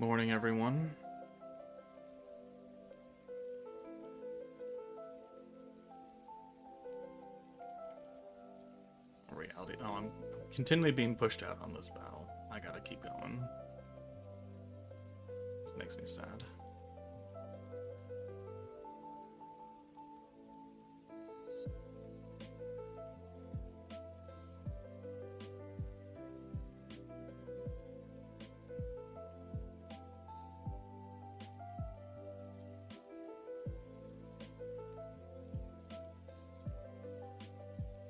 Morning, everyone. Reality. Oh, I'm continually being pushed out on this battle. I gotta keep going. This makes me sad.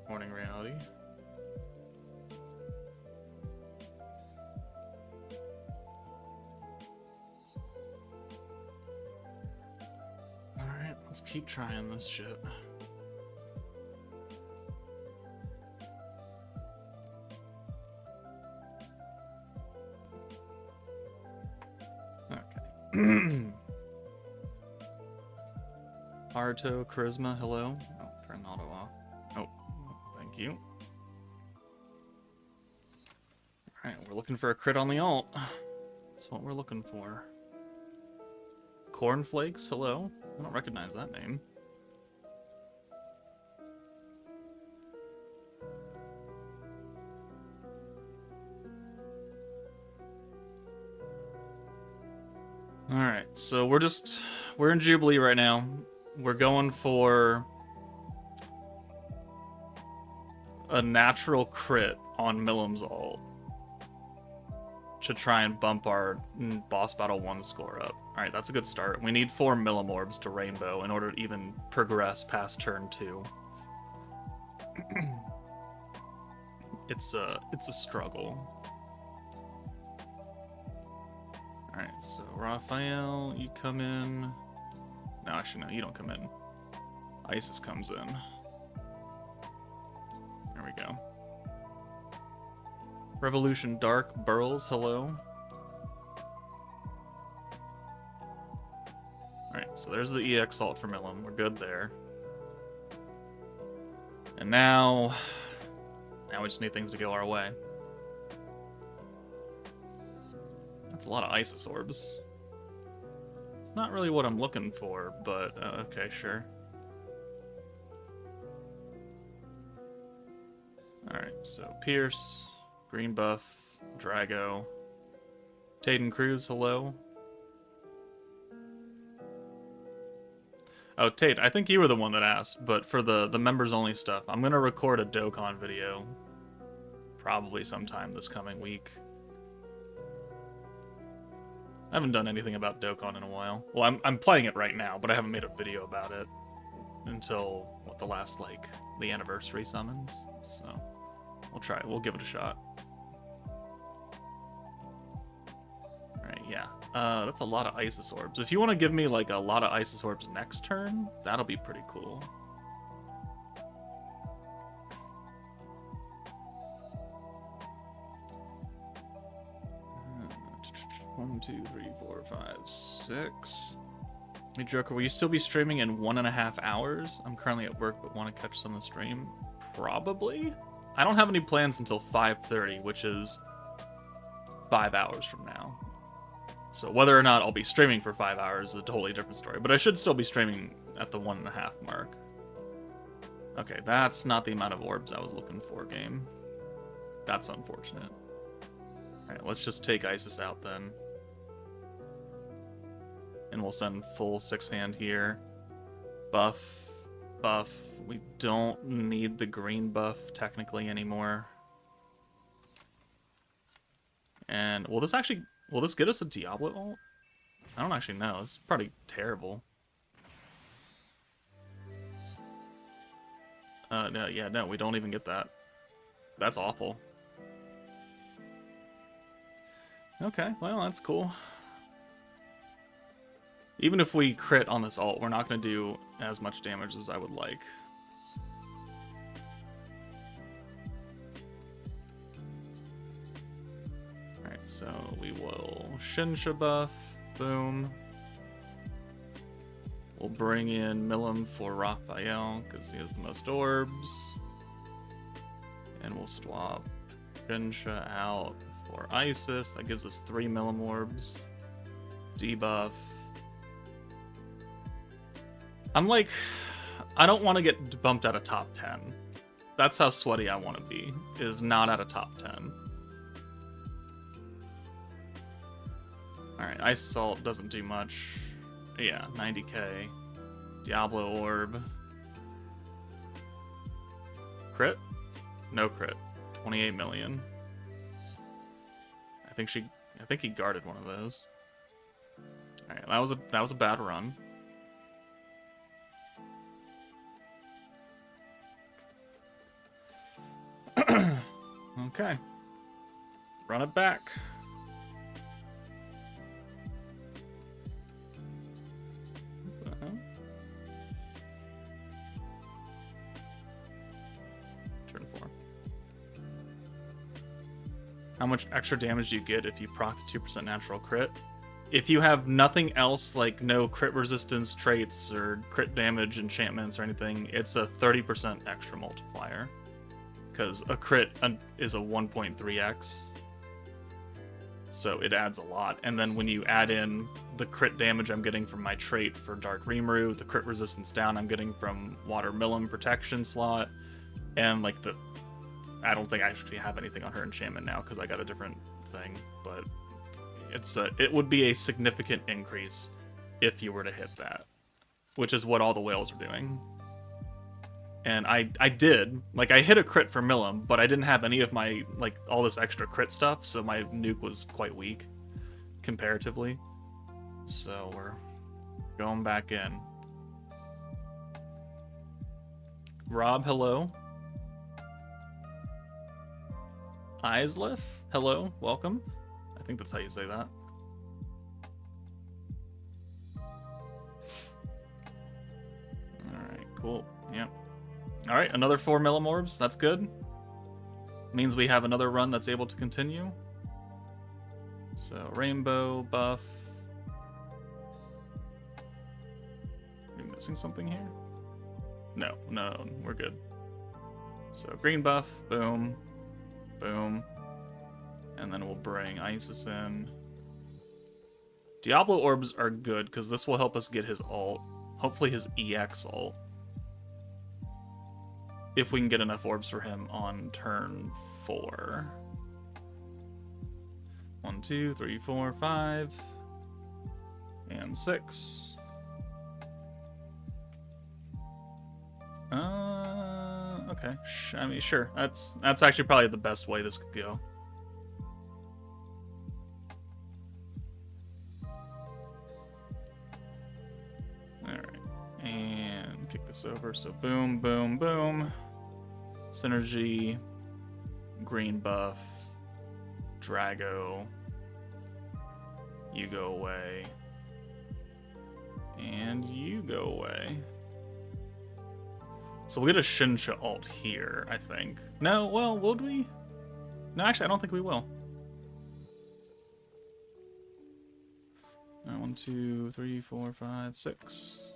Morning, reality. Alright, let's keep trying this shit. Okay. Arto, Charisma, hello. Oh, turn auto off. Oh, thank you. Alright, we're looking for a crit on the alt. That's what we're looking for. Cornflakes, hello. I don't recognize that name. Alright, so we're in Jubilee right now. We're going for a natural crit on Millim's ult to try and bump our boss battle 1 score up. Alright, that's a good start. We need 4 Millim orbs to rainbow in order to even progress past turn 2. It's a struggle. Alright, so Raphael, you come in. No, actually, no, you don't come in. Isis comes in. There we go. Revolution Dark Burls, hello. Alright, so there's the EX ult for Millim. We're good there. And now we just need things to go our way. That's a lot of Isis orbs. It's not really what I'm looking for, but okay, sure. Alright, so Pierce, green buff, Drago, Tayden Cruz, hello. Oh, Tate, I think you were the one that asked, but for the members only stuff, I'm gonna record a Dokkan video probably sometime this coming week. I haven't done anything about Dokkan in a while. Well, I'm playing it right now, but I haven't made a video about it until what, the last, like, the anniversary summons. So we'll try it. We'll give it a shot. Alright, yeah. That's a lot of Isis orbs. If you want to give me like a lot of Isis orbs next turn, that'll be pretty cool. One, two, three, four, five, six. Hey Joker, will you still be streaming in 1.5 hours? I'm currently at work, but want to catch some of the stream. Probably. I don't have any plans until 5:30, which is 5 hours from now. So whether or not I'll be streaming for 5 hours is a totally different story. But I should still be streaming at the 1.5 mark. Okay, that's not the amount of orbs I was looking for, game. That's unfortunate. Alright, let's just take Isis out then. And we'll send full 6-hand here. Buff. Buff. We don't need the green buff technically anymore. And will this get us a Diablo ult? I don't actually know. It's probably terrible. No, we don't even get that. That's awful. Okay, well, that's cool. Even if we crit on this ult, we're not going to do as much damage as I would like. Alright, so we will Shinsha buff. Boom. We'll bring in Millim for Raphael, because he has the most orbs. And we'll swap Shinsha out for Isis. That gives us 3 Millim orbs. Debuff. I'm like, I don't want to get bumped out of top 10. That's how sweaty I want to be, is not out of top 10. Alright, Ice Assault doesn't do much. Yeah, 90k. Diablo Orb. Crit? No crit. 28 million. I think he guarded one of those. Alright, that was a bad run. Okay. Run it back. Turn 4. How much extra damage do you get if you proc the 2% natural crit? If you have nothing else, like no crit resistance traits or crit damage enchantments or anything, it's a 30% extra multiplier. Because a crit is a 1.3x. So it adds a lot. And then when you add in the crit damage I'm getting from my trait for Dark Rimuru, the crit resistance down I'm getting from Watermelon protection slot, and like I don't think I actually have anything on her enchantment now because I got a different thing, but it would be a significant increase if you were to hit that, which is what all the whales are doing. And I did, like, I hit a crit for Milim, but I didn't have any of my, like, all this extra crit stuff, so my nuke was quite weak, comparatively. So we're going back in. Rob, hello. Islif, hello, welcome. I think that's how you say that. Alright, cool, yeah. Alright, another 4 Millimorbs. That's good. Means we have another run that's able to continue. So, rainbow, buff. Are we missing something here? No, we're good. So, green buff, boom, boom. And then we'll bring Isis in. Diablo Orbs are good, because this will help us get his ult. Hopefully his EX ult. If we can get enough orbs for him on turn 4. 1, 2, 3, 4, 5. And 6. Okay. I mean, sure. That's actually probably the best way this could go. Alright. And kick this over. So boom, boom, boom. Synergy. Green buff. Drago. You go away. And you go away. So we'll get a Shinsha ult here, I think. No, well, would we? No, actually, I don't think we will. 1, 2, 3, 4, 5, 6.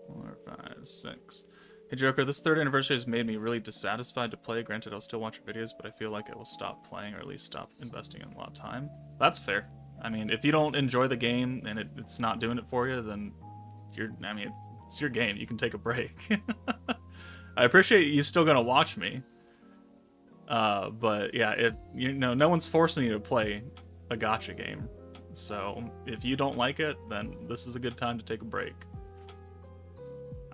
4, 5, 6. Hey Joker, this 3rd anniversary has made me really dissatisfied to play. Granted, I'll still watch your videos, but I feel like I will stop playing, or at least stop investing in a lot of time. That's fair. I mean, if you don't enjoy the game and it's not doing it for you, then it's your game. You can take a break. I appreciate you still gonna watch me. But yeah, no one's forcing you to play a gacha game. So if you don't like it, then this is a good time to take a break.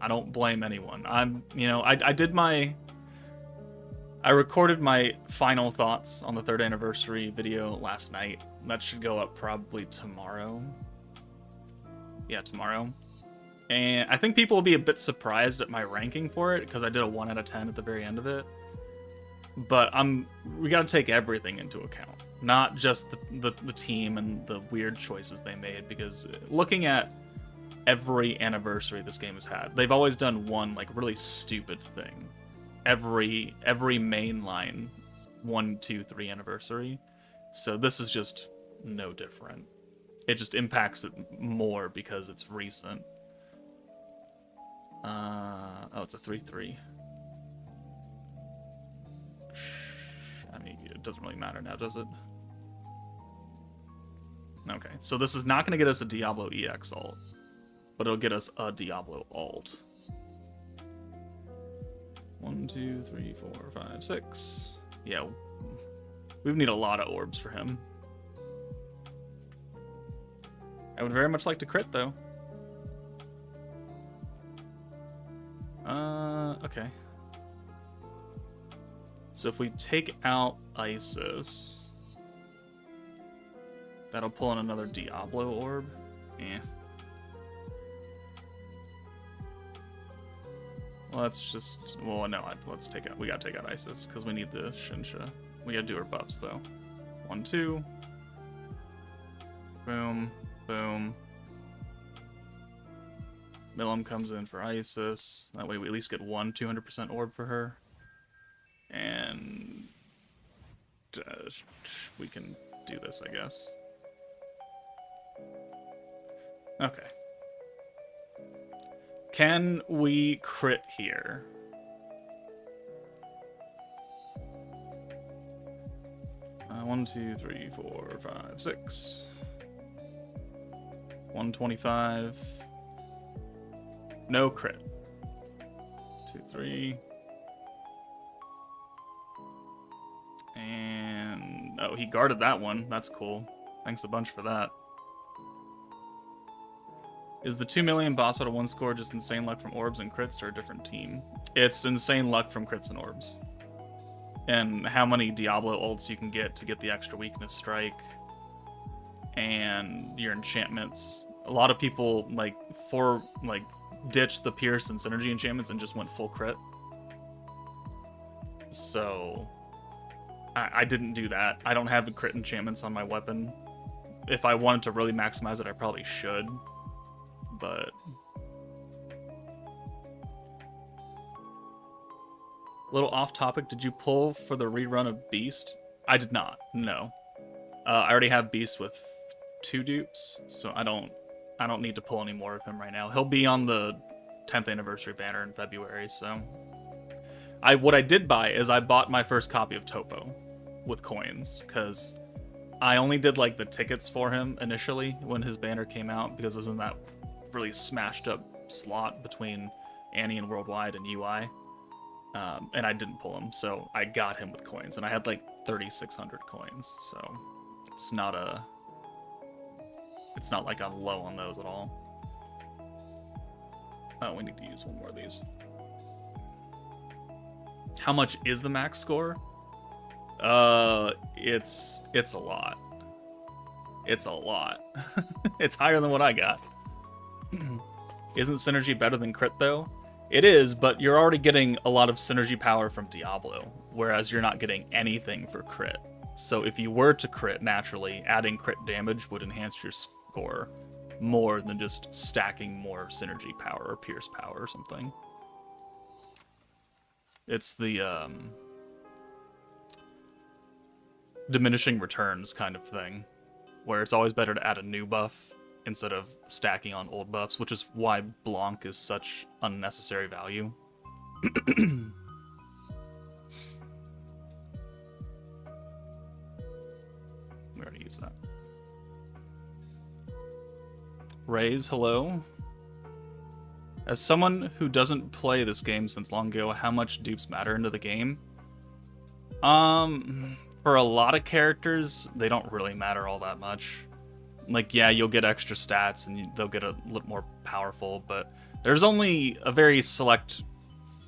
I don't blame anyone. I recorded my final thoughts on the 3rd anniversary video last night. That should go up probably tomorrow. Yeah, tomorrow. And I think people will be a bit surprised at my ranking for it, because I did a 1 out of 10 at the very end of it. But we gotta take everything into account. Not just the team and the weird choices they made, because looking at every anniversary this game has had, they've always done one like really stupid thing. Every mainline 1, 2, 3 anniversary. So this is just no different. It just impacts it more because it's recent. Oh, it's a 3-3. I mean, it doesn't really matter now, does it? Okay, so this is not going to get us a Diablo EX ult, but it'll get us a Diablo ult. 1, 2, 3, 4, 5, 6. Yeah, we need a lot of orbs for him. I would very much like to crit, though. Okay. So if we take out Isis, that'll pull in another Diablo orb. Eh. Well, let's just... Well, no, let's take out... We gotta take out Isis, because we need the Shinsha. We gotta do her buffs, though. 1, 2. Boom. Boom. Milim comes in for Isis. That way we at least get one 200% orb for her. And... we can do this, I guess. Okay. Can we crit here? 1, 2, 3, 4, 5, 6. 125. No crit. 2, 3. And... oh, he guarded that one. That's cool. Thanks a bunch for that. Is the 2 million boss battle 1 score just insane luck from orbs and crits or a different team? It's insane luck from crits and orbs. And how many Diablo ults you can get to get the extra weakness strike. And your enchantments. A lot of people ditched the Pierce and Synergy enchantments and just went full crit. So I didn't do that. I don't have the crit enchantments on my weapon. If I wanted to really maximize it, I probably should. But a little off topic, did you pull for the rerun of Beast? I did not, no. I already have Beast with 2 dupes, so I don't need to pull any more of him right now. He'll be on the 10th anniversary banner in February, so what I did buy is I bought my first copy of Topo with coins, because I only did like the tickets for him initially when his banner came out, because it was in that really smashed up slot between Annie and Worldwide and UI, and I didn't pull him, so I got him with coins, and I had like 3,600 coins, so it's not like I'm low on those at all. Oh, we need to use one more of these. How much is the max score? It's a lot. It's a lot. It's higher than what I got. Isn't synergy better than crit though? It is, but you're already getting a lot of synergy power from Diablo, whereas you're not getting anything for crit. So if you were to crit naturally, adding crit damage would enhance your score more than just stacking more synergy power or pierce power or something. It's the diminishing returns kind of thing, where it's always better to add a new buff instead of stacking on old buffs, which is why Blanc is such unnecessary value. We already used that. Raise, hello. As someone who doesn't play this game since long ago, how much dupes matter into the game? For a lot of characters, they don't really matter all that much. Like, yeah, you'll get extra stats and they'll get a little more powerful, but there's only a very select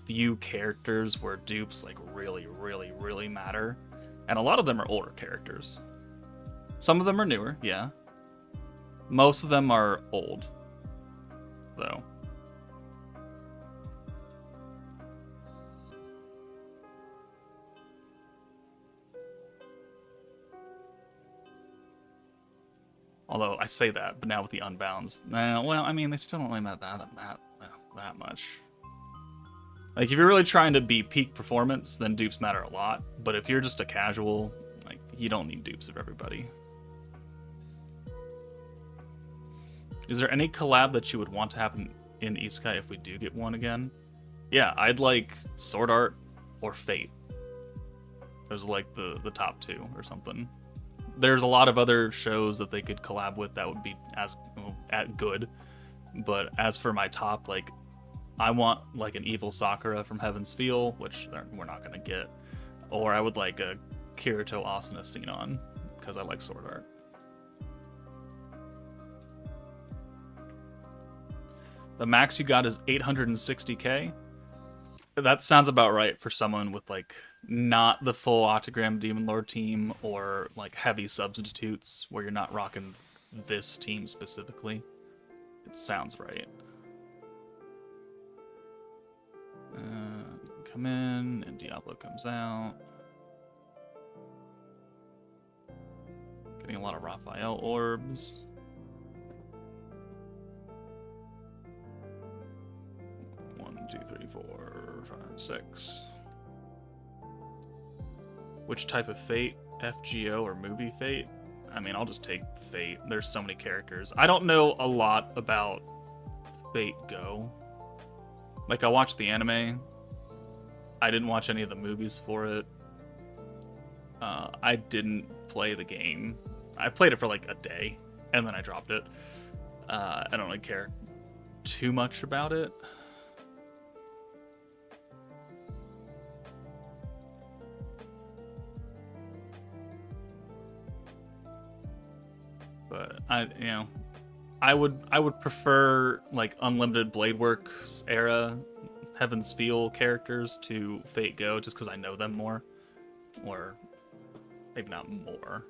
few characters where dupes like really, really, really matter. And a lot of them are older characters. Some of them are newer, yeah. Most of them are old, though. Although I say that, but now with the unbounds, well, I mean, they still don't really matter that much. Like, if you're really trying to be peak performance, then dupes matter a lot. But if you're just a casual, like, you don't need dupes of everybody. Is there any collab that you would want to happen in Isekai if we do get one again? Yeah, I'd like Sword Art or Fate. Those are like the top 2 or something. There's a lot of other shows that they could collab with that would be as good. But as for my top, like, I want like an evil Sakura from Heaven's Feel, which we're not gonna get, or I would like a Kirito Asuna Sinon because I like sword art. The max you got is 860k. That sounds about right for someone with like not the full Octagram Demon Lord team or like heavy substitutes where you're not rocking this team specifically. It sounds right. Come in and Diablo comes out. Getting a lot of Raphael orbs. One, two, three, four, five, six. Which type of Fate? FGO or movie Fate? I mean, I'll just take Fate. There's so many characters. I don't know a lot about Fate Go. Like, I watched the anime. I didn't watch any of the movies for it. I didn't play the game. I played it for like a day, and then I dropped it. I don't really care too much about it. But I would prefer like Unlimited Blade Works era Heaven's Feel characters to Fate Go, just because I know them more, or maybe not more.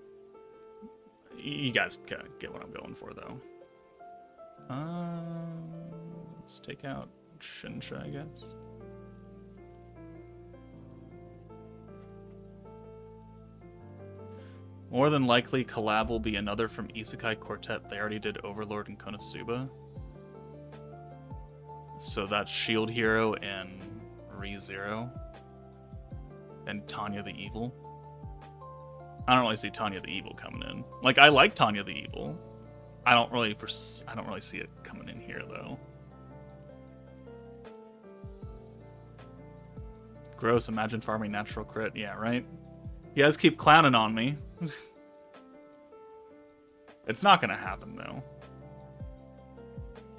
You guys kind of get what I'm going for, though. Let's take out Shinsha, I guess. More than likely, collab will be another from Isekai Quartet. They already did Overlord and Konosuba. So that's Shield Hero and ReZero. And Tanya the Evil. I don't really see Tanya the Evil coming in. Like, I like Tanya the Evil. I don't really see it coming in here, though. Gross, imagine farming natural crit. Yeah, right? You guys keep clowning on me. It's not gonna happen, though.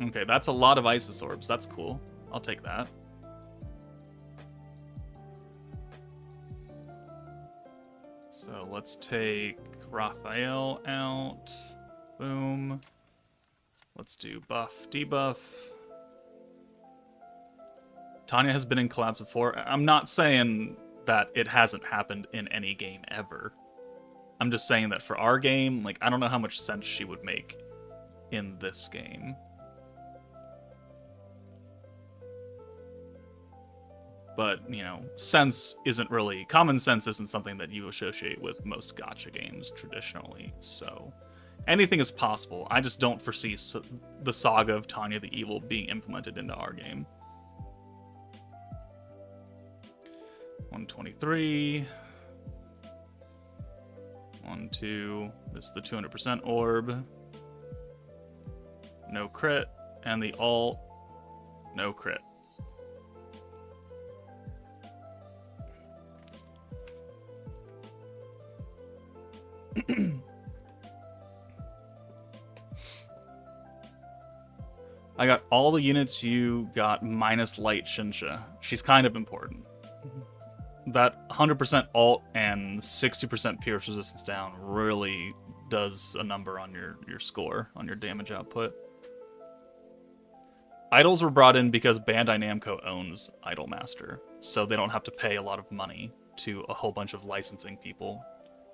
Okay, that's a lot of Isis Orbs. That's cool. I'll take that. So let's take Raphael out. Boom. Let's do buff, debuff. Tanya has been in collabs before. I'm not saying that it hasn't happened in any game ever. I'm just saying that for our game, like, I don't know how much sense she would make in this game. But, common sense isn't something that you associate with most gacha games traditionally, so anything is possible. I just don't foresee the saga of Tanya the Evil being implemented into our game. 123. 1, 2. This is the 200% orb. No crit. And the alt. No crit. I got all the units you got minus Light Shinsha. She's kind of important. That 100% alt and 60% pierce resistance down really does a number on your score, on your damage output. Idols were brought in because Bandai Namco owns Idolmaster, so they don't have to pay a lot of money to a whole bunch of licensing people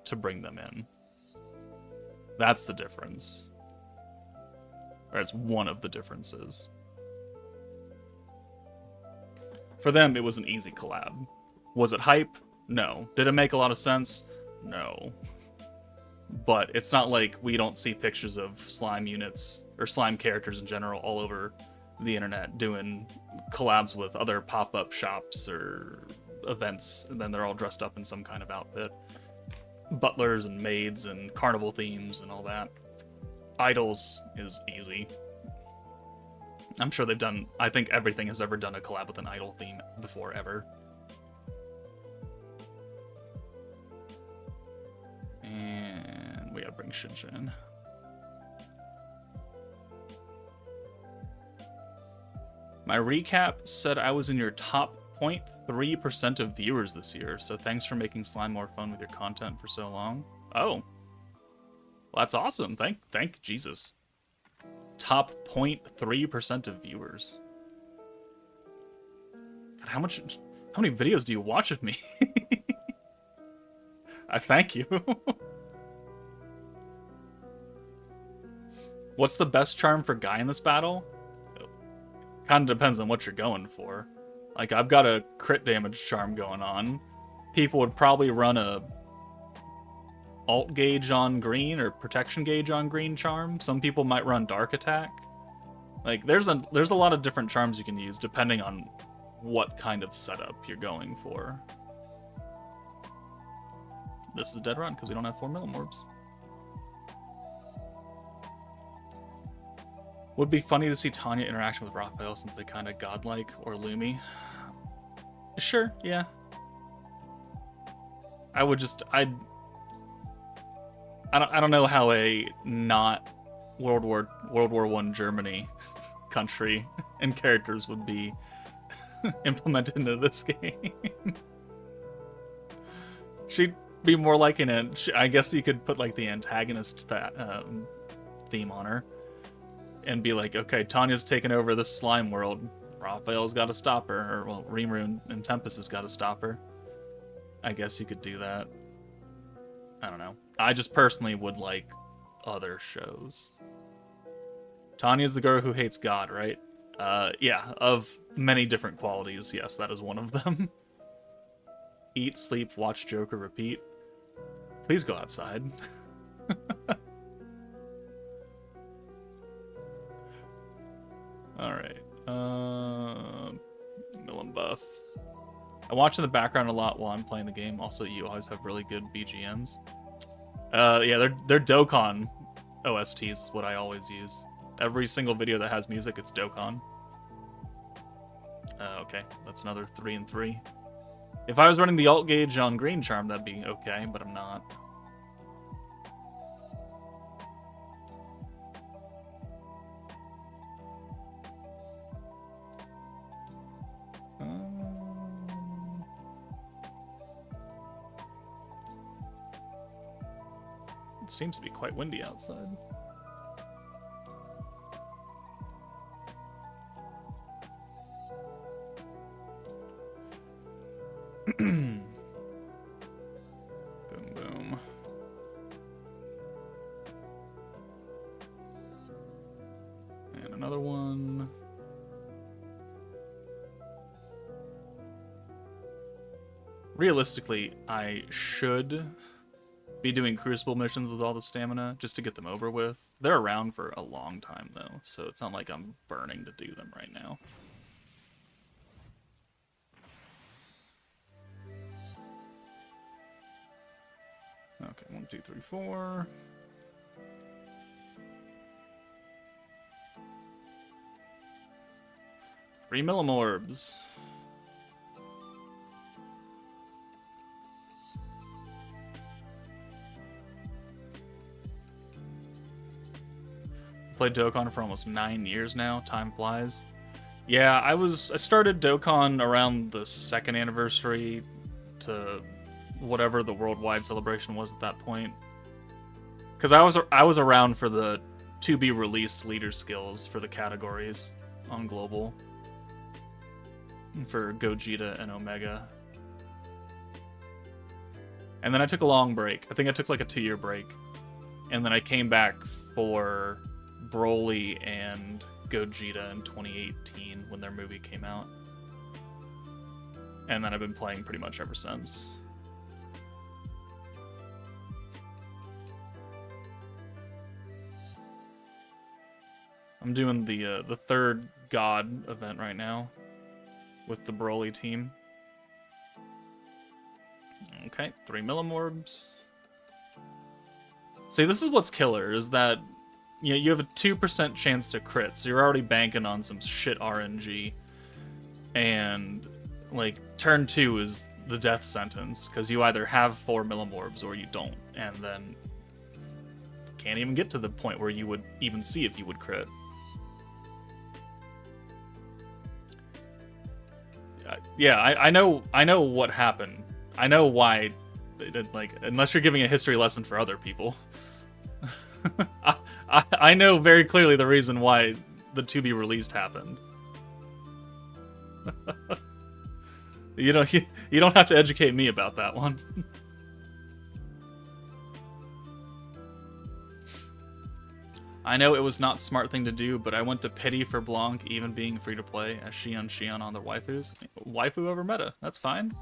to bring them in. That's the difference. Or it's one of the differences. For them, it was an easy collab. Was it hype? No. Did it make a lot of sense? No. But it's not like we don't see pictures of slime units, or slime characters in general, all over the internet doing collabs with other pop-up shops or events, and then they're all dressed up in some kind of outfit. Butlers and maids and carnival themes and all that. Idols is easy. I'm sure they've done... I think everything has ever done a collab with an idol theme before, ever. And gotta bring Shinshin. My recap said I was in your top 0.3% of viewers this year, so thanks for making slime more fun with your content for so long. Oh. Well, that's awesome. Thank Jesus. Top 0.3% of viewers. God, how many videos do you watch of me? I thank you. What's the best charm for Guy in this battle? Kind of depends on what you're going for. Like, I've got a crit damage charm going on. People would probably run a alt gauge on green or protection gauge on green charm. Some people might run dark attack. Like, there's a lot of different charms you can use depending on what kind of setup you're going for. This is dead run because we don't have 4 Millimorbs. Would be funny to see Tanya interaction with Raphael since they kind of godlike, or Lumi. Sure, yeah. I don't know how a not World War I Germany country and characters would be implemented into this game. She'd be more like I guess you could put like the antagonist theme on her. And be like, okay, Tanya's taken over this slime world. Raphael's got to stop her. Or, well, Rimuru and Tempest has got to stop her. I guess you could do that. I don't know. I just personally would like other shows. Tanya's the girl who hates God, right? Yeah, of many different qualities. Yes, that is one of them. Eat, sleep, watch Joker, repeat. Please go outside. Alright. Mill buff. I watch in the background a lot while I'm playing the game. Also, you always have really good BGMs. Yeah, they're Dokkan OSTs is what I always use. Every single video that has music, it's Dokkan. Okay, that's another 3 and 3. If I was running the alt gauge on green charm, that'd be okay, but I'm not. It seems to be quite windy outside. Boom, boom. And another one. Realistically, I should be doing Crucible missions with all the stamina just to get them over with. They're around for a long time, though, so it's not like I'm burning to do them right now. Okay, 1, 2, 3, 4. Three Millimorbs. Played Dokkan for almost 9 years now. Time flies. Yeah, I started Dokkan around the 2nd anniversary to whatever the worldwide celebration was at that point. Because I was around for the to be released leader skills for the categories on global for Gogeta and Omega. And then I took a long break. I think I took like a 2-year break. And then I came back for Broly and Gogeta in 2018 when their movie came out. And then I've been playing pretty much ever since. I'm doing the 3rd God event right now with the Broly team. Okay, 3 Millimorbs. See, this is what's killer, is that you have a 2% chance to crit, so you're already banking on some shit RNG. And, like, turn 2 is the death sentence, because you either have 4 Millimorbs or you don't. And then can't even get to the point where you would even see if you would crit. Yeah, I know what happened. I know why they did, like, unless you're giving a history lesson for other people. I know very clearly the reason why the to be released happened. You don't have to educate me about that one. I know it was not a smart thing to do, but I went to pity for Blanc even being free to play as Shion on their waifus. Waifu over meta, that's fine.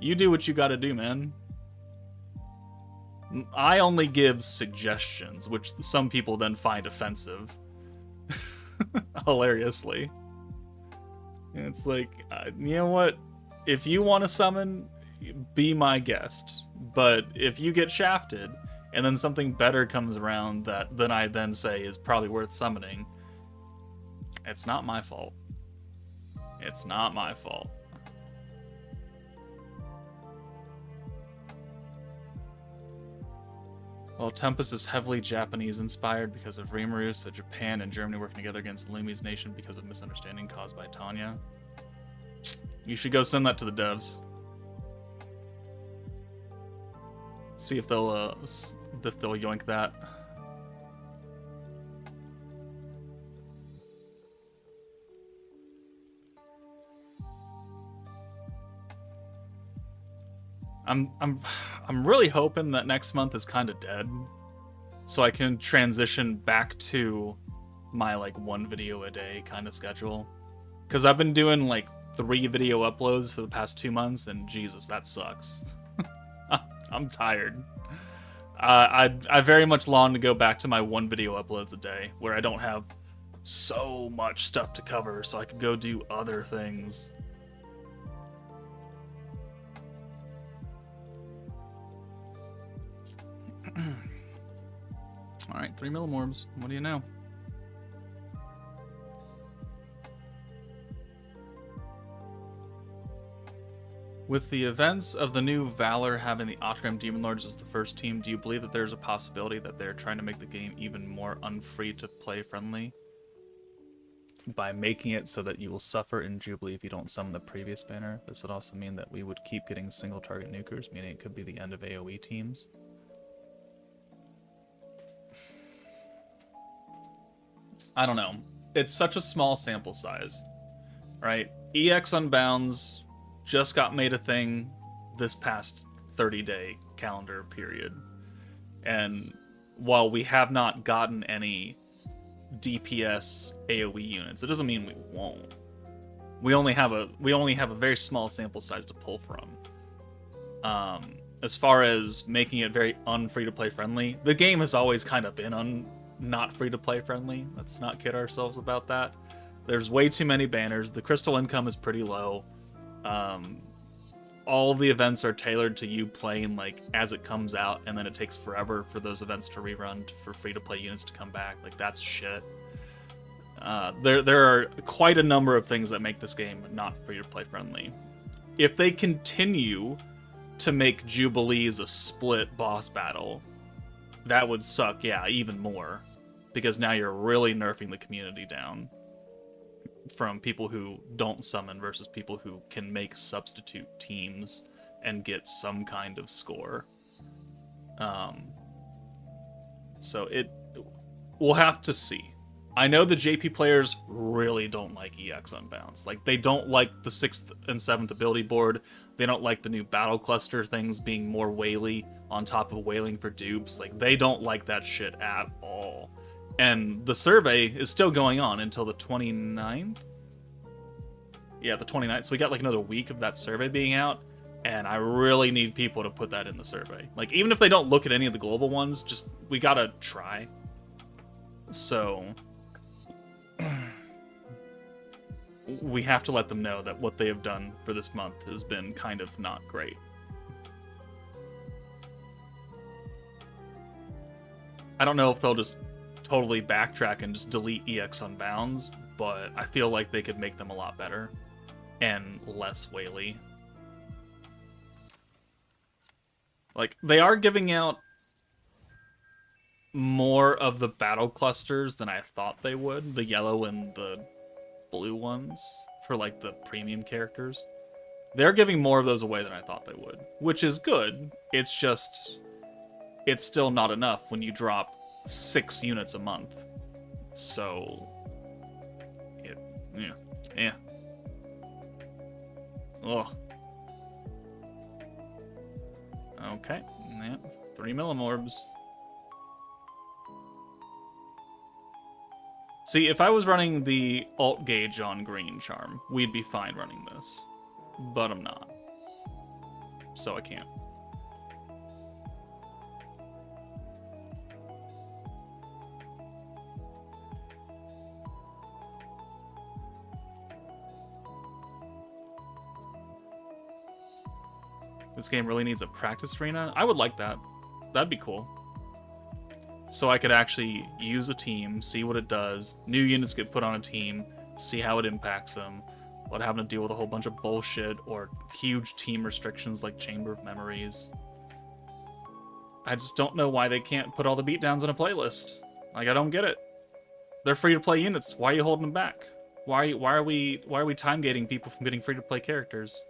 You do what you gotta do, man. I only give suggestions, which some people then find offensive. Hilariously. And it's like, you know what? If you want to summon, be my guest. But if you get shafted, and then something better comes around that then I then say is probably worth summoning, it's not my fault. It's not my fault. Well, Tempest is heavily Japanese-inspired because of Rimuru, so Japan and Germany working together against Lumi's nation because of misunderstanding caused by Tanya. You should go send that to the devs. See if they'll yoink that. I'm really hoping that next month is kind of dead, so I can transition back to my like 1 video a day kind of schedule. Because I've been doing like 3 video uploads for the past 2 months, and Jesus, that sucks. I'm tired. I very much long to go back to my 1 video uploads a day, where I don't have so much stuff to cover, so I can go do other things. Alright, 3 millimorbs. What do you know? With the events of the new Valor having the Octagram Demon Lords as the first team, do you believe that there's a possibility that they're trying to make the game even more unfree-to-play friendly by making it so that you will suffer in Jubilee if you don't summon the previous banner? This would also mean that we would keep getting single-target nukers, meaning it could be the end of AoE teams. I don't know. It's such a small sample size, right? EX Unbounds just got made a thing this past 30-day calendar period. And while we have not gotten any DPS AoE units, it doesn't mean we won't. We only have a very small sample size to pull from. As far as making it very unfree-to-play friendly, the game has always kind of been not free-to-play friendly. Let's not kid ourselves about that. There's way too many banners. The crystal income is pretty low. All the events are tailored to you playing like as it comes out, and then it takes forever for those events to rerun for free-to-play units to come back. Like, that's shit. There are quite a number of things that make this game not free-to-play friendly. If they continue to make Jubilees a split boss battle, that would suck, yeah, even more. Because now you're really nerfing the community down from people who don't summon versus people who can make substitute teams and get some kind of score. So we'll have to see. I know the JP players really don't like EX Unbounds. Like, they don't like the 6th and 7th ability board. They don't like the new battle cluster things being more whaley on top of whaling for dupes. Like, they don't like that shit at all. And the survey is still going on until the 29th? Yeah, the 29th. So we got like another week of that survey being out, and I really need people to put that in the survey. Like, even if they don't look at any of the global ones, just, we gotta try. So we have to let them know that what they have done for this month has been kind of not great. I don't know if they'll just totally backtrack and just delete EX Unbounds, but I feel like they could make them a lot better and less whaley. Like, they are giving out more of the battle clusters than I thought they would. The yellow and the blue ones for like the premium characters. They're giving more of those away than I thought they would, which is good. It's just, it's still not enough when you drop 6 units a month. So, yeah. Ugh. Okay, yeah, 3 millimorbs. See, if I was running the alt gauge on Green Charm, we'd be fine running this. But I'm not. So I can't. This game really needs a practice arena. I would like that. That'd be cool. So I could actually use a team, see what it does. New units get put on a team, see how it impacts them. Without having to deal with a whole bunch of bullshit or huge team restrictions like Chamber of Memories. I just don't know why they can't put all the beatdowns in a playlist. Like, I don't get it. They're free to play units. Why are you holding them back? Why are we time gating people from getting free to play characters?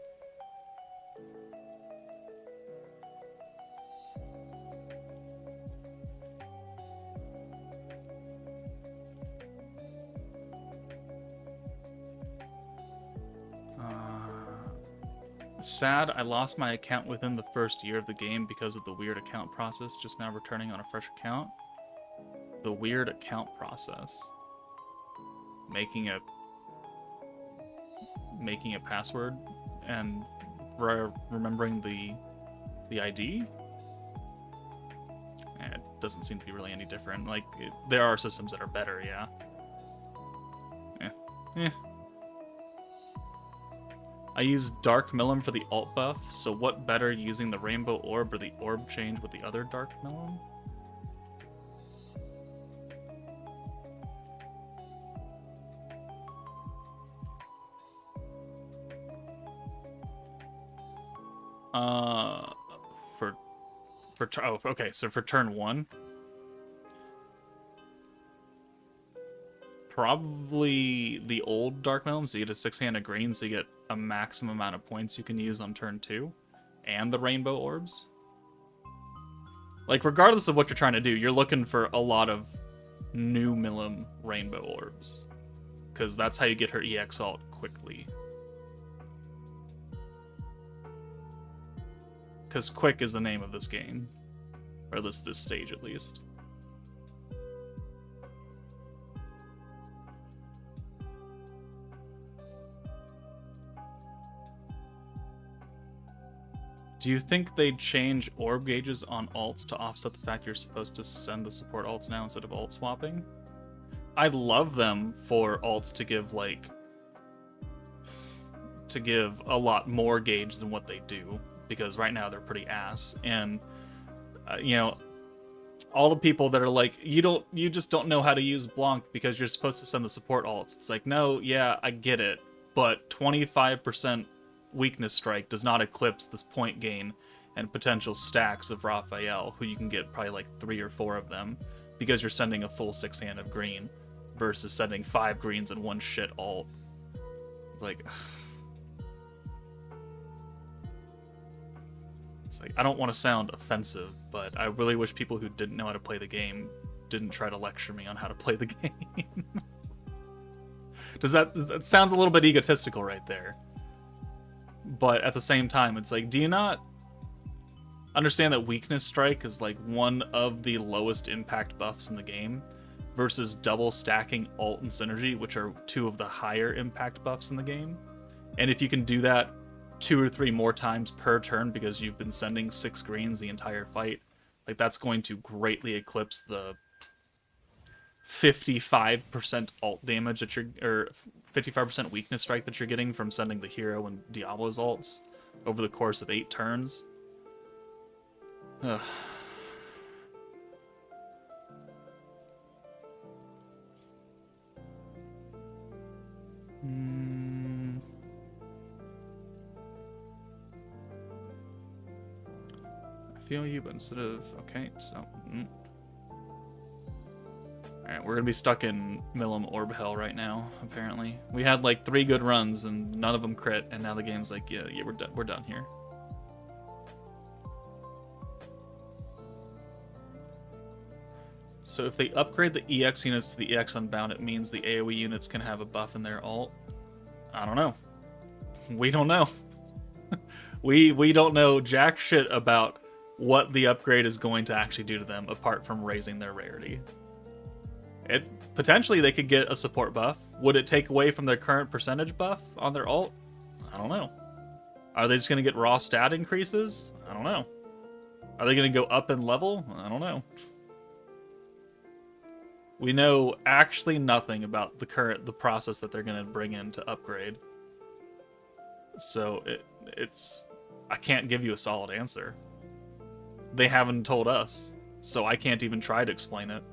Sad, I lost my account within the first year of the game because of the weird account process, just now returning on a fresh account. The weird account process. Making a password and remembering the ID? It doesn't seem to be really any different. Like, there are systems that are better, yeah. I use Dark Millum for the alt buff, so what better using the Rainbow Orb or the Orb Change with the other Dark Millum? Okay, so for turn 1, probably the old Dark Millum, so you get a 6-handed green, so you get a maximum amount of points you can use on turn 2, and the Rainbow Orbs. Like, regardless of what you're trying to do, you're looking for a lot of new Millum Rainbow Orbs, because that's how you get her EX alt quickly. Because quick is the name of this game. Or this stage, at least. Do you think they'd change orb gauges on alts to offset the fact you're supposed to send the support alts now instead of alt swapping? I'd love them for alts to give, like... to give a lot more gauge than what they do. Because right now they're pretty ass, and you know, all the people that are like, you just don't know how to use Blanc because you're supposed to send the support alts. It's like, no, yeah, I get it, but 25% weakness strike does not eclipse this point gain and potential stacks of Raphael, who you can get probably like 3 or 4 of them because you're sending a full 6-hand of green versus sending 5 greens and 1 shit alt. It's like. It's like, I don't want to sound offensive, but I really wish people who didn't know how to play the game didn't try to lecture me on how to play the game. That sounds a little bit egotistical right there. But at the same time, it's like, do you not understand that Weakness Strike is like one of the lowest impact buffs in the game versus double stacking Alt and Synergy, which are 2 of the higher impact buffs in the game? And if you can do that 2 or 3 more times per turn because you've been sending 6 greens the entire fight, like, that's going to greatly eclipse the 55% alt damage that you're, or 55% weakness strike that you're getting from sending the hero and Diablo's alts over the course of 8 turns. Ugh. I feel you, but instead of... Okay, so... Alright, we're gonna be stuck in Milim Orb Hell right now, apparently. We had like 3 good runs and none of them crit, and now the game's like, yeah, we're done here. So if they upgrade the EX units to the EX Unbound, it means the AoE units can have a buff in their ult? I don't know. We don't know. we don't know jack shit about what the upgrade is going to actually do to them, apart from raising their rarity. Potentially they could get a support buff. Would it take away from their current percentage buff on their ult? I don't know. Are they just going to get raw stat increases? I don't know. Are they going to go up in level? I don't know. We know actually nothing about the process that they're going to bring in to upgrade. So I can't give you a solid answer. They haven't told us, so I can't even try to explain it.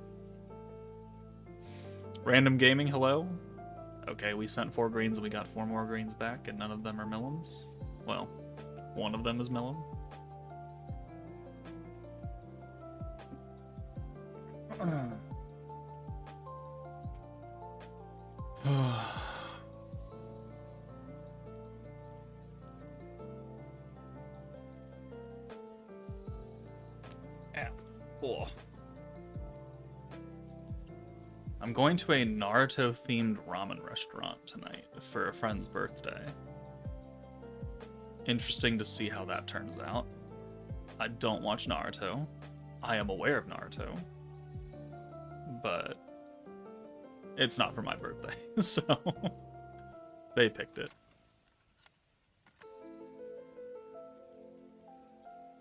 Random Gaming, hello? Okay, we sent 4 greens and we got 4 more greens back, and none of them are Millims. Well, one of them is Milim. Cool. I'm going to a Naruto-themed ramen restaurant tonight for a friend's birthday. Interesting to see how that turns out. I don't watch Naruto. I am aware of Naruto. But it's not for my birthday, so they picked it.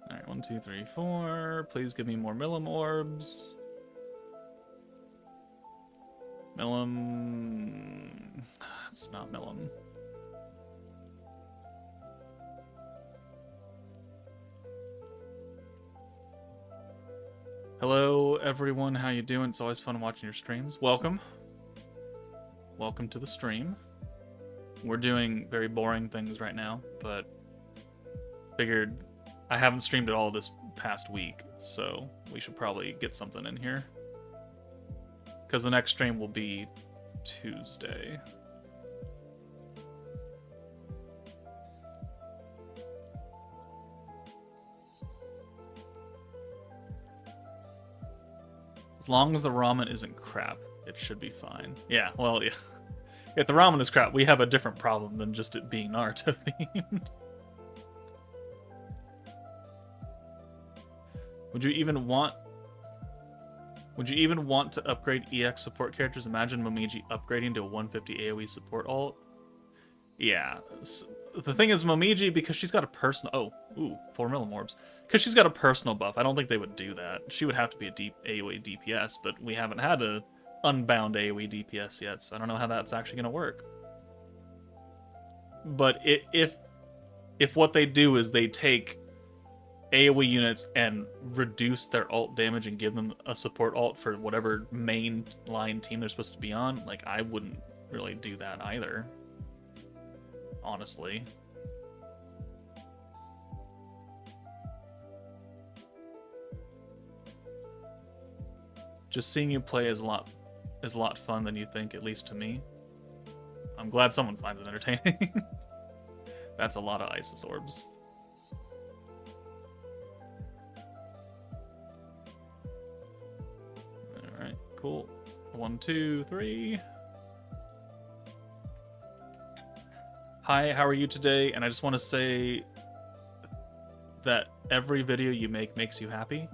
Alright, 1, 2, 3, 4. Please give me more Milim orbs. Milim. It's not Milim. Hello, everyone. How you doing? It's always fun watching your streams. Welcome. Welcome to the stream. We're doing very boring things right now, but figured I haven't streamed at all this past week, so we should probably get something in here. Because the next stream will be Tuesday. As long as the ramen isn't crap, it should be fine. Yeah, well, yeah. If the ramen is crap, we have a different problem than just it being Naruto themed. Would you even want to upgrade EX support characters? Imagine Momiji upgrading to a 150 AoE support ult. Yeah. The thing is, Momiji, because she's got a personal... Oh, ooh, 4 Milim orbs. Because she's got a personal buff, I don't think they would do that. She would have to be a deep AoE DPS, but we haven't had a unbound AoE DPS yet, so I don't know how that's actually going to work. But if what they do is they take AoE units and reduce their ult damage and give them a support ult for whatever main line team they're supposed to be on, like, I wouldn't really do that either. Honestly. Just seeing you play is a lot fun than you think, at least to me. I'm glad someone finds it entertaining. That's a lot of Isis orbs. Alright, cool. 1, 2, 3. Hi, how are you today? And I just want to say that every video you make makes you happy.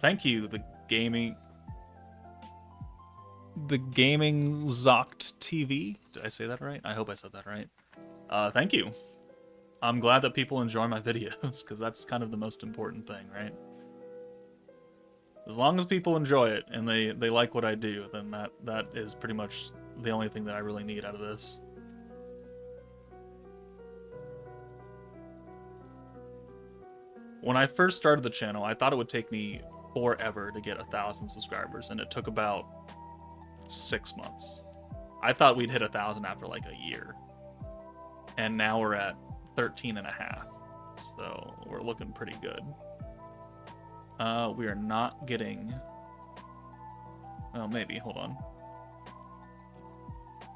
Thank you, the gaming Zoct TV. Did I say that right? I hope I said that right. Thank you. I'm glad that people enjoy my videos, because that's kind of the most important thing, right? As long as people enjoy it and they like what I do, then that is pretty much the only thing that I really need out of this. When I first started the channel, I thought it would take me forever to get 1,000 subscribers, and it took about 6 months. I thought we'd hit 1,000 after like a year. And now we're at 13.5. So we're looking pretty good. We are not getting Oh, maybe. Hold on.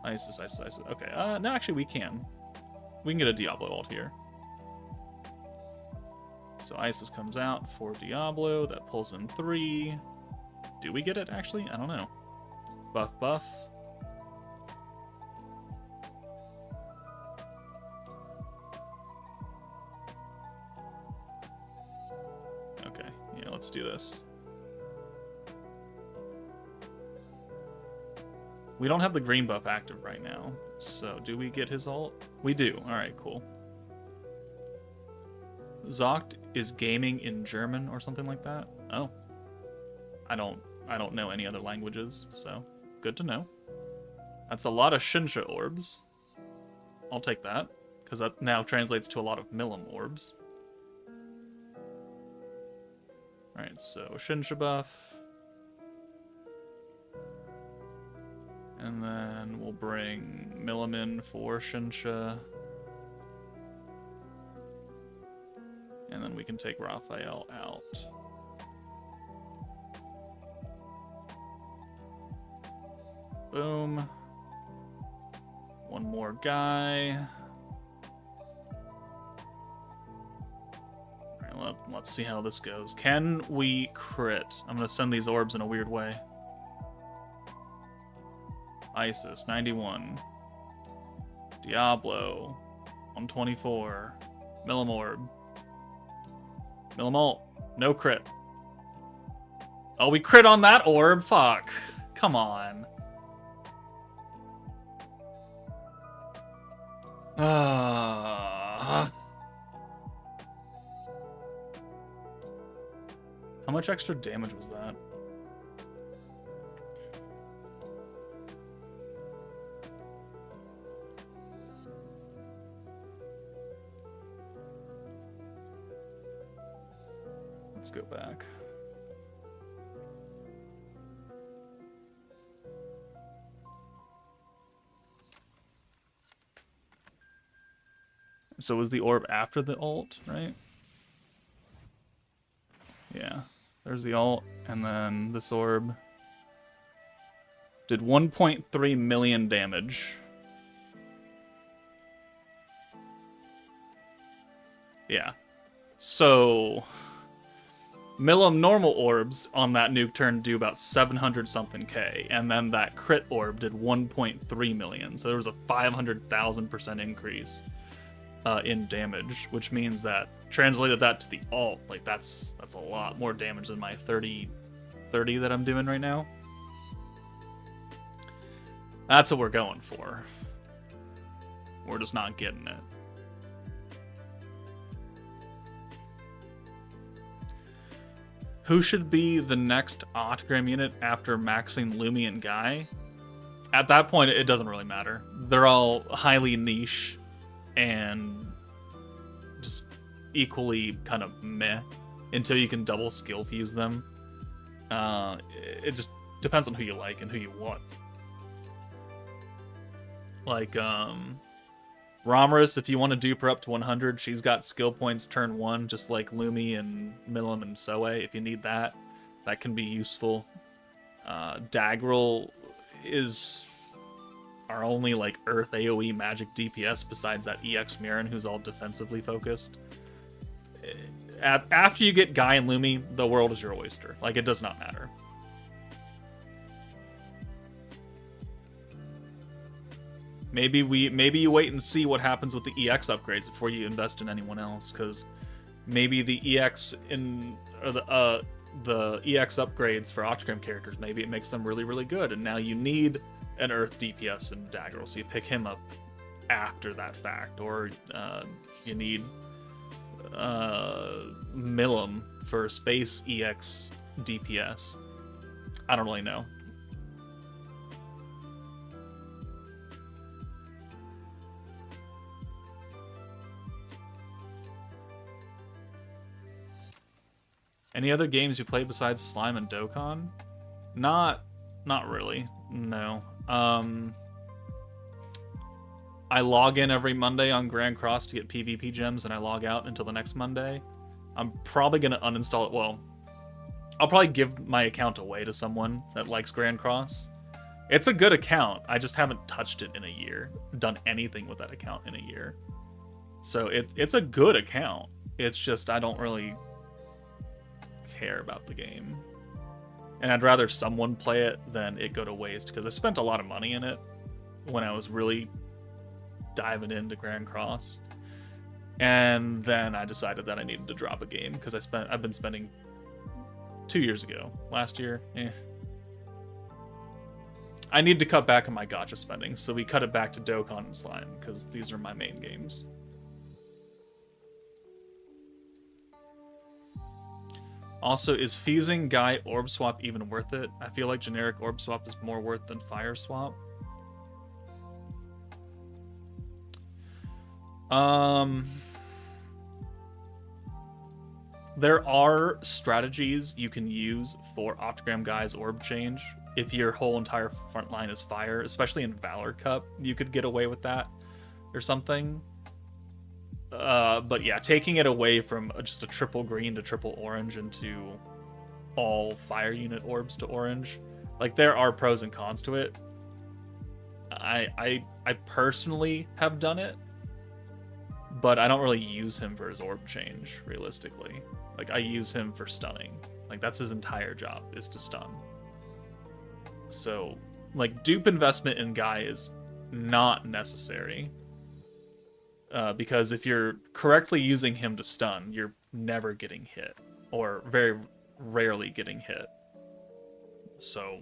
Isis. Okay. No, actually, we can. We can get a Diablo ult here. So Isis comes out for Diablo. That pulls in 3. Do we get it, actually? I don't know. Buff. Okay. Yeah, let's do this. We don't have the green buff active right now. So do we get his ult? We do. Alright, cool. Zocht is gaming in German or something like that. Oh. I don't know any other languages, so good to know. That's a lot of Shinsha orbs. I'll take that, because that now translates to a lot of Milim orbs. Alright, so Shinsha buff. And then we'll bring Milim in for Shinsha. And then we can take Raphael out. Boom. One more guy. Alright, let's see how this goes. Can we crit? I'm going to send these orbs in a weird way. Isis, 91. Diablo, 124. Milim orb. Milim ult. No crit. Oh, we crit on that orb? Fuck. Come on. How much extra damage was that? Let's go back. So was the orb after the ult, right? Yeah. There's the ult, and then this orb did 1.3 million damage. Yeah. So Milim normal orbs on that nuke turn do about 700 something K, and then that crit orb did 1.3 million. So there was a 500,000% increase in damage, which means that translated that to the ult, like that's a lot more damage than my 30 that I'm doing right now. That's what we're going for. We're just not getting it. Who should be the next Autogram unit after maxing Lumi and Guy? At that point, it doesn't really matter. They're all highly niche and just equally kind of meh until you can double skill fuse them. It just depends on who you like and who you want. Like, Romorus, if you want to dupe her up to 100, she's got skill points turn 1, just like Lumi and Milim and Soe. If you need that, that can be useful. Daggerel is our only like Earth AoE magic DPS besides that EX Mirren, who's all defensively focused. After you get Guy and Lumi, the world is your oyster. Like, it does not matter. Maybe you wait and see what happens with the EX upgrades before you invest in anyone else, because maybe the EX the EX upgrades for Autogram characters, maybe it makes them really, really good, and now you need an Earth DPS in Daggerel, so you pick him up after that fact, or you need Milim for Space EX DPS. I don't really know. Any other games you play besides Slime and Dokkan? Not really. No. I log in every Monday on Grand Cross to get PvP gems, and I log out until the next Monday. I'm probably gonna uninstall it. Well, I'll probably give my account away to someone that likes Grand Cross. It's a good account. I just haven't touched it in a year, done anything with that account in a year. So it's a good account. It's just I don't really care about the game. And I'd rather someone play it than it go to waste, because I spent a lot of money in it when I was really diving into Grand Cross. And then I decided that I needed to drop a game because I've been spending 2 years ago. Last year, I need to cut back on my gacha spending, so we cut it back to Dokkan and Slime, because these are my main games. Also, is fusing Guy Orb Swap even worth it? I feel like generic Orb Swap is more worth than Fire Swap. There are strategies you can use for Octogram Guy's Orb Change. If your whole entire front line is fire, especially in Valor Cup, you could get away with that or something. But yeah, taking it away from just a triple green to triple orange into all fire unit orbs to orange, like, there are pros and cons to it. I personally have done it, but I don't really use him for his orb change, realistically. Like, I use him for stunning. Like, that's his entire job, is to stun. So, like, dupe investment in Guy is not necessary. Because if you're correctly using him to stun, you're never getting hit, or very rarely getting hit. So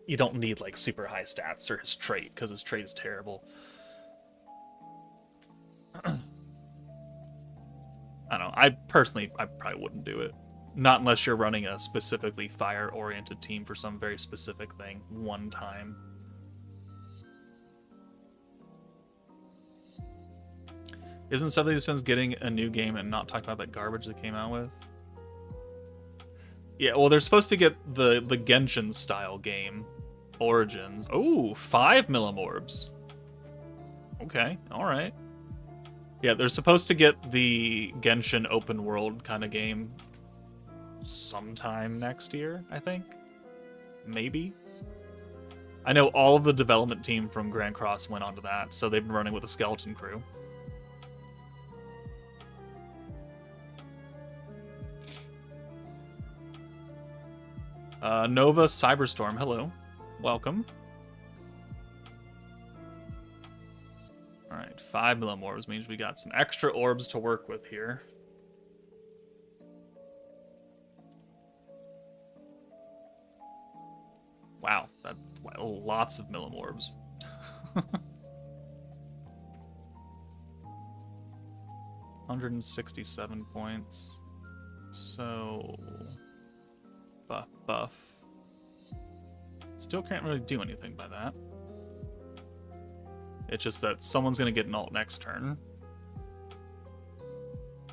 you don't need like super high stats or his trait, because his trait is terrible. I don't know. I probably wouldn't do it. Not unless you're running a specifically fire-oriented team for some very specific thing one time. Isn't 70 Cents getting a new game and not talking about that garbage they came out with? Yeah, well, they're supposed to get the Genshin style game, Origins. Oh, 5 millimorbs. Okay, all right. Yeah, they're supposed to get the Genshin open world kind of game sometime next year, I think. Maybe. I know all of the development team from Grand Cross went onto that, so they've been running with a skeleton crew. Nova Cyberstorm, hello. Welcome. Alright, 5 millimorbs means we got some extra orbs to work with here. Wow, lots of millimorbs. 167 points. So... buff. Still can't really do anything by that. It's just that someone's gonna get an ult next turn.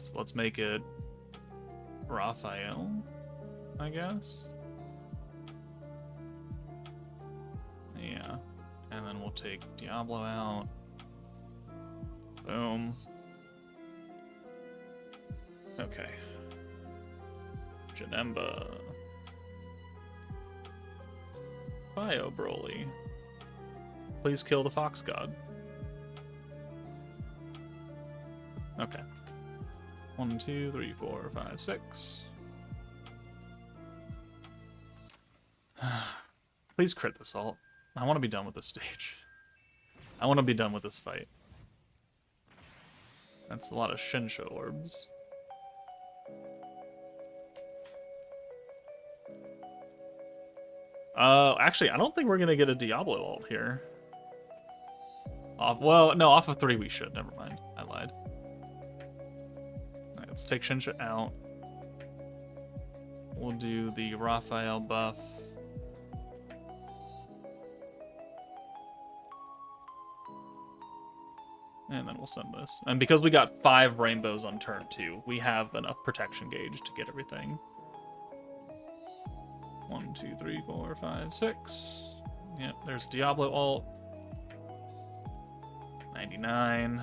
So let's make it Raphael, I guess. Yeah. And then we'll take Diablo out. Boom. Okay. Janemba. Bio Broly. Please kill the Fox God. Okay. 1, 2, 3, 4, 5, 6. Please crit this ult. I want to be done with this stage. I want to be done with this fight. That's a lot of Shinsho orbs. Actually, I don't think we're gonna get a Diablo ult here. Well, no, off of 3 we should. Never mind. I lied. Alright, let's take Shinsha out. We'll do the Raphael buff. And then we'll send this. And because we got 5 rainbows on turn 2, we have enough protection gauge to get everything. 1, 2, 3, 4, 5, 6. Yep, there's Diablo ult. 99.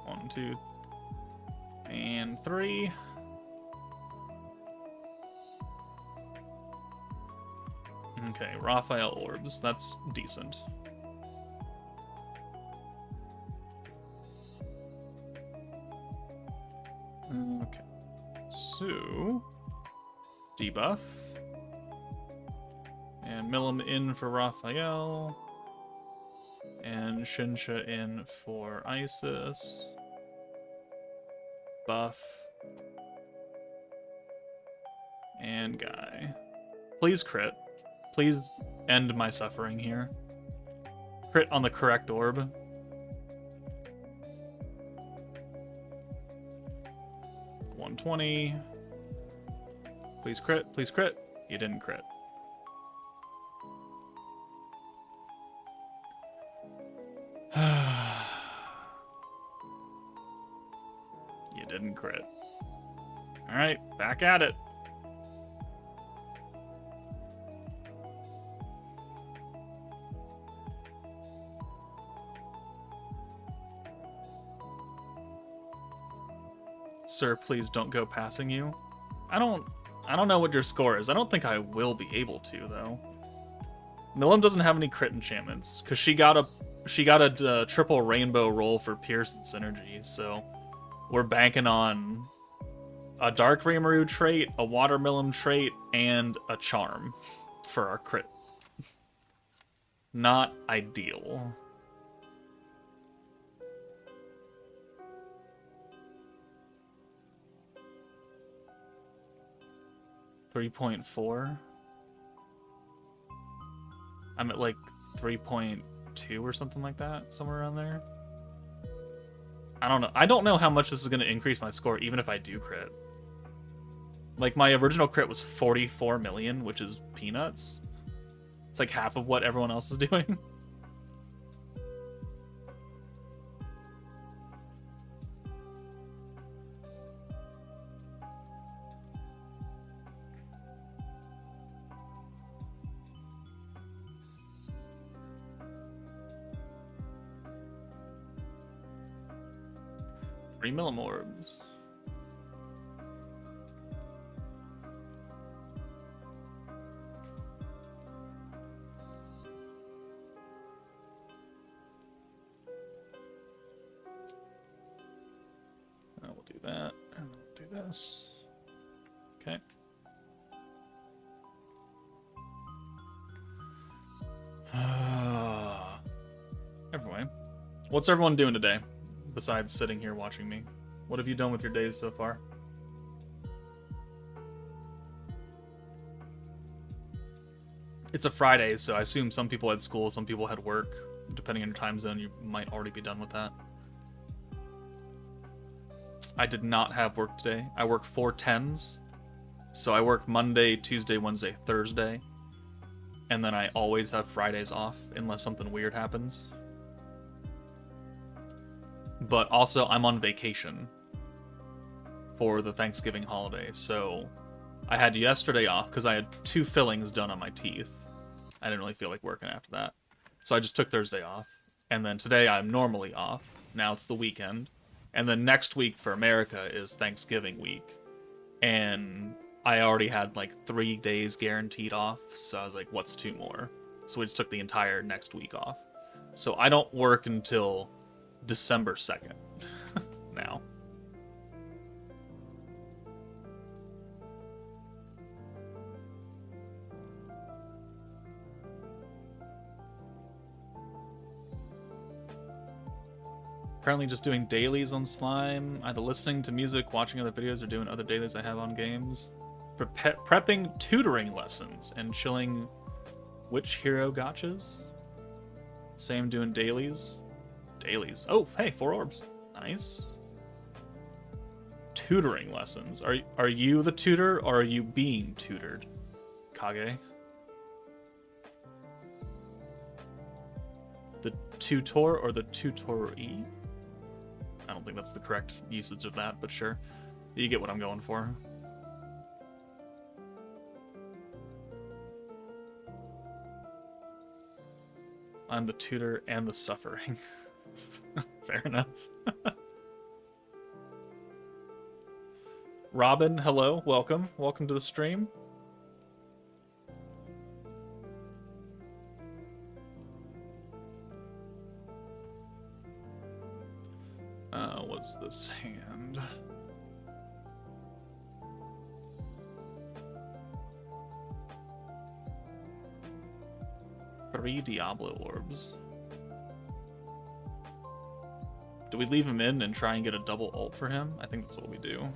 1, 2, and 3. Okay, Raphael orbs. That's decent. Okay. So, debuff. And Milim in for Raphael. And Shinsha in for Isis. Buff. And Guy. Please crit. Please end my suffering here. Crit on the correct orb. 120. Please crit. Please crit. You didn't crit. You didn't crit. Alright, back at it. Sir, please don't go passing you. I don't know what your score is. I don't think I will be able to, though. Milim doesn't have any crit enchantments because she got a triple rainbow roll for Pierce and Synergy, so we're banking on a Dark Rimuru trait, a Water Milim trait, and a Charm for our crit. Not ideal. .4. I'm at like 3.2 or something like that, somewhere around there. I don't know. I don't know how much this is going to increase my score, even if I do crit. Like, my original crit was 44 million, which is peanuts. It's like half of what everyone else is doing. Milim orbs. We'll do that, and we'll do this. Okay. Everyone, what's everyone doing today? Besides sitting here watching me. What have you done with your days so far? It's a Friday, so I assume some people had school, some people had work. Depending on your time zone, you might already be done with that. I did not have work today. I work 4/10s. So I work Monday, Tuesday, Wednesday, Thursday. And then I always have Fridays off, unless something weird happens. But also, I'm on vacation for the Thanksgiving holiday, so I had yesterday off because I had 2 fillings done on my teeth. I didn't really feel like working after that. So I just took Thursday off. And then today I'm normally off. Now it's the weekend. And then next week for America is Thanksgiving week. And I already had like 3 days guaranteed off, so I was like, what's 2 more? So we just took the entire next week off. So I don't work until December 2nd now. Currently just doing dailies on Slime, either listening to music, watching other videos, or doing other dailies I have on games. Prepping tutoring lessons and chilling Which Hero gotchas. Same doing dailies. Dailies. Oh, hey, 4 orbs. Nice. Tutoring lessons. Are you the tutor or are you being tutored, Kage? The tutor or the tutoree? I don't think that's the correct usage of that, but sure. You get what I'm going for. I'm the tutor and the suffering. Fair enough. Robin, hello, welcome. Welcome to the stream. is this hand? 3 Diablo orbs. Do we leave him in and try and get a double ult for him? I think that's what we do.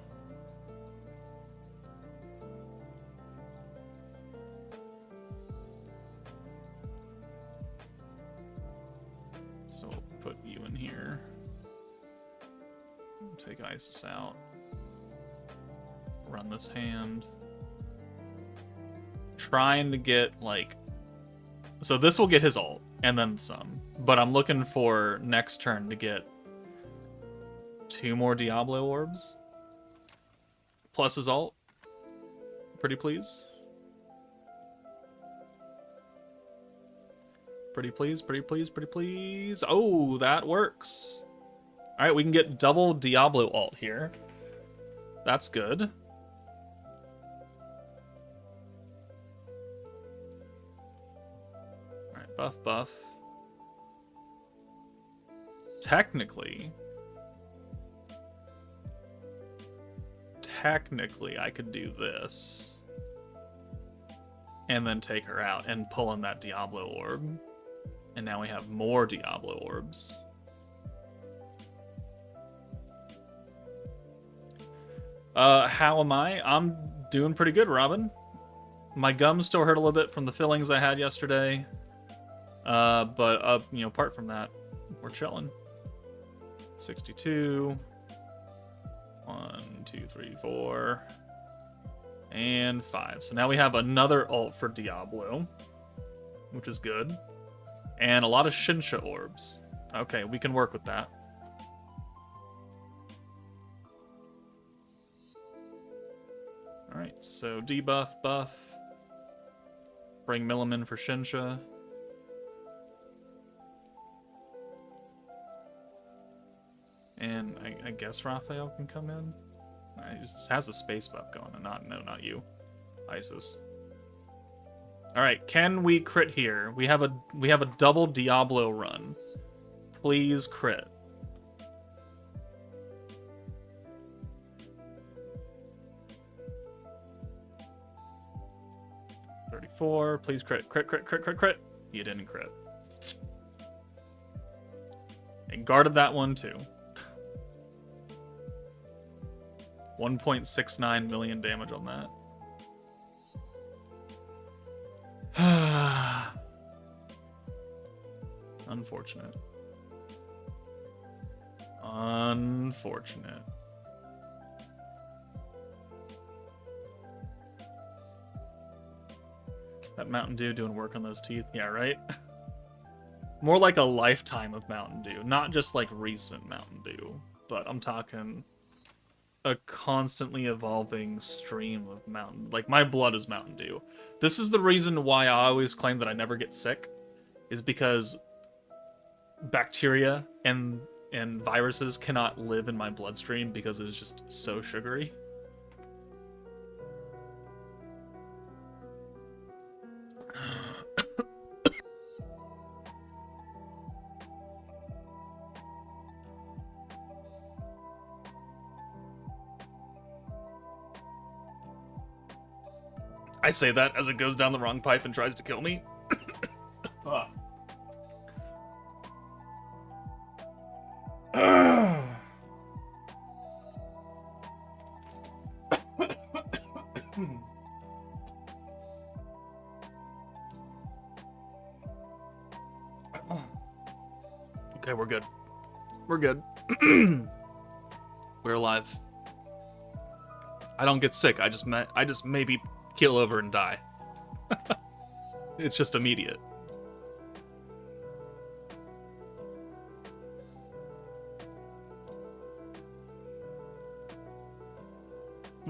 So we'll put you in here. Take Isis out. Run this hand. Trying to get, like... So this will get his ult, and then some. But I'm looking for next turn to get 2 more Diablo orbs. Plus his ult. Pretty please. Pretty please, pretty please, pretty please. Oh, that works. Alright, we can get double Diablo ult here. That's good. Alright, buff, buff. Technically, I could do this. And then take her out and pull in that Diablo orb. And now we have more Diablo orbs. How am I? I'm doing pretty good, Robin. My gums still hurt a little bit from the fillings I had yesterday. But you know, apart from that, we're chilling. 62. 1, 2, 3, 4. And 5. So now we have another ult for Diablo, which is good. And a lot of Shinsha orbs. Okay, we can work with that. Alright, so debuff, buff. Bring Milliman for Shinsha. And I guess Raphael can come in. He just has a space buff going, and not you, Isis. All right, can we crit here? We have a double Diablo run. Please crit. $34. Please crit. Crit. You didn't crit. And guarded that one too. 1.69 million damage on that. Unfortunate. Unfortunate. That Mountain Dew doing work on those teeth. Yeah, right? More like a lifetime of Mountain Dew. Not just like recent Mountain Dew. But I'm talking a constantly evolving stream of Mountain. Like, my blood is Mountain Dew. This is the reason why I always claim that I never get sick. Is because bacteria and viruses cannot live in my bloodstream because it is just so sugary. I say that as it goes down the wrong pipe and tries to kill me. Okay, we're good. We're good. We're alive. I don't get sick. I just maybe keel over and die. It's just immediate.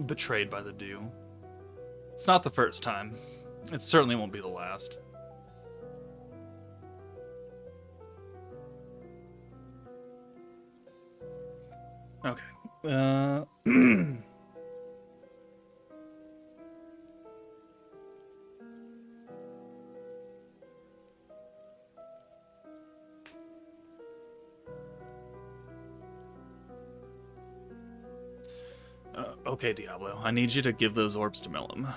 Betrayed by the dew. It's not the first time. It certainly won't be the last. Okay. Okay, Diablo. I need you to give those orbs to Millum.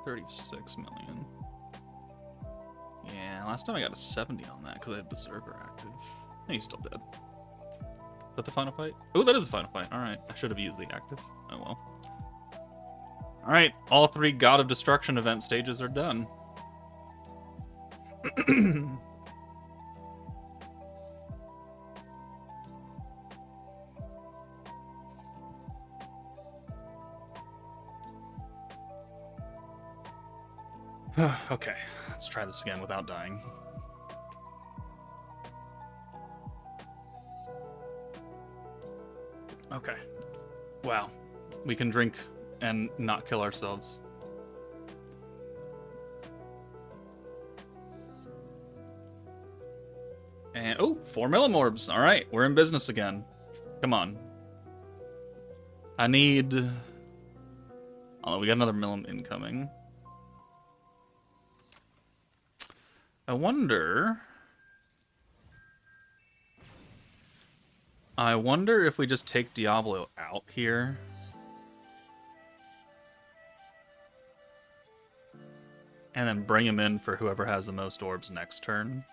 $36 million. Yeah, last time I got a 70 on that because I had Berserker active. He's still dead. Is that the final fight? Oh, that is the final fight. Alright, I should have used the active. Oh well. Alright, all 3 God of Destruction event stages are done. Okay, let's try this again without dying. Okay. Wow. We can drink and not kill ourselves. And, oh, 4 millimorbs. All right, we're in business again. Come on. I need... Oh, we got another millim incoming. I wonder if we just take Diablo out here. And then bring him in for whoever has the most orbs next turn.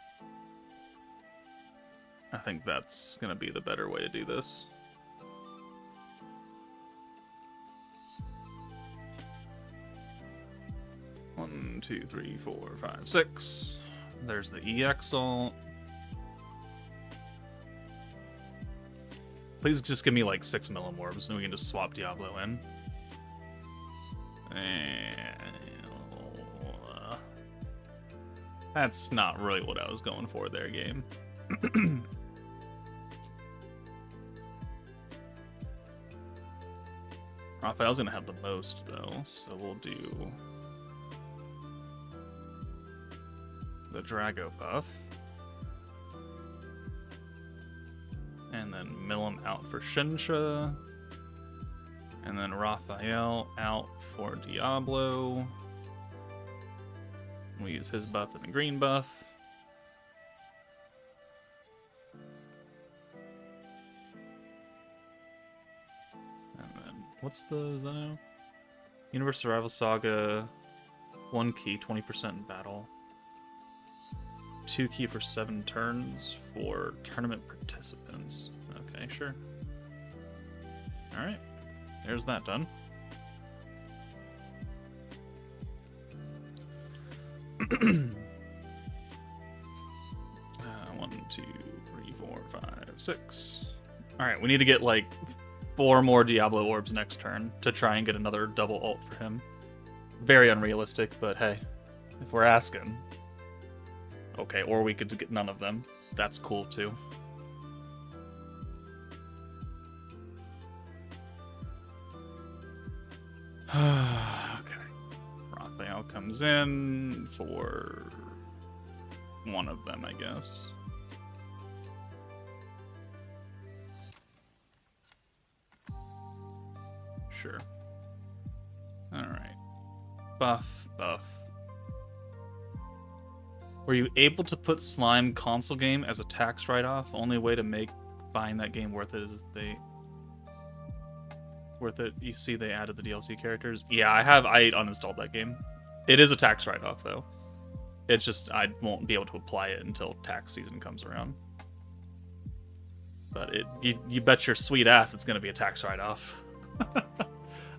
I think that's going to be the better way to do this. One, 2, 3, 4, 5, 6. There's the EX ult. Please just give me like 6 millimorbs and we can just swap Diablo in. That's not really what I was going for there, game. Raphael's gonna have the most though, so we'll do the Drago buff. And then Millum out for Shinsha. And then Raphael out for Diablo. We use his buff and the green buff. And then, what's the Zeno? Universe Survival Saga, 1 key, 20% in battle. 2 key for 7 turns for tournament participants. Okay, sure. Alright, there's that done. 1, 2, 3, 4, 5, 6. Alright, we need to get like 4 more Diablo orbs next turn to try and get another double ult for him. Very unrealistic, but hey, if we're asking. Okay, or we could get none of them. That's cool too. Okay. Raphael comes in for one of them, I guess. Sure. Alright. Buff, buff. Were you able to put Slime console game as a tax write-off? Only way to make buying that game worth it is they... Worth it. You see they added the DLC characters. Yeah, I uninstalled that game. It is a tax write-off, though. It's just I won't be able to apply it until tax season comes around. But you bet your sweet ass it's going to be a tax write-off.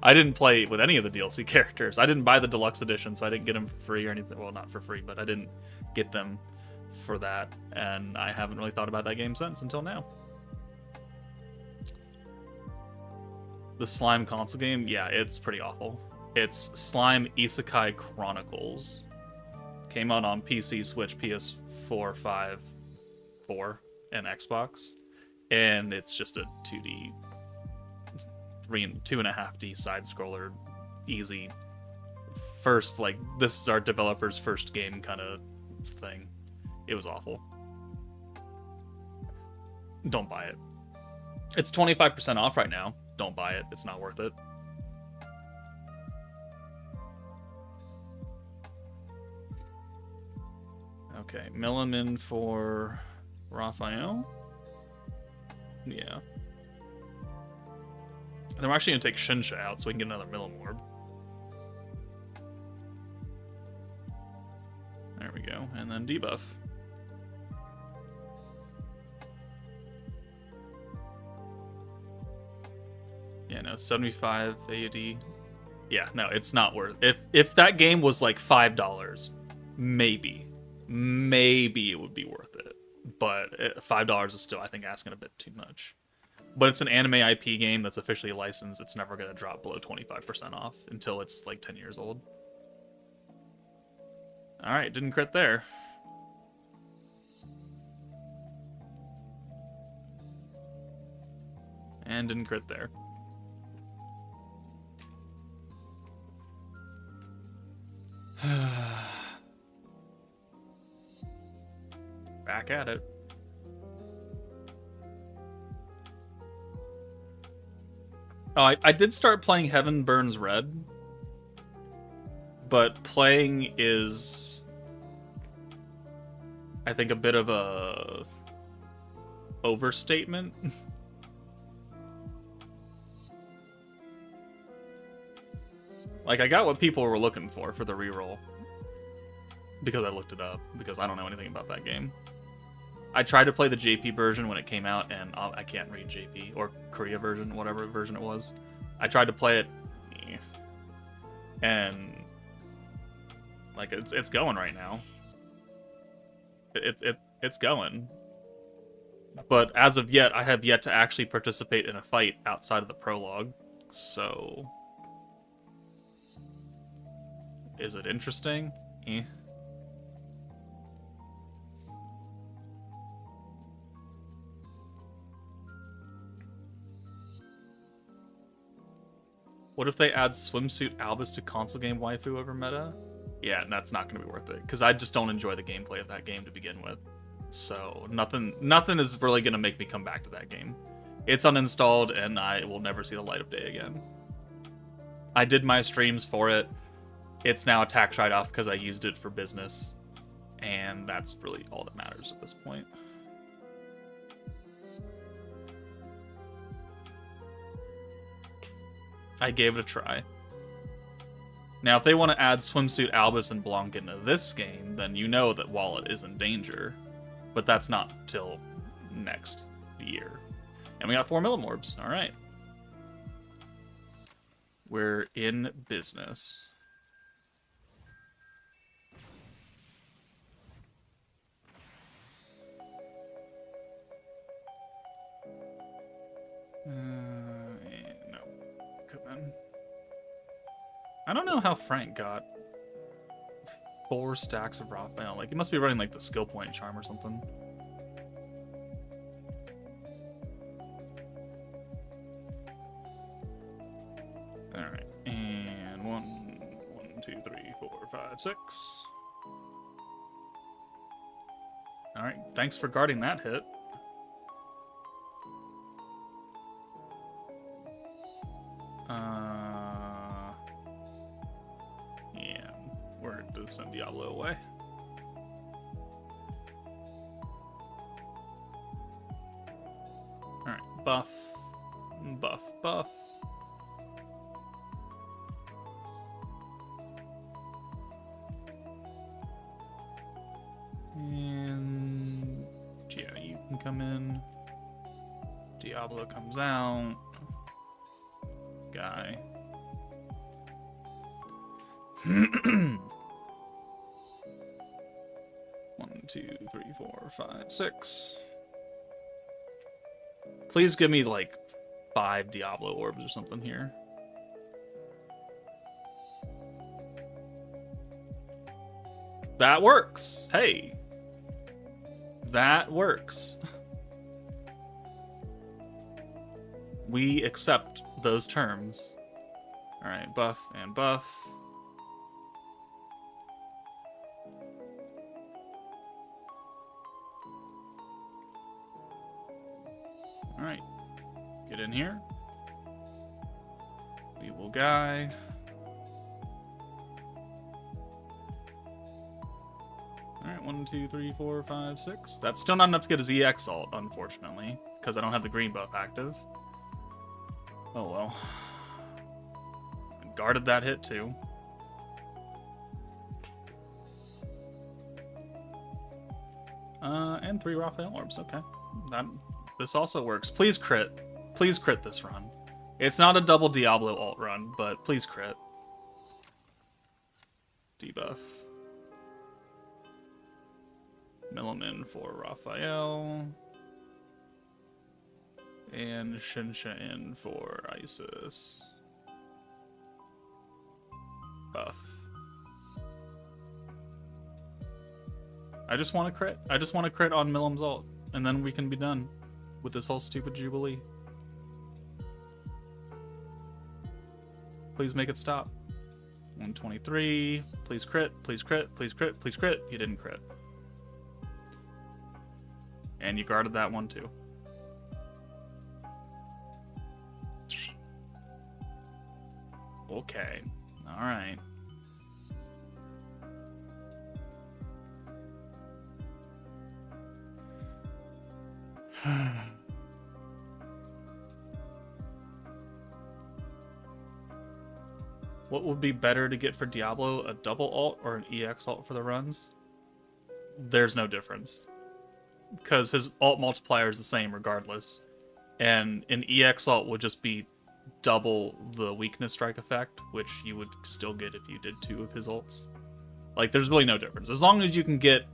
I didn't play with any of the DLC characters. I didn't buy the deluxe edition, so I didn't get them for free or anything. Well, not for free, but I didn't get them for that. And I haven't really thought about that game since until now. The Slime console game? Yeah, it's pretty awful. It's Slime Isekai Chronicles. Came out on PC, Switch, PS4, 5, 4, and Xbox. And it's just a 2D, 2.5D side-scroller, easy. First, like, this is our developer's first game kind of thing. It was awful. Don't buy it. It's 25% off right now. Don't buy it. It's not worth it. Okay, mill him in for Raphael. Yeah. And then we're actually going to take Shinsha out so we can get another Millimorb. There we go. And then debuff. Yeah, no, 75 AUD. Yeah, no, it's not worth it. If that game was like $5, maybe it would be worth it. But $5 is still, I think, asking a bit too much. But it's an anime IP game that's officially licensed. It's never going to drop below 25% off until it's like 10 years old. All right, didn't crit there. And didn't crit there. Back at it. Oh, I did start playing Heaven Burns Red, but playing is, I think, a bit of a overstatement. Like, I got what people were looking for the reroll. Because I looked it up. Because I don't know anything about that game. I tried to play the JP version when it came out, and I can't read JP. Or Korea version, whatever version it was. I tried to play it, and like it's going right now. It's going. But as of yet, I have yet to actually participate in a fight outside of the prologue. So, is it interesting? Eh. What if they add swimsuit Albus to console game waifu over meta? Yeah, that's not going to be worth it, because I just don't enjoy the gameplay of that game to begin with. So nothing is really going to make me come back to that game. It's uninstalled, and I will never see the light of day again. I did my streams for it. It's now a tax write-off because I used it for business, and that's really all that matters at this point. I gave it a try. Now, if they want to add Swimsuit Albus and Blanc into this game, then you know that Wallet is in danger. But that's not till next year. And we got 4 Millimorbs. All right. We're in business. No. Come on. I don't know how Frank got 4 stacks of Raphael. Like, he must be running like the skill point charm or something. Alright, and 1, 2, 3, 4, 5, 6. Alright, thanks for guarding that hit. Yeah, we're to send Diablo away. Alright, buff, buff, buff. And yeah, you can come in. Diablo comes out. Guy. 1, 2, 3, 4, 5, 6. Please give me like 5 Diablo orbs or something here. That works. Hey. That works. We accept those terms. Alright, buff and buff. Alright. Get in here. We will guide. Alright. Alright, 1, 2, 3, 4, 5, 6. That's still not enough to get his EX ult, unfortunately, because I don't have the green buff active. Oh well. I guarded that hit too. And 3 Raphael orbs, okay. This also works. Please crit. Please crit this run. It's not a double Diablo ult run, but please crit. Debuff. Milliman for Raphael. And Shinsha in for Isis. Buff. I just want to crit. I just want to crit on Millam's ult, and then we can be done with this whole stupid Jubilee. Please make it stop. 123. Please crit. Please crit. Please crit. Please crit. You didn't crit. And you guarded that one too. Okay. Alright. What would be better to get for Diablo? A double ult or an EX ult for the runs? There's no difference. Because his ult multiplier is the same regardless. And an EX ult would just be double the weakness strike effect, which you would still get if you did 2 of his ults. Like, there's really no difference. As long as you can get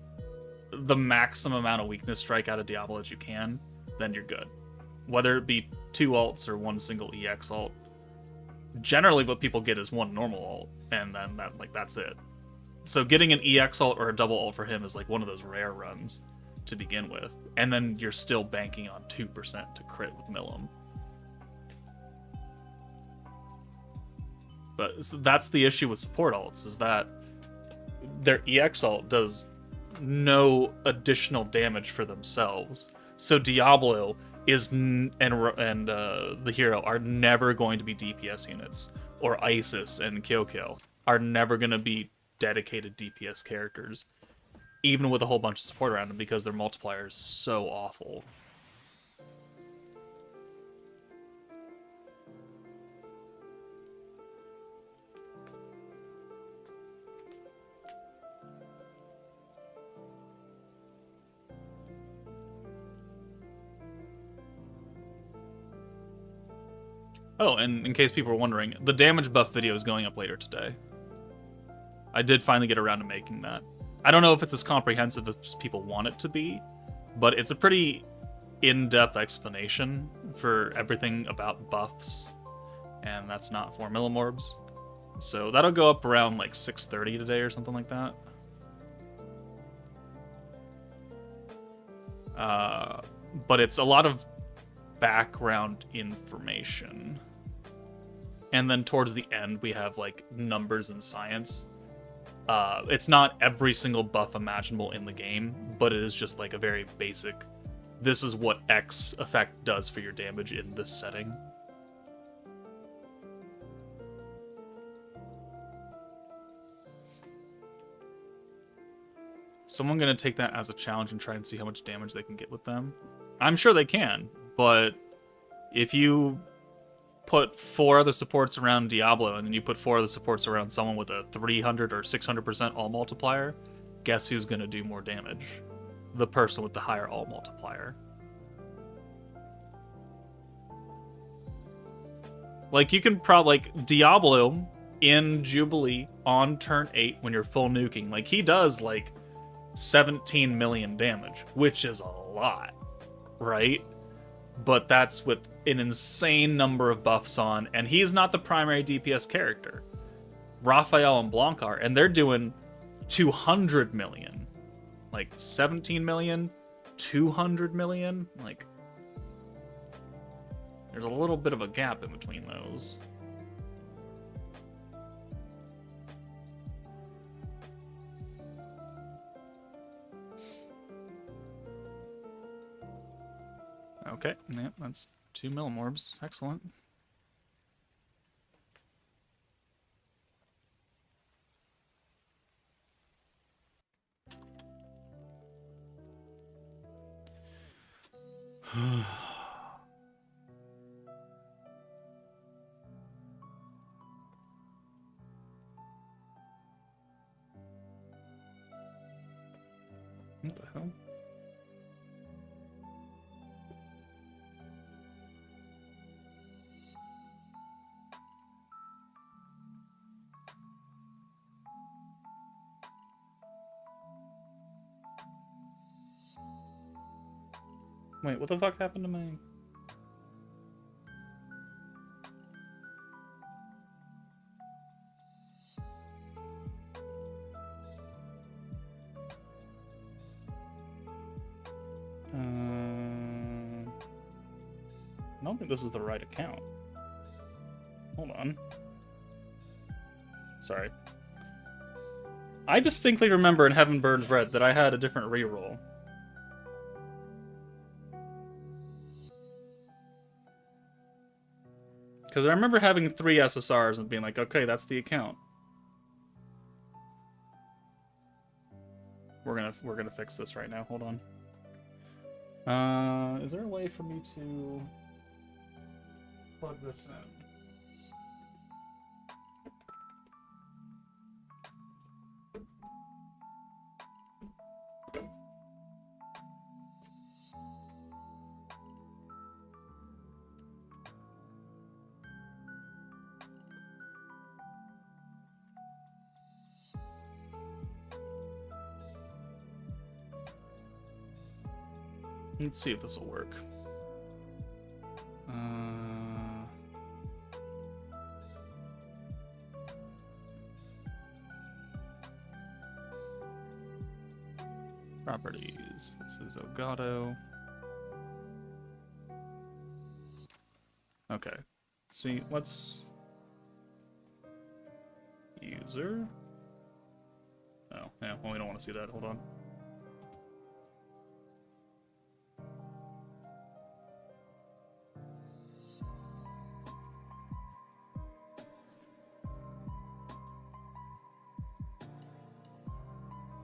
the maximum amount of weakness strike out of Diablo as you can, then you're good. Whether it be 2 ults or 1 single EX ult. Generally what people get is 1 normal ult, and then that's it. So getting an EX ult or a double ult for him is like one of those rare runs to begin with. And then you're still banking on 2% to crit with Millam. But so that's the issue with support ults, is that their EX ult does no additional damage for themselves. So Diablo is and the hero are never going to be DPS units, or Isis and Kyokyo are never going to be dedicated DPS characters, even with a whole bunch of support around them, because their multiplier is so awful. Oh, and in case people were wondering, the damage buff video is going up later today. I did finally get around to making that. I don't know if it's as comprehensive as people want it to be, but it's a pretty in-depth explanation for everything about buffs, and that's not 4 millimorbs. So that'll go up around like 6:30 today or something like that. But it's a lot of background information. And then towards the end, we have like numbers and science. It's not every single buff imaginable in the game, but it is just like a very basic, this is what X effect does for your damage in this setting. Someone gonna take that as a challenge and try and see how much damage they can get with them? I'm sure they can, but if you put 4 other supports around Diablo, and then you put 4 other supports around someone with a 300 or 600% all multiplier, guess who's going to do more damage? The person with the higher all multiplier. Like, you can probably, like, Diablo in Jubilee on turn 8 when you're full nuking, like, he does, like, 17 million damage, which is a lot, right? But that's with an insane number of buffs on, and he's not the primary DPS character. Raphael and Blanc are, and they're doing 200 million. Like, 17 million, 200 million, like, there's a little bit of a gap in between those. Okay, yeah, that's 2 millimorbs. Excellent. What the hell? Wait, what the fuck happened to my... I don't think this is the right account. Hold on. Sorry. I distinctly remember in Heaven Burns Red that I had a different reroll. Because I remember having 3 SSRs and being like, okay, that's the account. We're gonna fix this right now. Hold on. Is there a way for me to plug this in? Let's see if this will work. Properties. This is Elgato. Okay. See, let's... User. Oh, yeah, well, we don't want to see that. Hold on.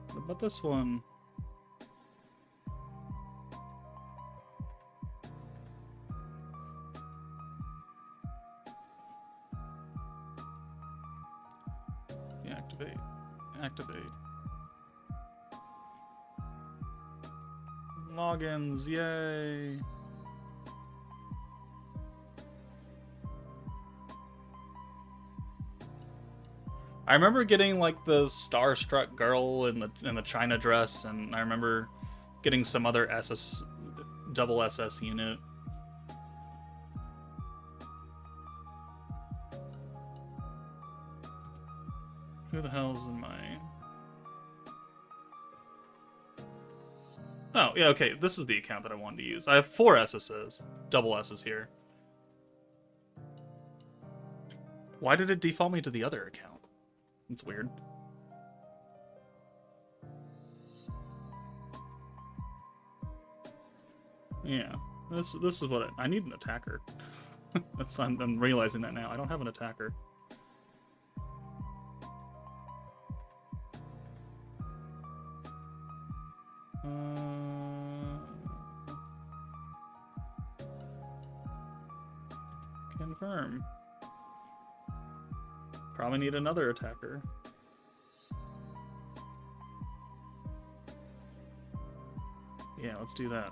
What about this one? Deactivate. Activate. Logins, yay! I remember getting like the starstruck girl in the China dress, and I remember getting some other double SS unit. Who the hell's in my... Oh, yeah, okay, this is the account that I wanted to use. I have 4 SSs, double S's here. Why did it default me to the other account? It's weird. Yeah, this is what I need an attacker. I'm realizing that now. I don't have an attacker. Confirm. Probably need another attacker. Yeah, let's do that.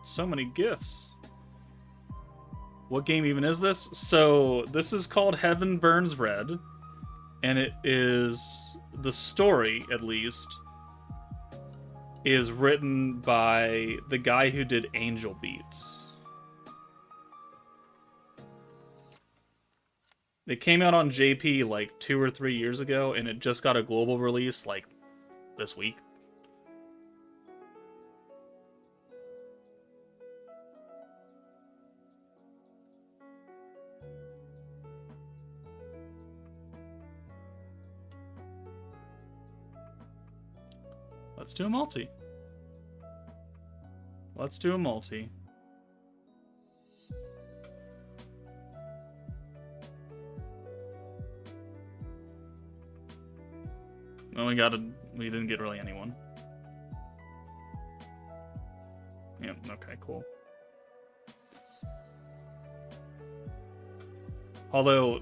So many gifts. What game even is this? So, this is called Heaven Burns Red. And it is... the story, at least, is written by the guy who did Angel Beats. It came out on JP like 2 or 3 years ago, and it just got a global release like this week. Let's do a multi. Let's do a multi. Well, we didn't get really anyone. Yeah, okay, cool. Although,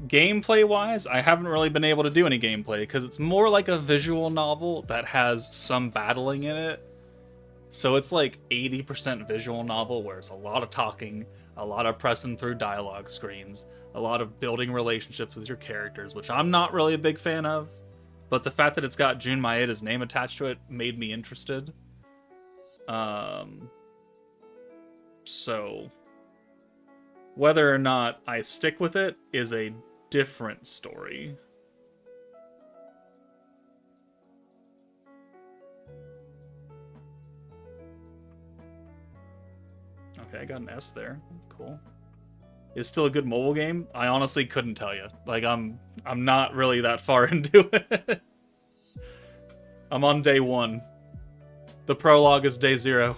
gameplay-wise, I haven't really been able to do any gameplay, because it's more like a visual novel that has some battling in it. So it's like 80% visual novel, where it's a lot of talking, a lot of pressing through dialogue screens, a lot of building relationships with your characters, which I'm not really a big fan of. But the fact that it's got Jun Maeda's name attached to it made me interested. So whether or not I stick with it is a different story. Okay, I got an S there. Cool. Is still a good mobile game? I honestly couldn't tell you. Like, I'm not really that far into it. I'm on day 1. The prologue is day 0.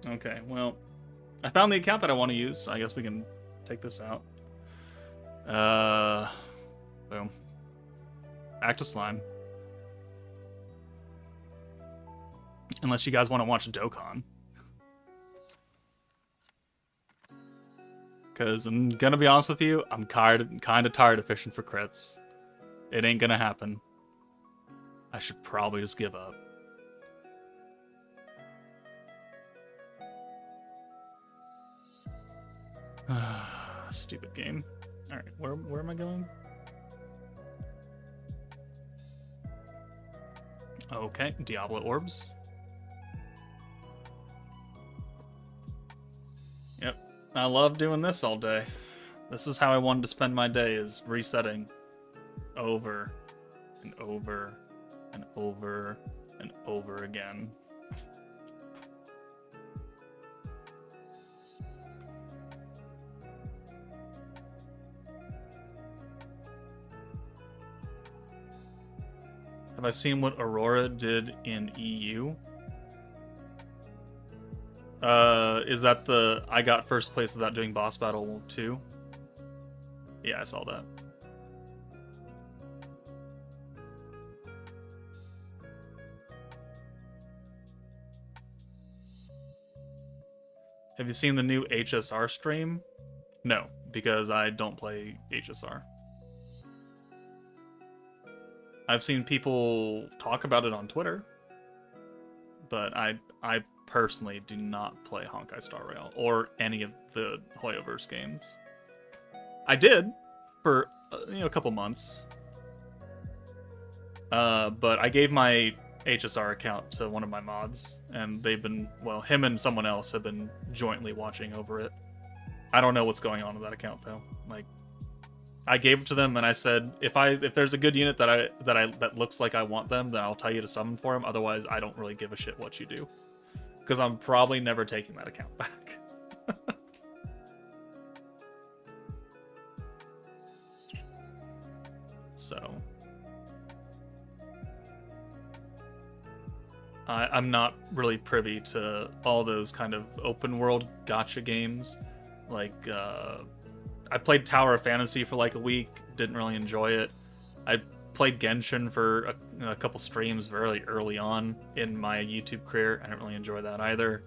Okay, well, I found the account that I want to use. I guess we can take this out. Boom. Active Slime. Unless you guys want to watch Dokkan. Because I'm gonna be honest with you, I'm kind of tired of fishing for crits. It ain't gonna happen. I should probably just give up. Stupid game. Alright, where am I going? Okay, Diablo Orbs. Yep, I love doing this all day. This is how I wanted to spend my day, is resetting over and over and over and over again. Have I seen what Aurora did in EU? Is that the I got first place without doing boss battle 2? Yeah, I saw that. Have you seen the new HSR stream? No, because I don't play HSR. I've seen people talk about it on Twitter, but I personally do not play Honkai Star Rail or any of the Hoyoverse games. I did for a couple months, but I gave my HSR account to one of my mods, and they've been, well, him and someone else have been jointly watching over it. I don't know what's going on with that account though. Like, I gave it to them, and I said, if there's a good unit that looks like I want them, then I'll tell you to summon for them. Otherwise, I don't really give a shit what you do, because I'm probably never taking that account back. So I'm not really privy to all those kind of open world gacha games. Like, I played Tower of Fantasy for like a week, didn't really enjoy it. I played Genshin for a couple streams very early on in my YouTube career. I didn't really enjoy that either.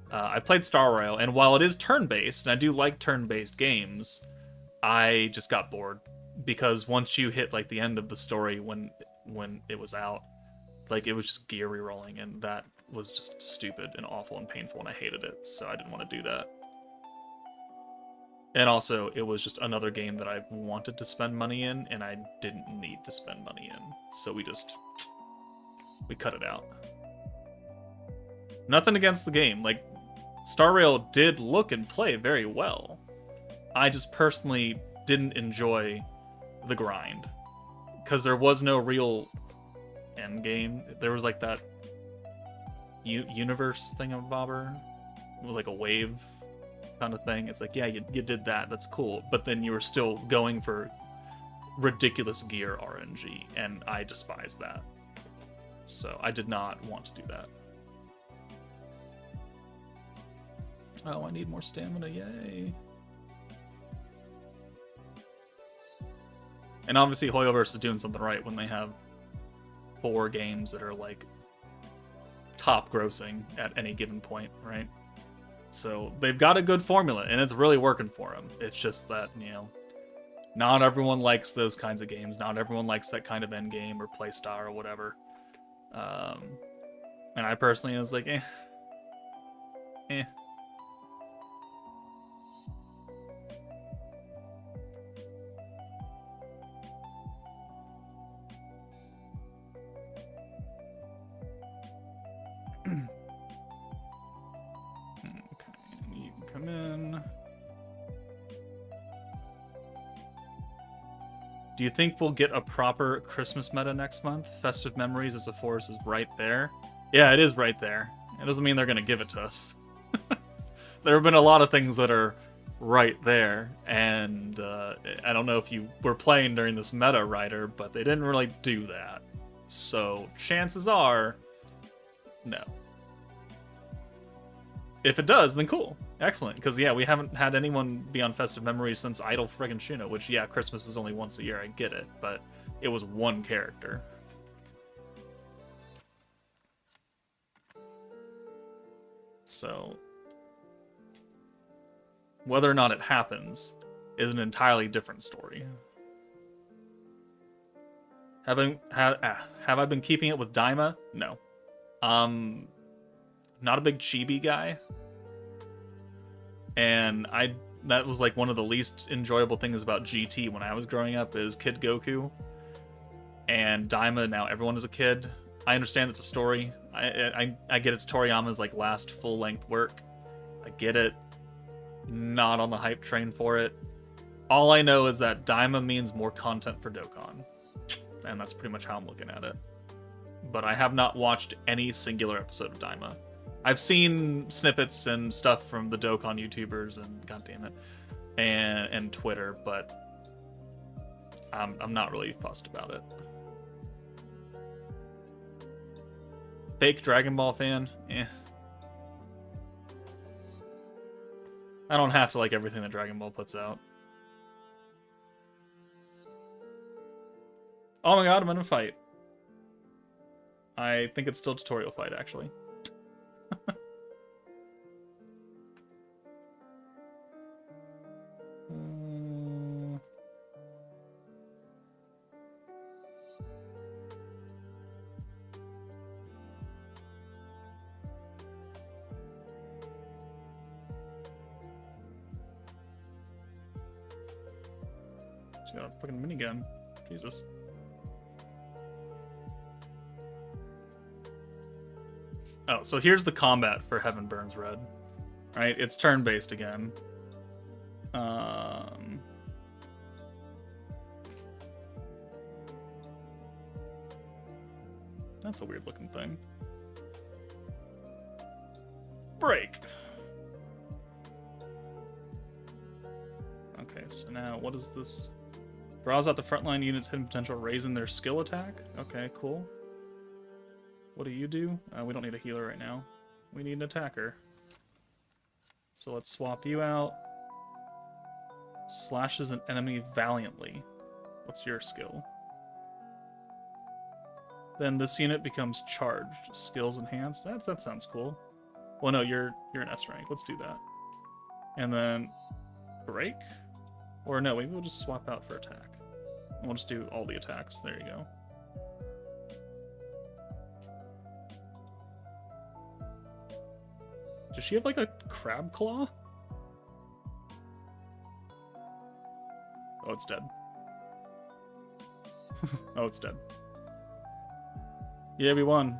I played Star Rail, and while it is turn-based, and I do like turn-based games, I just got bored. Because once you hit like the end of the story when it was out, like, it was just gear rerolling, and that was just stupid and awful and painful, and I hated it, so I didn't want to do that. And also, it was just another game that I wanted to spend money in, and I didn't need to spend money in. So we cut it out. Nothing against the game. Like, Star Rail did look and play very well. I just personally didn't enjoy the grind. Because there was no real end game. There was like that universe thingamabobber. It was like a wave kind of thing. It's like, yeah, you did that, that's cool, but then you were still going for ridiculous gear RNG, and I despise that. So I did not want to do that. Oh, I need more stamina, yay. And obviously Hoyoverse is doing something right when they have 4 games that are like top grossing at any given point, right? So they've got a good formula, and it's really working for them. It's just that, you know, not everyone likes those kinds of games. Not everyone likes that kind of end game or play style or whatever. And I personally was like, eh. Okay, you can come in. Do you think we'll get a proper Christmas meta next month? Festive Memories as a Force is right there. Yeah, it is right there. It doesn't mean they're going to give it to us. There have been a lot of things that are right there, and I don't know if you were playing during this meta, Ryder, but they didn't really do that. So chances are, no. If it does, then cool. Excellent. Because, yeah, we haven't had anyone be on Festive Memories since Idle Friggin' Shuna, which, yeah, Christmas is only once a year. I get it. But it was one character. So whether or not it happens is an entirely different story. Have I been keeping it with Daima? No. Not a big chibi guy. And that was like one of the least enjoyable things about GT when I was growing up is Kid Goku. And Daima, now everyone is a kid. I understand it's a story. I get it's Toriyama's like last full-length work. I get it. Not on the hype train for it. All I know is that Daima means more content for Dokkan. And that's pretty much how I'm looking at it. But I have not watched any singular episode of Daima. I've seen snippets and stuff from the Dokkan YouTubers and goddammit, and Twitter, but I'm not really fussed about it. Fake Dragon Ball fan? Eh. I don't have to like everything that Dragon Ball puts out. Oh my god, I'm in a fight. I think it's still a tutorial fight, actually. She's got a fucking minigun. Jesus. Oh, so here's the combat for Heaven Burns Red. Right? It's turn-based again. That's a weird-looking thing. Break! Okay, so now what is this? Draws out the frontline unit's hidden potential, raising their skill attack? Okay, cool. What do you do? We don't need a healer right now. We need an attacker. So let's swap you out. Slashes an enemy valiantly. What's your skill? Then this unit becomes charged. Skills enhanced. That sounds cool. Well, no, you're an S rank. Let's do that. And then break? Or no, maybe we'll just swap out for attack. And we'll just do all the attacks. There you go. Does she have like a crab claw? Oh, it's dead. Oh, it's dead. Yeah, we won.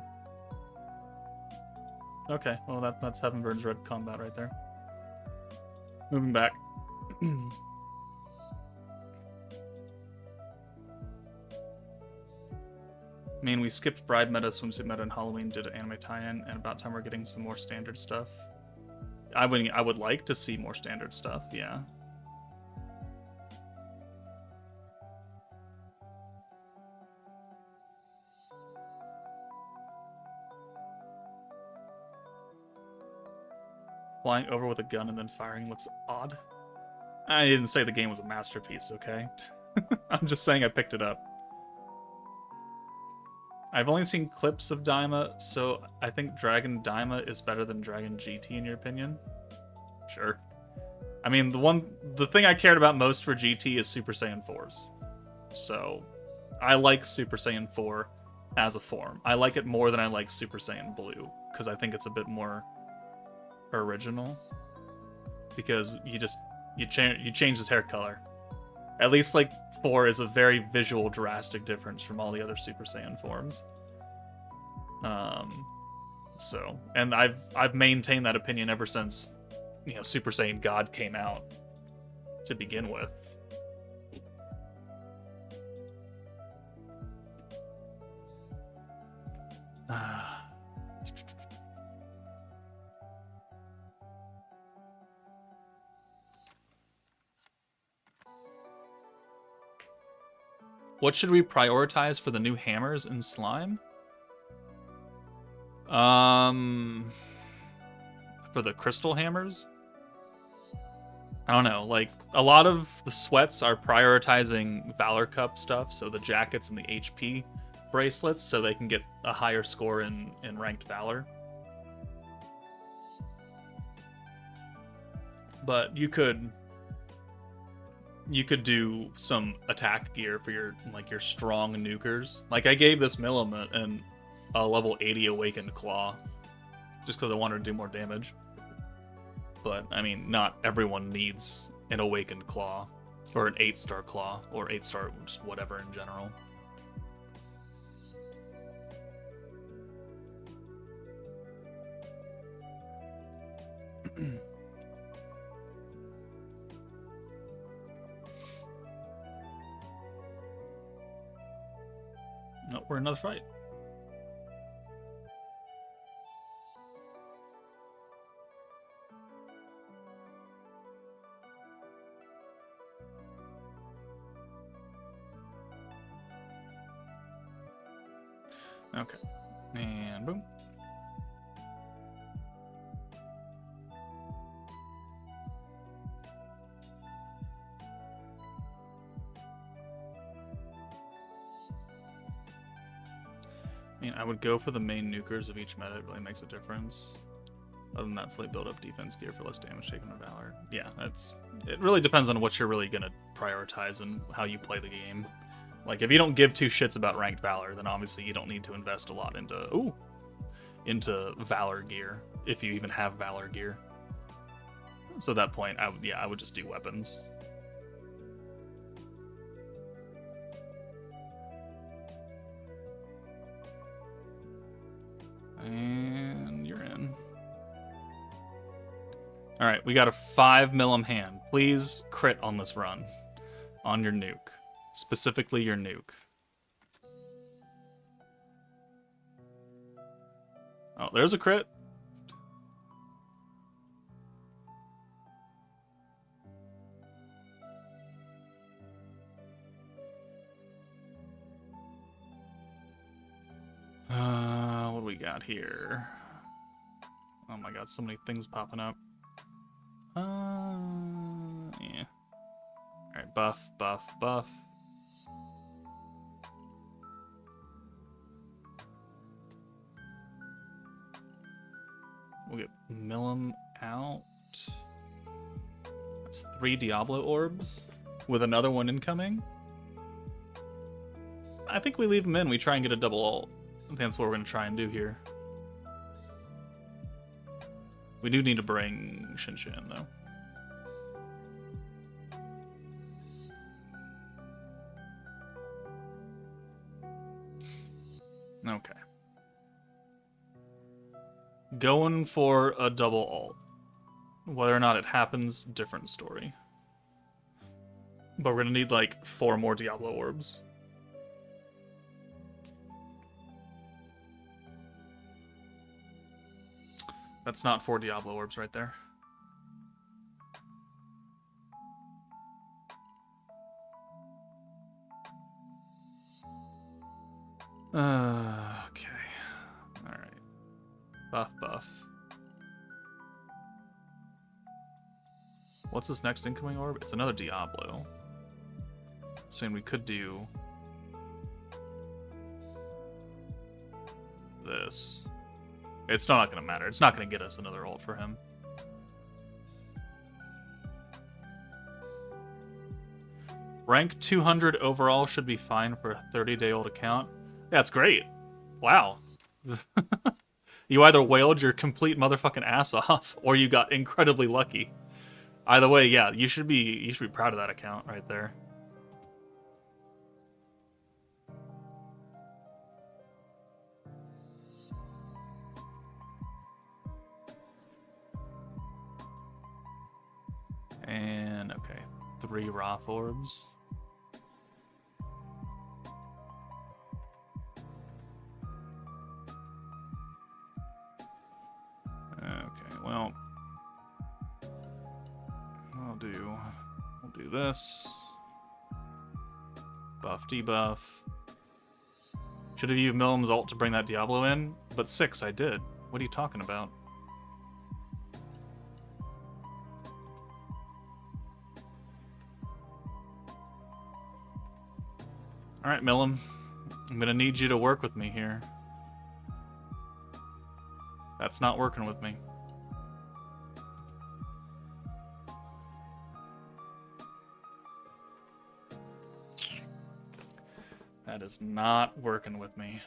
Okay, well that's Heaven Burns Red combat right there. Moving back. I mean, we skipped Bride meta, Swimsuit meta, and Halloween, did an anime tie-in, and about time we're getting some more standard stuff. I would like to see more standard stuff, yeah. Flying over with a gun and then firing looks odd. I didn't say the game was a masterpiece, okay? I'm just saying I picked it up. I've only seen clips of Daima, so I think Dragon Daima is better than Dragon GT in your opinion? Sure. I mean, the thing I cared about most for GT is Super Saiyan 4s. So, I like Super Saiyan 4 as a form. I like it more than I like Super Saiyan Blue, because I think it's a bit more original. Because you change his hair color. At least, like, 4 is a very visual, drastic difference from all the other Super Saiyan forms. And I've maintained that opinion ever since, you know, Super Saiyan God came out to begin with. What should we prioritize for the new hammers in Slime? For the crystal hammers? I don't know, like, a lot of the sweats are prioritizing Valor Cup stuff, so the jackets and the HP bracelets, so they can get a higher score in ranked Valor. But you could do some attack gear for your strong nukers. Like, I gave this Millimut and a level 80 Awakened Claw, just because I wanted to do more damage. But, I mean, not everyone needs an Awakened Claw, or an 8-star Claw, or 8-star just whatever in general. No, we're in another fight. Okay. And boom. I mean, I would go for the main nukers of each meta. It really makes a difference. Other than that, slate build up defense gear for less damage taken to Valor. Yeah, it really depends on what you're really gonna prioritize and how you play the game. Like, if you don't give two shits about ranked Valor, then obviously you don't need to invest a lot into Valor gear, if you even have Valor gear. So at that point, I would just do weapons. And you're in. Alright, we got a 5 millim hand. Please crit on this run. On your nuke. Specifically your nuke. Oh, there's a crit. What do we got here? Oh my god, so many things popping up. Yeah. Alright, buff, buff, buff. We'll get Millim out. That's 3 Diablo orbs with another one incoming. I think we leave him in. We try and get a double ult. I think that's what we're going to try and do here. We do need to bring Shinshin, though. Okay. Going for a double ult. Whether or not it happens, different story. But we're going to need, like, 4 more Diablo orbs. That's not 4 Diablo orbs right there. Okay. Alright. Buff, buff. What's this next incoming orb? It's another Diablo. Saying we could do this. It's not going to matter. It's not going to get us another ult for him. Rank 200 overall should be fine for a 30-day-old account. Yeah, it's great. Wow. You either wailed your complete motherfucking ass off, or you got incredibly lucky. Either way, yeah, you should be proud of that account right there. And okay, 3 Roth orbs. Okay, well, we'll do this. Buff, debuff. Should have used Millam's ult to bring that Diablo in, but 6 I did. What are you talking about? Alright, Millam. I'm gonna need you to work with me here. That's not working with me. That is not working with me.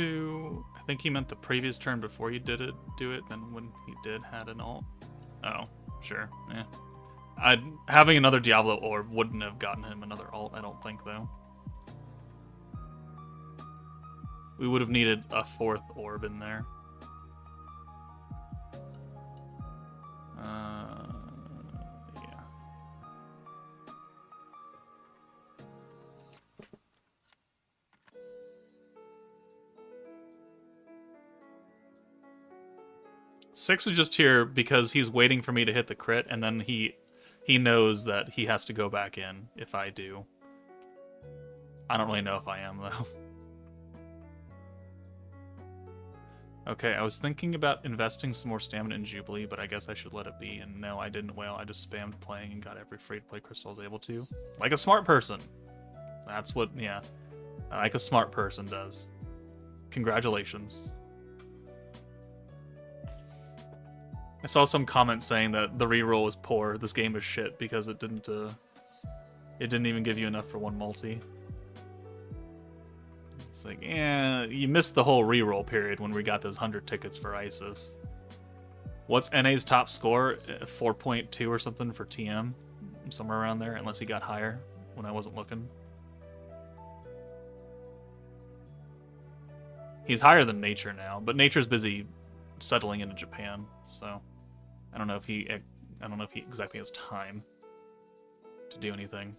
I think he meant the previous turn before you do it, then when he did had an ult. Oh, sure, yeah. Having another Diablo orb wouldn't have gotten him another ult, I don't think, though. We would have needed a 4th orb in there. Yeah. Six is just here because he's waiting for me to hit the crit, and then he knows that he has to go back in if I do. I don't really know if I am, though. Okay, I was thinking about investing some more stamina in Jubilee, but I guess I should let it be, and no, I didn't wail. I just spammed playing and got every free-to-play crystal I was able to. Like a smart person. That's what, yeah. Like a smart person does. Congratulations. I saw some comments saying that the reroll was poor. This game is shit because it didn't even give you enough for one multi. It's like, yeah, you missed the whole reroll period when we got those 100 tickets for ISIS. What's NA's top score? 4.2 or something for TM? Somewhere around there, unless he got higher when I wasn't looking. He's higher than Nature now, but Nature's busy settling into Japan, so I don't know if he exactly has time to do anything.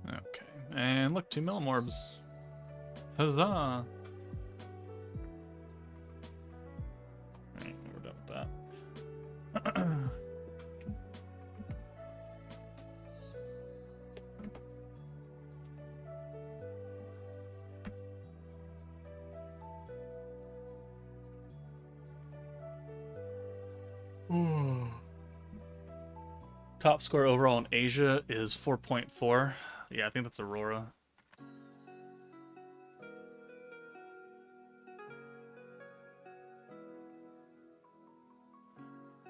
Okay, and look, 2 millimorbs. Huzzah! Alright, we're done with that. Top score overall in Asia is 4.4. Yeah, I think that's Aurora.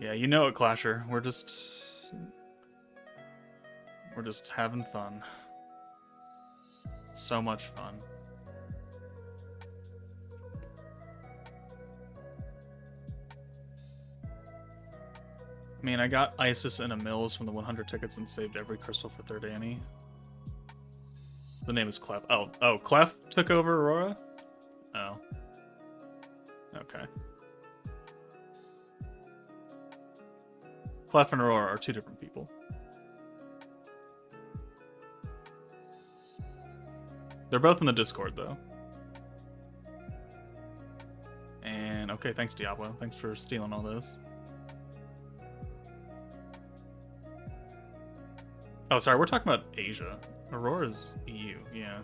Yeah, you know it, Clasher. We're just having fun. So much fun. I mean, I got Isis and a Mills from the 100 tickets and saved every crystal for third Annie. The name is Clef. Oh, Clef took over Aurora? Oh. Okay. Clef and Aurora are two different people. They're both in the Discord, though. And, okay, thanks, Diablo. Thanks for stealing all those. Oh, sorry, we're talking about Asia. Aurora's EU, yeah.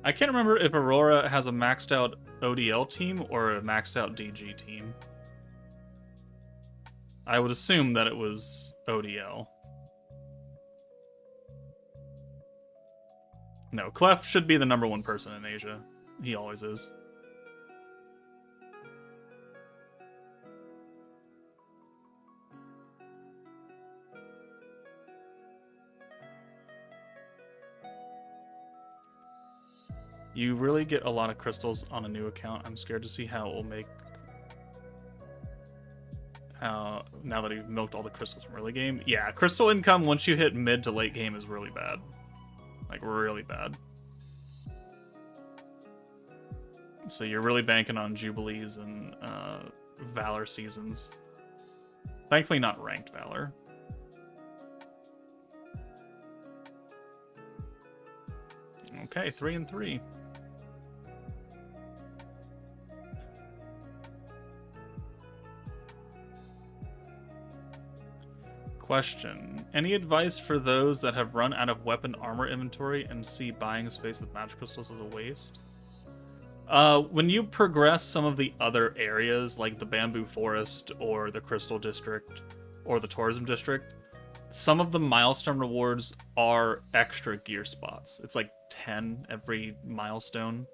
I can't remember if Aurora has a maxed out ODL team or a maxed out DG team. I would assume that it was ODL. No, Clef should be the #1 person in Asia. He always is. You really get a lot of crystals on a new account. I'm scared to see how it will make... now that you've milked all the crystals from early game. Yeah, crystal income once you hit mid to late game is really bad. Like, really bad. So you're really banking on Jubilees and Valor seasons. Thankfully not ranked Valor. Okay, 3 and 3. Question. Any advice for those that have run out of weapon armor inventory and see buying space with magic crystals as a waste? When you progress some of the other areas, like the Bamboo Forest or the Crystal District or the Tourism District, some of the milestone rewards are extra gear spots. It's like 10 every milestone.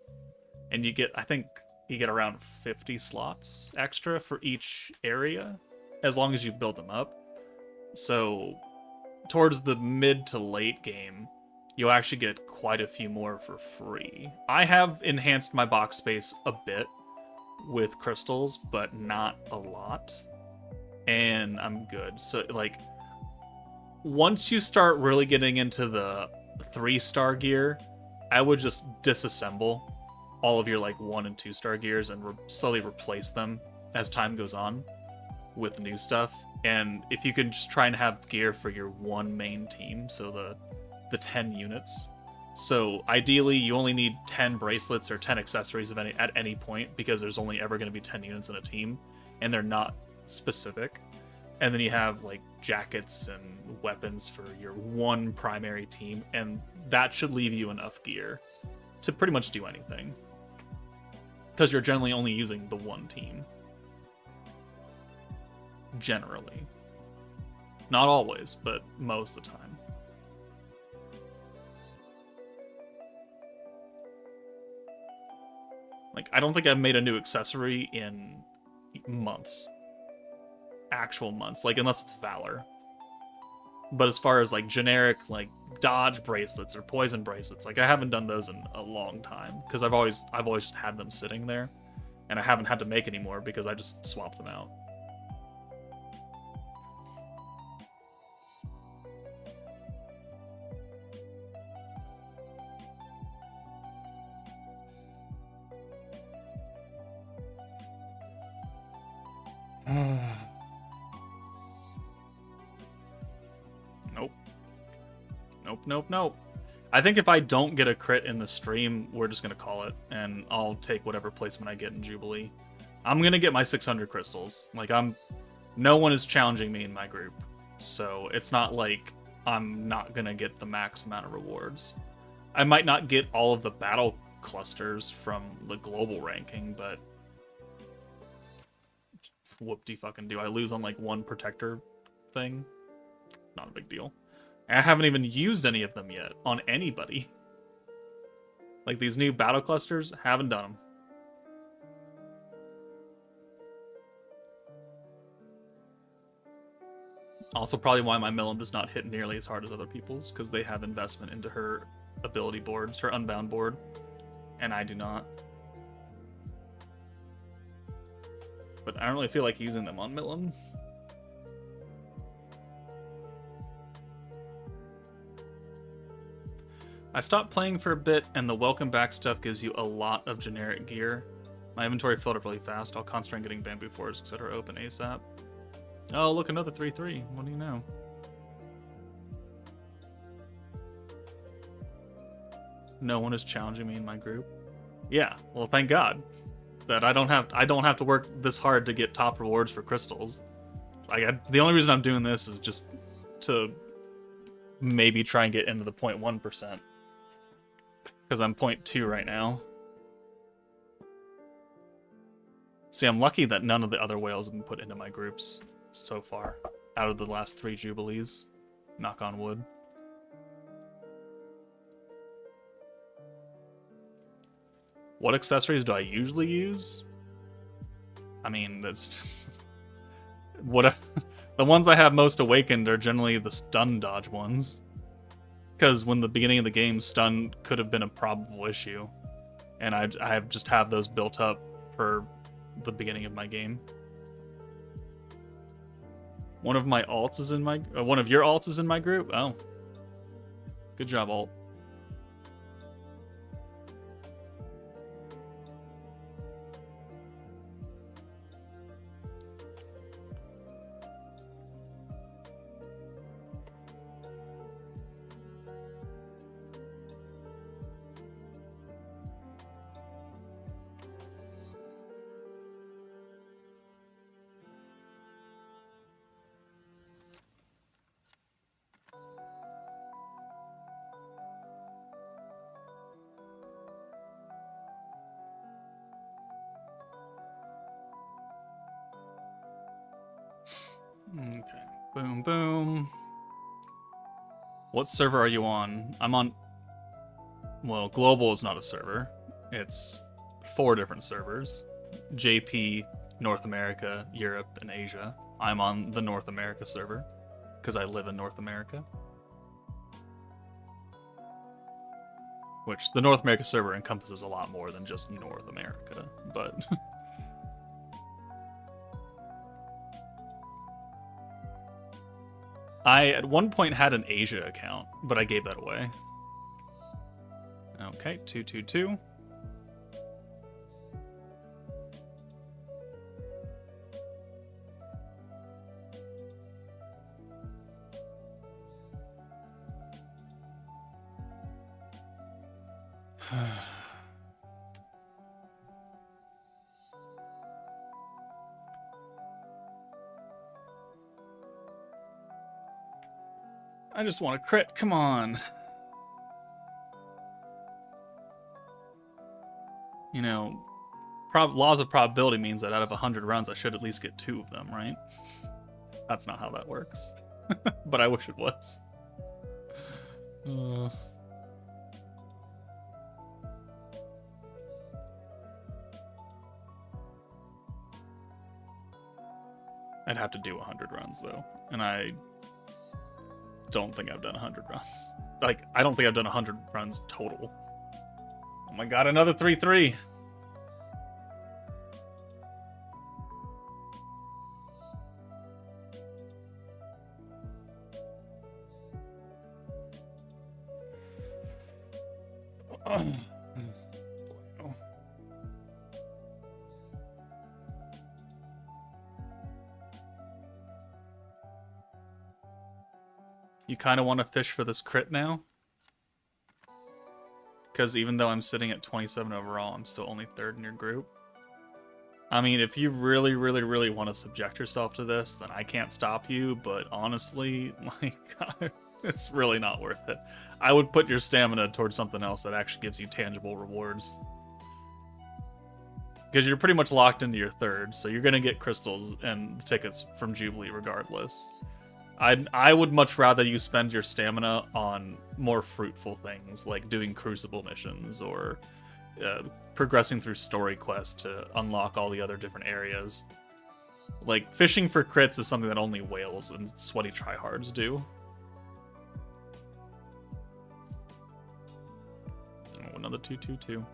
And you get, I think, you get around 50 slots extra for each area, as long as you build them up. So, towards the mid to late game, you'll actually get quite a few more for free. I have enhanced my box space a bit with crystals, but not a lot. And I'm good. So, like, once you start really getting into the 3-star gear, I would just disassemble all of your, like, 1 and 2-star gears and slowly replace them as time goes on with new stuff. And if you can just try and have gear for your one main team, so the 10 units. So ideally, you only need 10 bracelets or 10 accessories at any point, because there's only ever going to be 10 units in a team, and they're not specific. And then you have like jackets and weapons for your one primary team, and that should leave you enough gear to pretty much do anything, because you're generally only using the one team. Generally. Not always, but most of the time. Like, I don't think I've made a new accessory in months. Actual months. Like, unless it's Valor. But as far as, like, generic, like, dodge bracelets or poison bracelets, like, I haven't done those in a long time. Because I've always just had them sitting there. And I haven't had to make any more because I just swapped them out. Nope. I think if I don't get a crit in the stream, we're just going to call it, and I'll take whatever placement I get in Jubilee. I'm going to get my 600 crystals. Like, no one is challenging me in my group, so it's not like I'm not going to get the max amount of rewards. I might not get all of the battle clusters from the global ranking, but Whoop-de-fucking-do. I lose on like one protector thing. Not a big deal. I haven't even used any of them yet on anybody. Like these new battle clusters, haven't done them. Also probably why my Millum does not hit nearly as hard as other people's, because they have investment into her ability boards, her Unbound board, and I do not. But I don't really feel like using them on Millum. I stopped playing for a bit, and the welcome back stuff gives you a lot of generic gear. My inventory filled up really fast. I'll concentrate on getting bamboo forests, etc. open ASAP. Oh, look, another 3-3. What do you know? No one is challenging me in my group. Yeah, well, thank God that I don't have to work this hard to get top rewards for crystals. Like, the only reason I'm doing this is just to maybe try and get into the 0.1%. Because I'm 0.2 right now. See, I'm lucky that none of the other whales have been put into my groups so far, out of the last 3 Jubilees. Knock on wood. What accessories do I usually use? I mean, that's... the ones I have most awakened are generally the stun dodge ones. Because when the beginning of the game, stun could have been a probable issue. And I just have those built up for the beginning of my game. One of my alts is in my... one of your alts is in my group? Oh. Good job, alt. Okay. Boom, boom. What server are you on? I'm on... Well, global is not a server. It's 4 different servers. JP, North America, Europe, and Asia. I'm on the North America server, because I live in North America. Which, the North America server encompasses a lot more than just North America, but... I, at one point, had an Asia account, but I gave that away. Okay, 222. I just want to crit, come on. You know, laws of probability means that out of 100 runs, I should at least get 2 of them, right? That's not how that works. But I wish it was. I'd have to do 100 runs, though. And I don't think I've done 100 runs. Like, I don't think I've done 100 runs total. Oh my god, another 3-3. You kind of want to fish for this crit now? Because even though I'm sitting at 27 overall, I'm still only 3rd in your group. I mean, if you really, really, really want to subject yourself to this, then I can't stop you, but honestly, like, it's really not worth it. I would put your stamina towards something else that actually gives you tangible rewards. Because you're pretty much locked into your third, so you're going to get crystals and tickets from Jubilee regardless. I would much rather you spend your stamina on more fruitful things, like doing Crucible missions or progressing through story quests to unlock all the other different areas. Like, fishing for crits is something that only whales and sweaty tryhards do. Oh, another 222.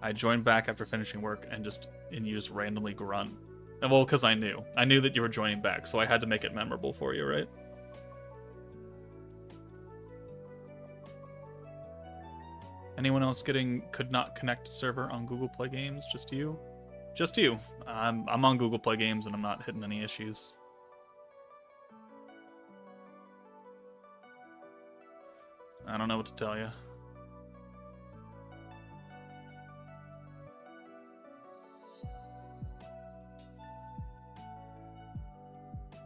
I joined back after finishing work and you just randomly grunt. And well, because I knew that you were joining back, so I had to make it memorable for you, right? Anyone else could not connect to server on Google Play Games? Just you? Just you. I'm on Google Play Games and I'm not hitting any issues. I don't know what to tell you.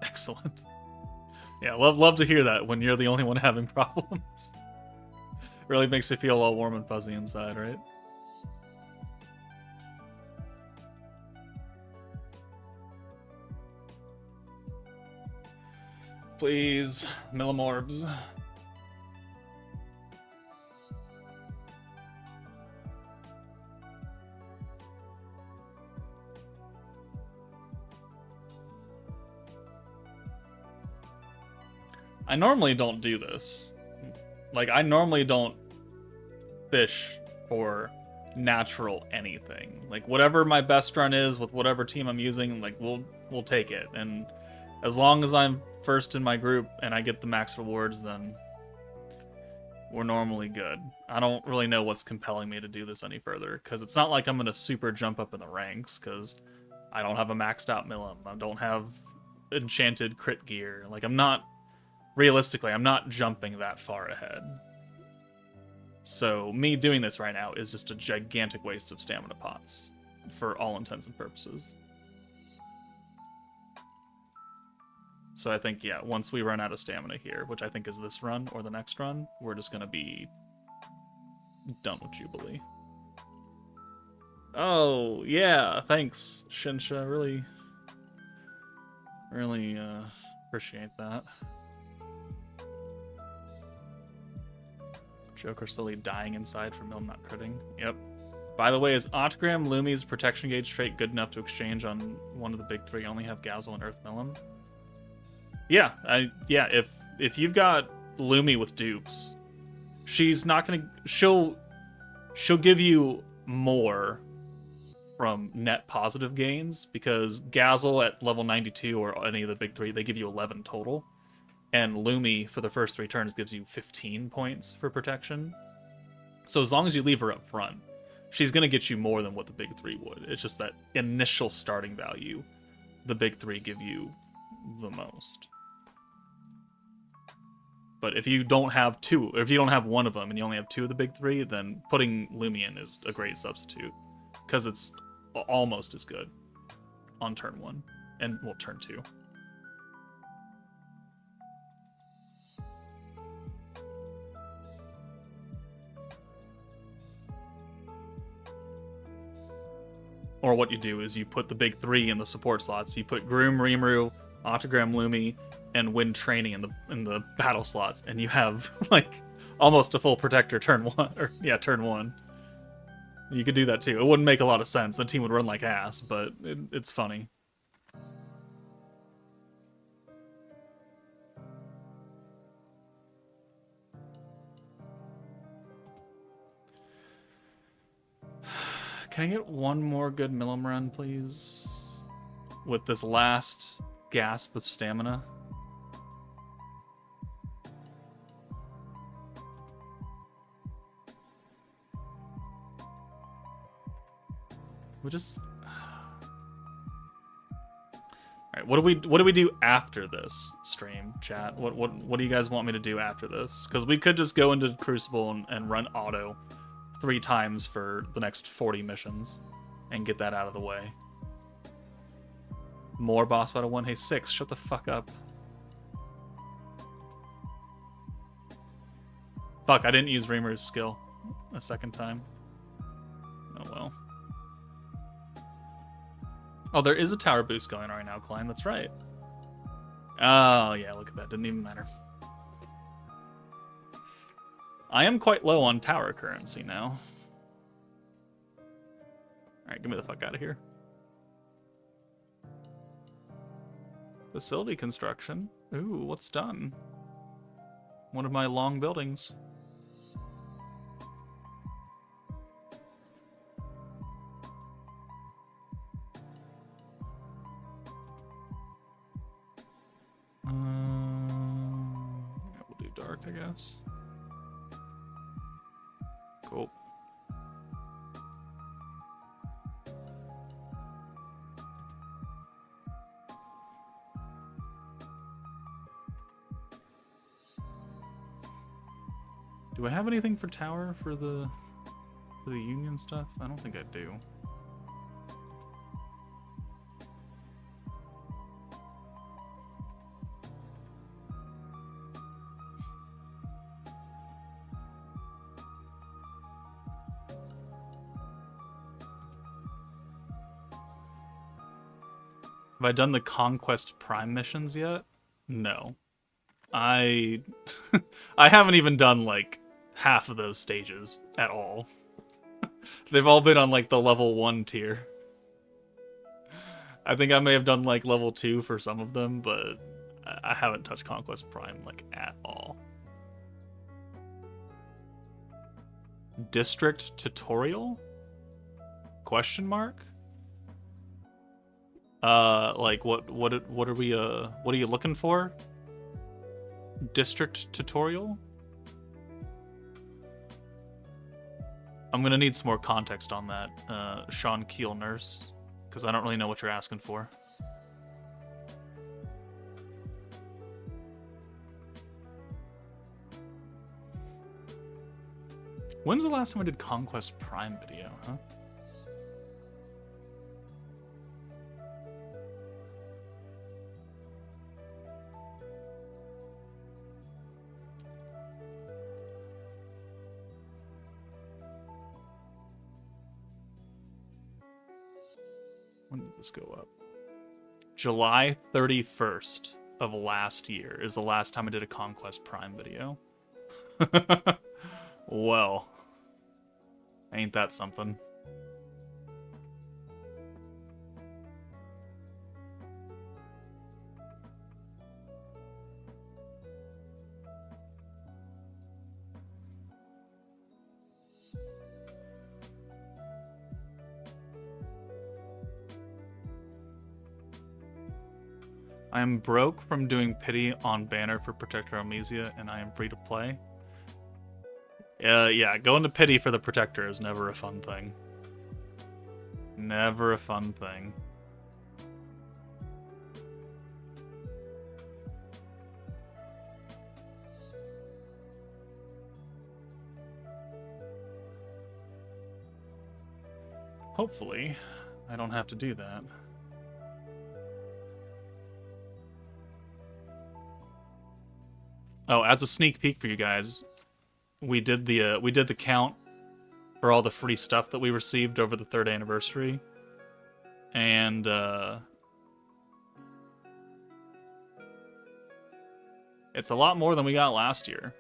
Excellent. Yeah, love to hear that when you're the only one having problems. Really makes you feel all warm and fuzzy inside, right? Please, millimorbs. I normally don't do this. Like, I normally don't fish for natural anything. Like, whatever my best run is with whatever team I'm using, like, we'll take it. And as long as I'm first in my group and I get the max rewards, then we're normally good. I don't really know what's compelling me to do this any further, because it's not like I'm going to super jump up in the ranks, because I don't have a maxed out Millim. I don't have enchanted crit gear. Like, realistically, I'm not jumping that far ahead. So me doing this right now is just a gigantic waste of stamina pots, for all intents and purposes. So I think, yeah, once we run out of stamina here, which I think is this run or the next run, we're just going to be done with Jubilee. Oh, yeah, thanks, Shinsha. Really appreciate that. Joker slowly dying inside from Milm not critting. Yep. By the way, is Autogram Lumi's protection gauge trait good enough to exchange on one of the big three? Only have Gazel and Earth Millim? Yeah, if you've got Lumi with dupes, she's not gonna she'll give you more from net positive gains, because Gazel at level 92 or any of the big three, they give you 11 total. And Lumi, for the first 3 turns, gives you 15 points for protection. So as long as you leave her up front, she's going to get you more than what the big three would. It's just that initial starting value, the big three give you the most. But if you don't have two, or if you don't have one of them and you only have 2 of the big three, then putting Lumi in is a great substitute, because it's almost as good on turn 1, and, well, turn 2. Or what you do is you put the big 3 in the support slots. You put Groom, Rimuru, Autogram Lumi, and Wind Training in the battle slots, and you have like almost a full protector turn 1. Or yeah, turn 1. You could do that too. It wouldn't make a lot of sense. The team would run like ass, but it's funny. Can I get one more good Millim run, please? With this last gasp of stamina. We just... Alright, what do we do after this stream, chat? What do you guys want me to do after this? Because we could just go into Crucible and run auto 3 times for the next 40 missions and get that out of the way. More boss battle 1. Hey, 6, shut the fuck up. Fuck, I didn't use Reamer's skill a second time. Oh well. Oh, there is a tower boost going on right now, Klein. That's right. Oh, yeah, look at that. Didn't even matter. I am quite low on tower currency now. Alright, get me the fuck out of here. Facility construction. Ooh, what's done? One of my long buildings. Yeah, we'll do dark, I guess. Cool. Do I have anything for tower for the union stuff? I don't think I do. Have I done the Conquest Prime missions yet? No. I haven't even done, like, half of those stages at all. They've all been on, like, the level 1 tier. I think I may have done, like, level 2 for some of them, but I haven't touched Conquest Prime, like, at all. District tutorial? Question mark? Like, what are we, what are you looking for? District tutorial? I'm gonna need some more context on that, Sean Keel Nurse, because I don't really know what you're asking for. When's the last time I did Conquest Prime video, huh? When did this go up? July 31st of last year is the last time I did a Conquest Prime video. Well, ain't that something? I am broke from doing pity on banner for Protector Amnesia, and I am free to play. Yeah, going to pity for the Protector is never a fun thing. Never a fun thing. Hopefully, I don't have to do that. Oh, as a sneak peek for you guys, we did the count for all the free stuff that we received over the 3rd anniversary, and it's a lot more than we got last year.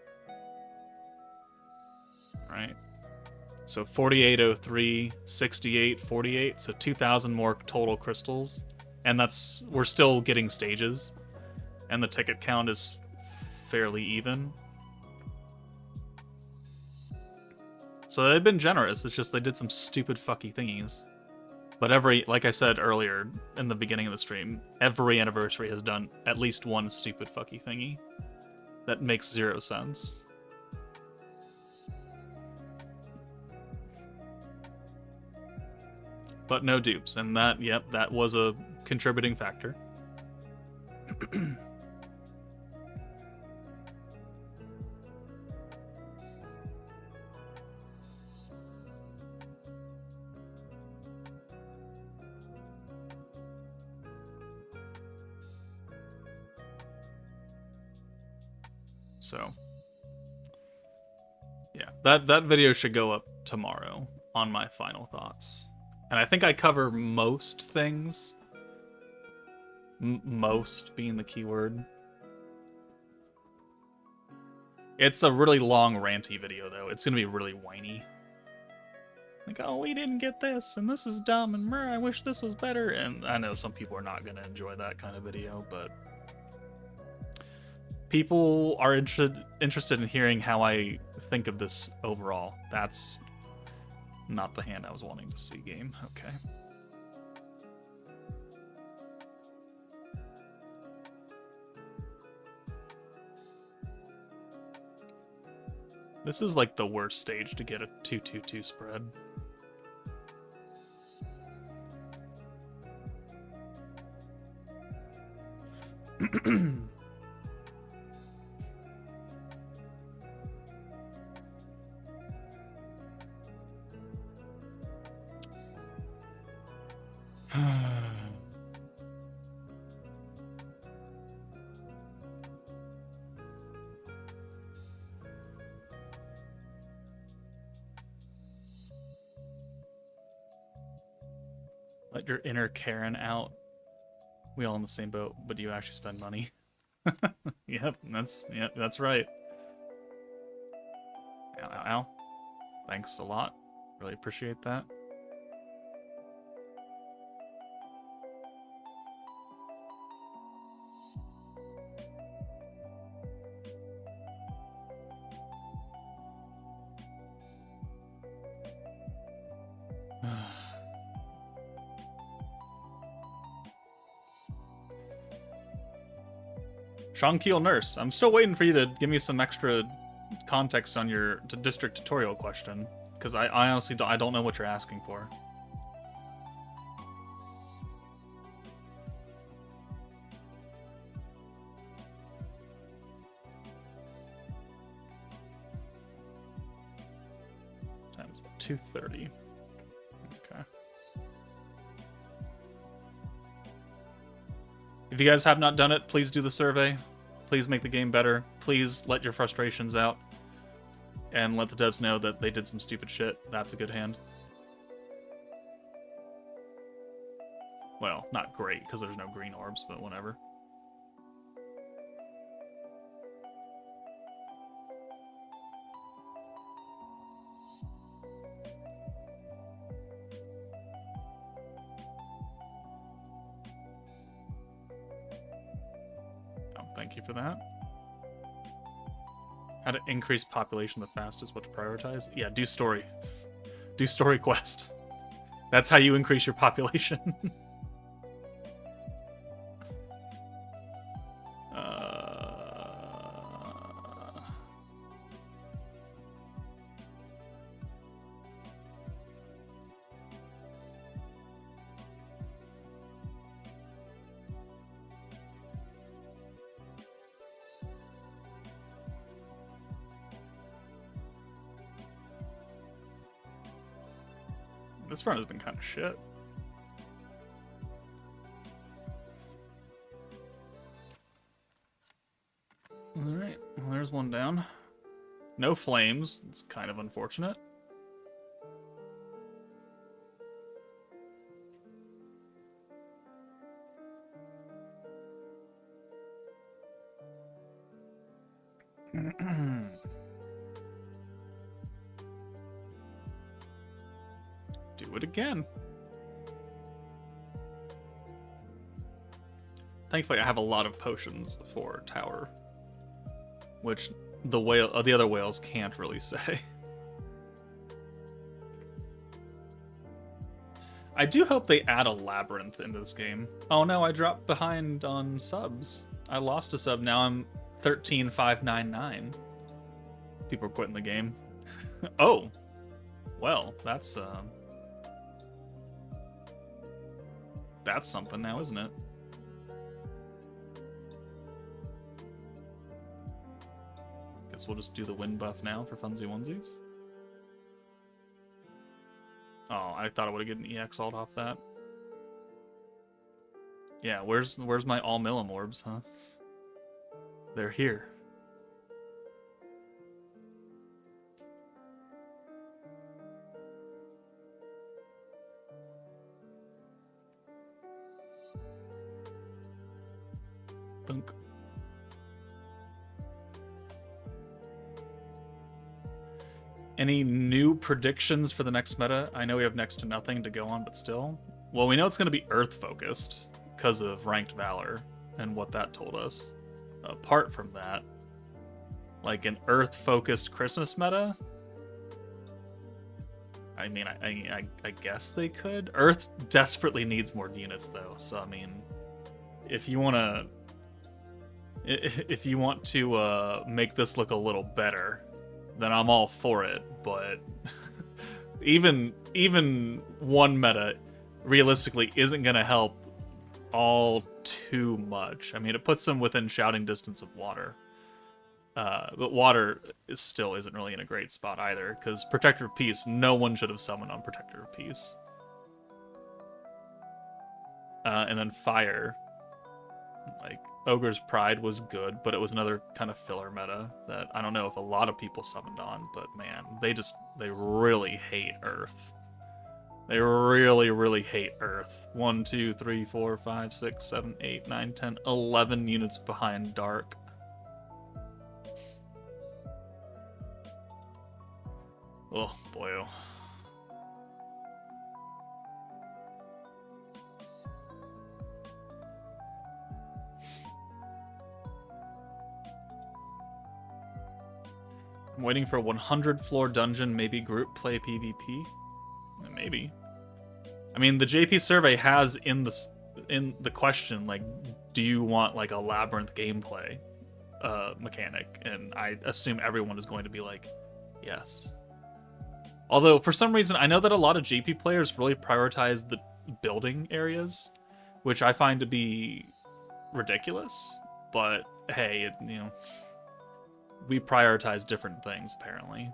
Right? So 4803, 68, 48, so 2,000 more total crystals, and we're still getting stages, and the ticket count is fairly even. So they've been generous, it's just they did some stupid fucky thingies. But like I said earlier in the beginning of the stream, every anniversary has done at least one stupid fucky thingy that makes 0 sense. But no dupes, and that was a contributing factor. So, yeah, that video should go up tomorrow on my final thoughts. And I think I cover most things Most being the keyword. It's a really long, ranty video, though. It's gonna be really whiny. Like, oh, we didn't get this, and this is dumb, and I wish this was better. And I know some people are not gonna enjoy that kind of video, but people are interested in hearing how I think of this overall. That's not the hand I was wanting to see, game. Okay. This is like the worst stage to get a 2-2-2 spread. Let your inner Karen out. We all in the same boat, but do you actually spend money? Yep, that's right. Ow, ow, ow. Thanks a lot. Really appreciate that. Sean Keel Nurse, I'm still waiting for you to give me some extra context on your district tutorial question, because I honestly don't know what you're asking for. Times 230. Okay. If you guys have not done it, please do the survey. Please make the game better. Please let your frustrations out. And let the devs know that they did some stupid shit. That's a good hand. Well, not great, because there's no green orbs, but whatever. Thank you for that. How to increase population the fastest, what to prioritize? Yeah, do story. Do story quest. That's how you increase your population. This run has been kind of shit. Alright, well, there's one down. No flames. It's kind of unfortunate. Do it again. Thankfully, I have a lot of potions for tower, which the other whales can't really say. I do hope they add a labyrinth into this game. Oh no, I dropped behind on subs. I lost a sub. Now I'm 13,599. People are quitting the game. Oh, well, that's something now, isn't it? Guess we'll just do the wind buff now for funzy onesies. Oh, I thought I would have gotten EX ult off that. Yeah, where's my all millim orbs, huh? They're here. Any new predictions for the next meta? I know we have next to nothing to go on, but still. Well, we know it's going to be Earth-focused because of Ranked Valor and what that told us. Apart from that, like an Earth-focused Christmas meta? I mean, I guess they could. Earth desperately needs more units, though. So, I mean, if you want to make this look a little better, then I'm all for it. But even one meta realistically isn't going to help all too much. I mean, it puts them within shouting distance of water. But water still isn't really in a great spot either, because Protector of Peace, no one should have summoned on Protector of Peace. And then fire. Like, Ogre's Pride was good, but it was another kind of filler meta that I don't know if a lot of people summoned on, but man, they really hate Earth. They really, really hate Earth. 1, 2, 3, 4, 5, 6, 7, 8, 9, 10, 11 units behind Dark. Oh, boy. Oh. I'm waiting for a 100 floor dungeon, maybe group play PvP. Maybe. I mean, the JP survey has in the question, like, do you want like a labyrinth gameplay mechanic? And I assume everyone is going to be like, yes. Although, for some reason, I know that a lot of JP players really prioritize the building areas, which I find to be ridiculous. But, hey, we prioritize different things, apparently.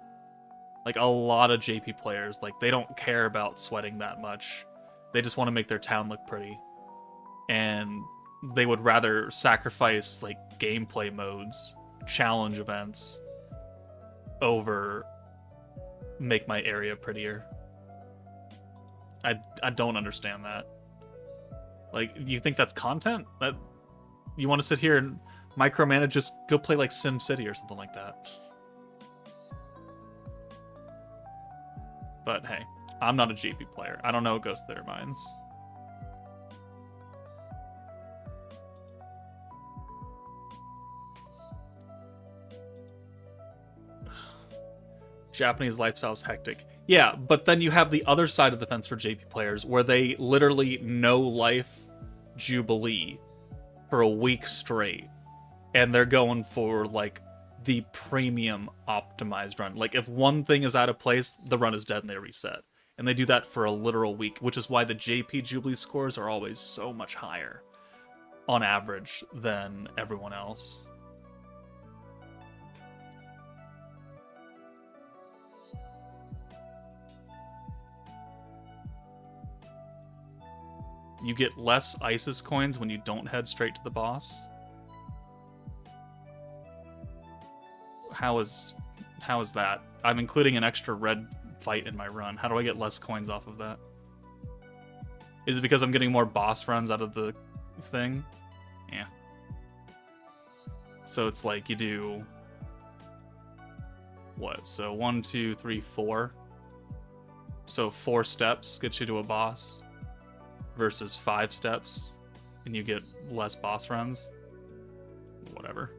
Like, a lot of JP players, like, they don't care about sweating that much. They just want to make their town look pretty. And they would rather sacrifice, like, gameplay modes, challenge events, over make my area prettier. I don't understand that. Like, you think that's content? That you want to sit here and micromanage, just go play like Sim City or something like that. But hey, I'm not a JP player. I don't know what goes through their minds. Japanese lifestyle is hectic. Yeah, but then you have the other side of the fence for JP players where they literally no life Jubilee for a week straight. And they're going for like the premium optimized run. Like if one thing is out of place, the run is dead and they reset. And they do that for a literal week, which is why the JP Jubilee scores are always so much higher on average than everyone else. You get less ISIS coins when you don't head straight to the boss. How is that? I'm including an extra red fight in my run. How do I get less coins off of that? Is it because I'm getting more boss runs out of the thing? Yeah. So it's like you do what? So 1, 2, 3, 4. So 4 steps gets you to a boss versus 5 steps and you get less boss runs. Whatever.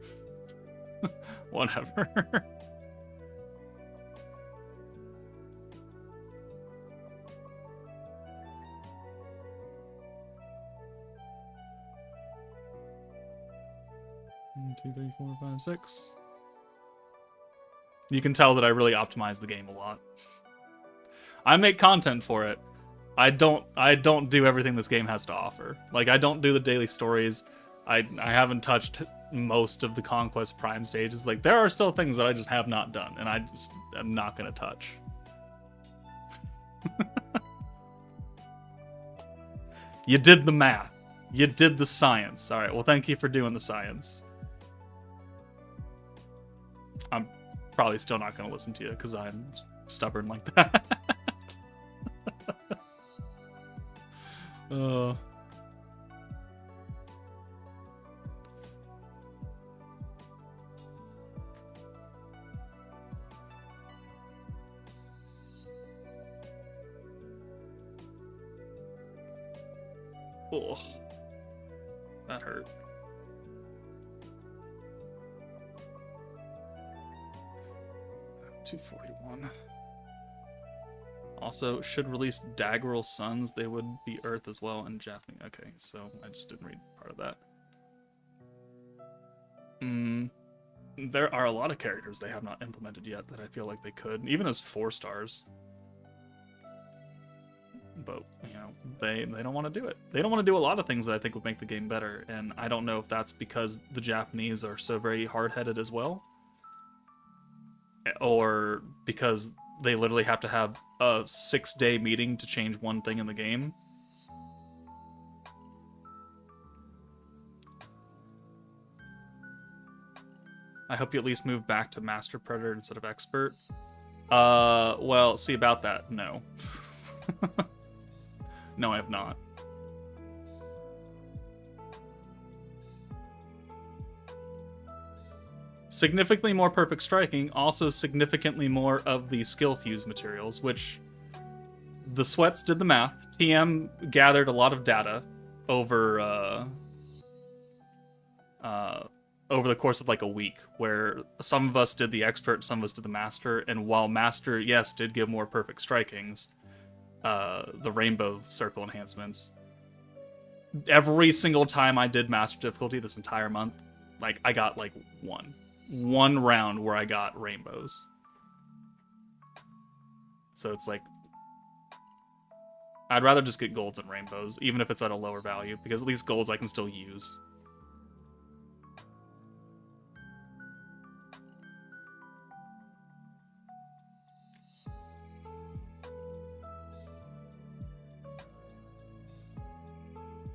Whatever. One, 2, 3, 4, 5, 6. You can tell that I really optimize the game a lot. I make content for it. I don't do everything this game has to offer. Like, I don't do the daily stories. I haven't touched most of the Conquest Prime stages. Like, there are still things that I just have not done, and I just am not going to touch. You did the math. You did the science. All right, well, thank you for doing the science. I'm probably still not going to listen to you, because I'm stubborn like that. Ugh. That hurt. $241. Also, should release Daggerel Suns. They would be Earth as well in Japanese. Okay, so I just didn't read part of that. There are a lot of characters they have not implemented yet that I feel like they could, even as 4 stars. But, you know, they don't want to do it. They don't want to do a lot of things that I think would make the game better, and I don't know if that's because the Japanese are so very hard-headed as well, or because they literally have to have a 6-day meeting to change one thing in the game. I hope you at least move back to Master Predator instead of Expert. Well, see about that, no. No, I have not. Significantly more perfect striking, also significantly more of the skill fuse materials, which the sweats did the math. TM gathered a lot of data over over the course of like a week, where some of us did the expert, some of us did the master, and while master, yes, did give more perfect strikings, the rainbow circle enhancements, every single time I did master difficulty this entire month, like I got like one round where I got rainbows. So it's like, I'd rather just get golds and rainbows, even if it's at a lower value, because at least golds I can still use.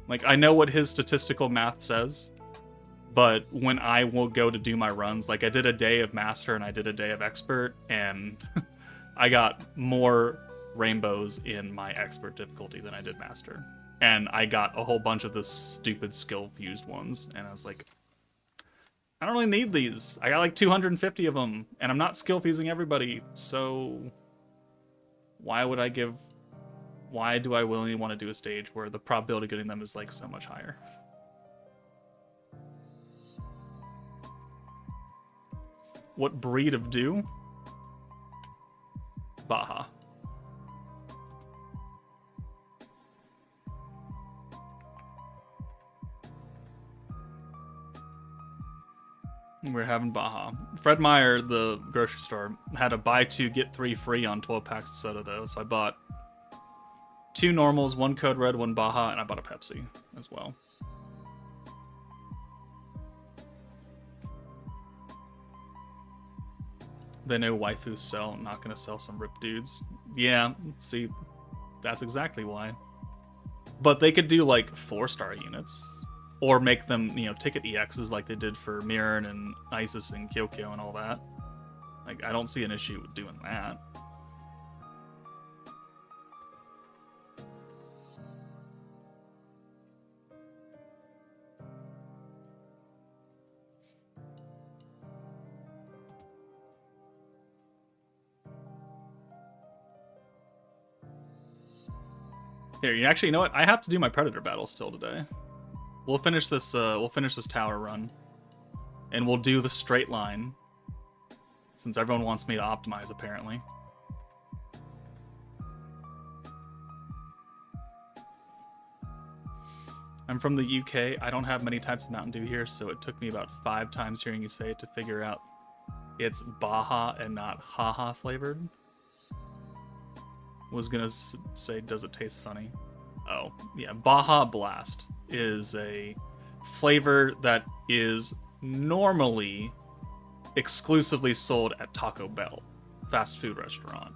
Like, I know what his statistical math says, but when I will go to do my runs, like I did a day of master and I did a day of expert, and I got more rainbows in my expert difficulty than I did master. And I got a whole bunch of the stupid skill fused ones, and I was like, I don't really need these. I got like 250 of them, and I'm not skill fusing everybody, so why do I willingly want to do a stage where the probability of getting them is like so much higher? What breed of dew? Baja. We're having Baja. Fred Meyer, the grocery store, had a buy 2 get 3 free on 12 packs of soda though, so I bought 2 normals, 1 Code Red, 1 Baja, and I bought a Pepsi as well. They know waifus sell, not gonna sell some ripped dudes. Yeah, see, that's exactly why. But they could do like 4-star units, or make them, you know, ticket EXs like they did for Mirren and Isis and Kyokyo and all that. Like, I don't see an issue with doing that. Here, you actually, you know what? I have to do my Predator battle still today. We'll finish this tower run, and we'll do the straight line, since everyone wants me to optimize, apparently. I'm from the UK. I don't have many types of Mountain Dew here, so it took me about 5 times hearing you say it to figure out it's Baja and not haha flavored. Was gonna say, does it taste funny? Oh, yeah, Baja Blast is a flavor that is normally exclusively sold at Taco Bell, fast food restaurant.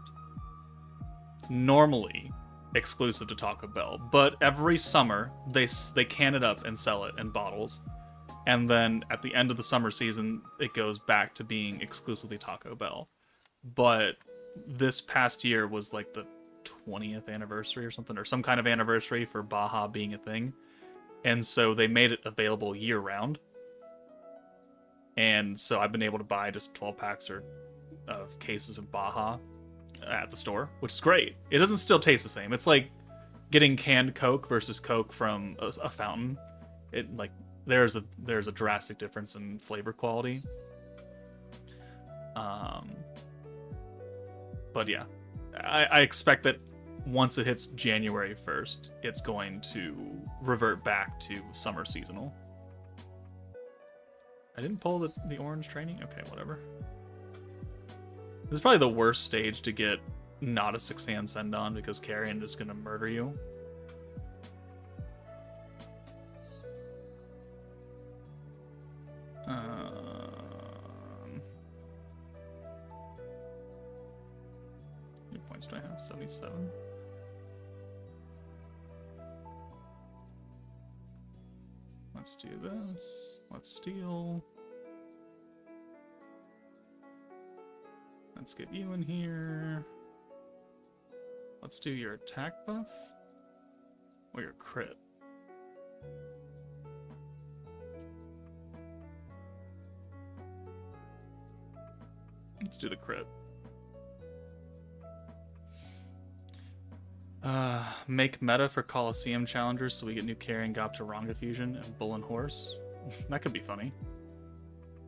Normally exclusive to Taco Bell, but every summer they can it up and sell it in bottles, and then at the end of the summer season it goes back to being exclusively Taco Bell. But this past year was like the 20th anniversary or something, or some kind of anniversary for Baja being a thing, and so they made it available year-round. And so I've been able to buy just 12 packs of cases of Baja at the store, which is great. It doesn't still taste the same. It's like getting canned Coke versus Coke from a fountain, it like there's a drastic difference in flavor quality. But yeah, I expect that once it hits January 1st, it's going to revert back to summer seasonal. I didn't pull the orange training? Okay, whatever. This is probably the worst stage to get not a 6-hand send on because Carrion is going to murder you. How many points do I have? 77. Let's do this. Let's steal. Let's get you in here. Let's do your attack buff or your crit. Let's do the crit. Make meta for Coliseum challengers so we get new Carrion Gop to Ranga Fusion and Bull and Horse. That could be funny.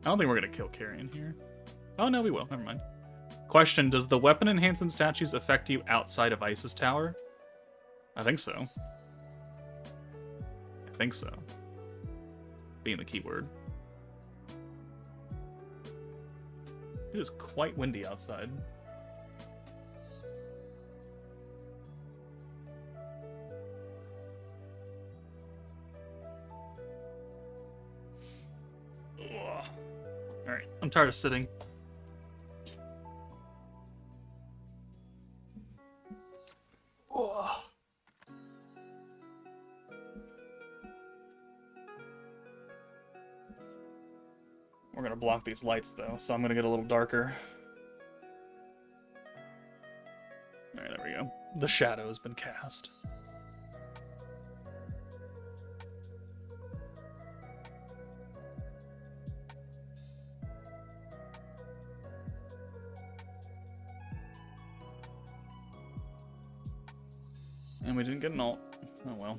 I don't think we're gonna kill Carrion here. Oh no, we will. Never mind. Question, does the weapon enhancement statues affect you outside of Isis Tower? I think so. I think so. Being the keyword. It is quite windy outside. Alright, I'm tired of sitting. We're gonna block these lights though, so I'm gonna get a little darker. Alright, there we go. The shadow has been cast. And we didn't get an ult. Oh well.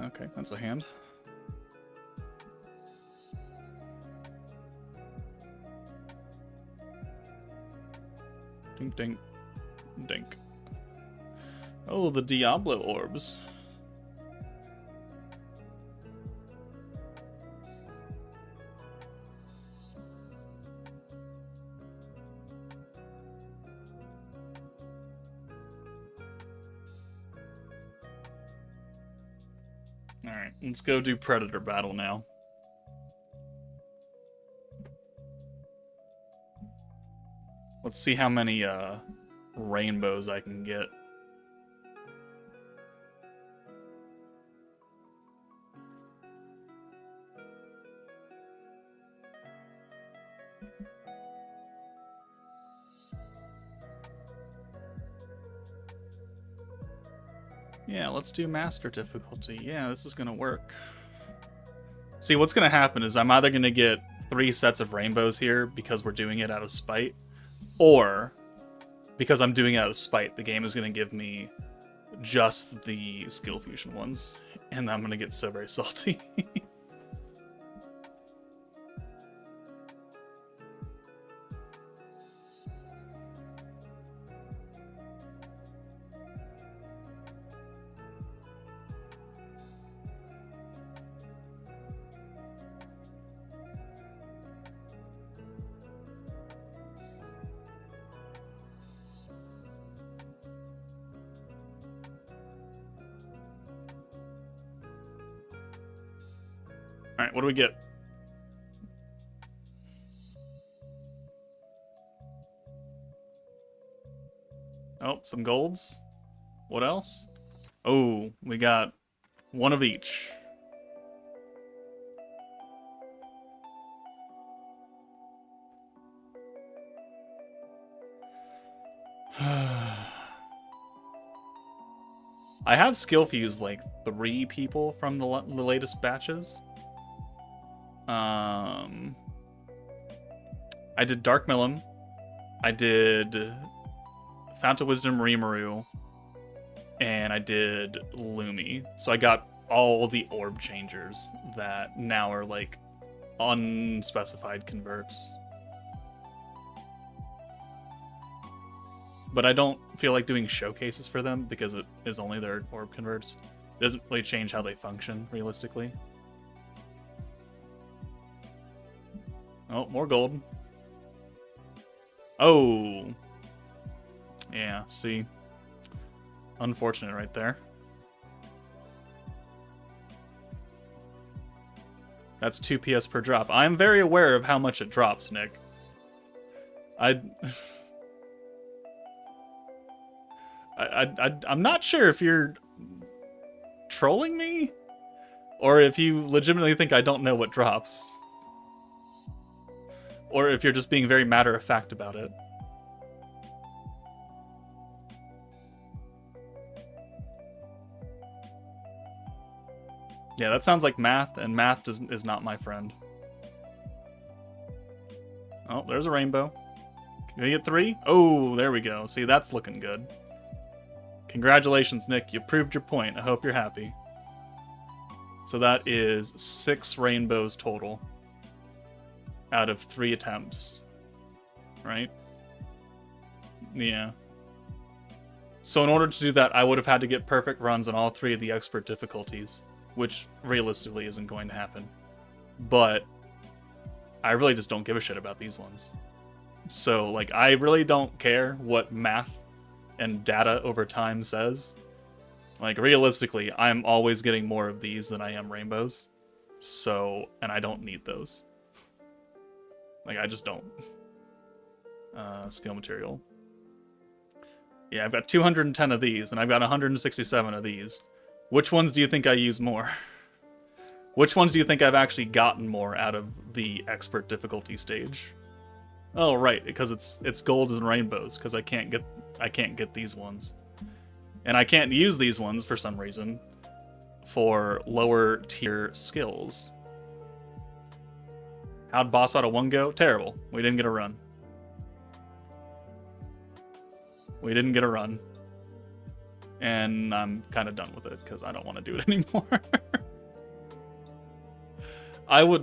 Okay, that's a hand. Dink, dink, dink. Oh, the Diablo orbs. Alright, let's go do Predator battle now. Let's see how many rainbows I can get. Yeah, let's do master difficulty. Yeah, this is gonna work. See, what's gonna happen is I'm either gonna get 3 sets of rainbows here because we're doing it out of spite, or because I'm doing it out of spite, the game is gonna give me just the skill fusion ones, and I'm gonna get so very salty. Alright, what do we get? Oh, some golds. What else? Oh, we got one of each. I have skill fused like 3 people from the latest batches. I did Dark Milim. I did Fount of Wisdom Rimuru. And I did Lumi. So I got all the orb changers that now are like unspecified converts. But I don't feel like doing showcases for them because it is only their orb converts. It doesn't really change how they function realistically. Oh, more gold. Oh. Yeah, see. Unfortunate right there. That's 2 PS per drop. I'm very aware of how much it drops, Nick. I'm not sure if you're trolling me or if you legitimately think I don't know what drops. Or if you're just being very matter-of-fact about it. Yeah, that sounds like math, and math is not my friend. Oh, there's a rainbow. Can we get 3? Oh, there we go. See, that's looking good. Congratulations, Nick. You proved your point. I hope you're happy. So that is 6 rainbows total out of 3 attempts. Right? Yeah. So in order to do that, I would have had to get perfect runs on all 3 of the expert difficulties, which realistically isn't going to happen. But I really just don't give a shit about these ones. So, like, I really don't care what math and data over time says. Like, realistically, I'm always getting more of these than I am rainbows. So, and I don't need those. Like, I just don't. Skill material. Yeah, I've got 210 of these, and I've got 167 of these. Which ones do you think I use more? Which ones do you think I've actually gotten more out of the expert difficulty stage? Oh, right, because it's golds and rainbows, because I can't get these ones. And I can't use these ones for some reason for lower tier skills. How'd boss battle 1 go? Terrible. We didn't get a run. We didn't get a run. And I'm kind of done with it because I don't want to do it anymore.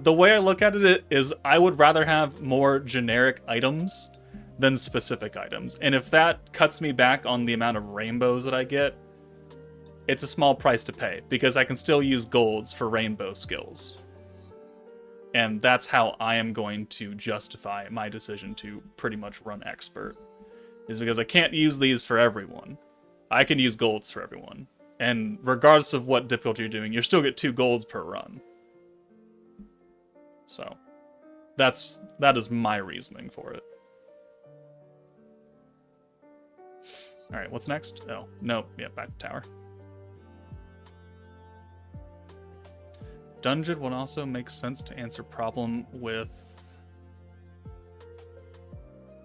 The way I look at it is I would rather have more generic items than specific items. And if that cuts me back on the amount of rainbows that I get, it's a small price to pay because I can still use golds for rainbow skills. And that's how I am going to justify my decision to pretty much run expert. Is because I can't use these for everyone. I can use golds for everyone. And regardless of what difficulty you're doing, you still get 2 golds per run. So, that is my reasoning for it. Alright, what's next? Oh, nope. Yeah, back to tower. Dungeon would also make sense to answer problem with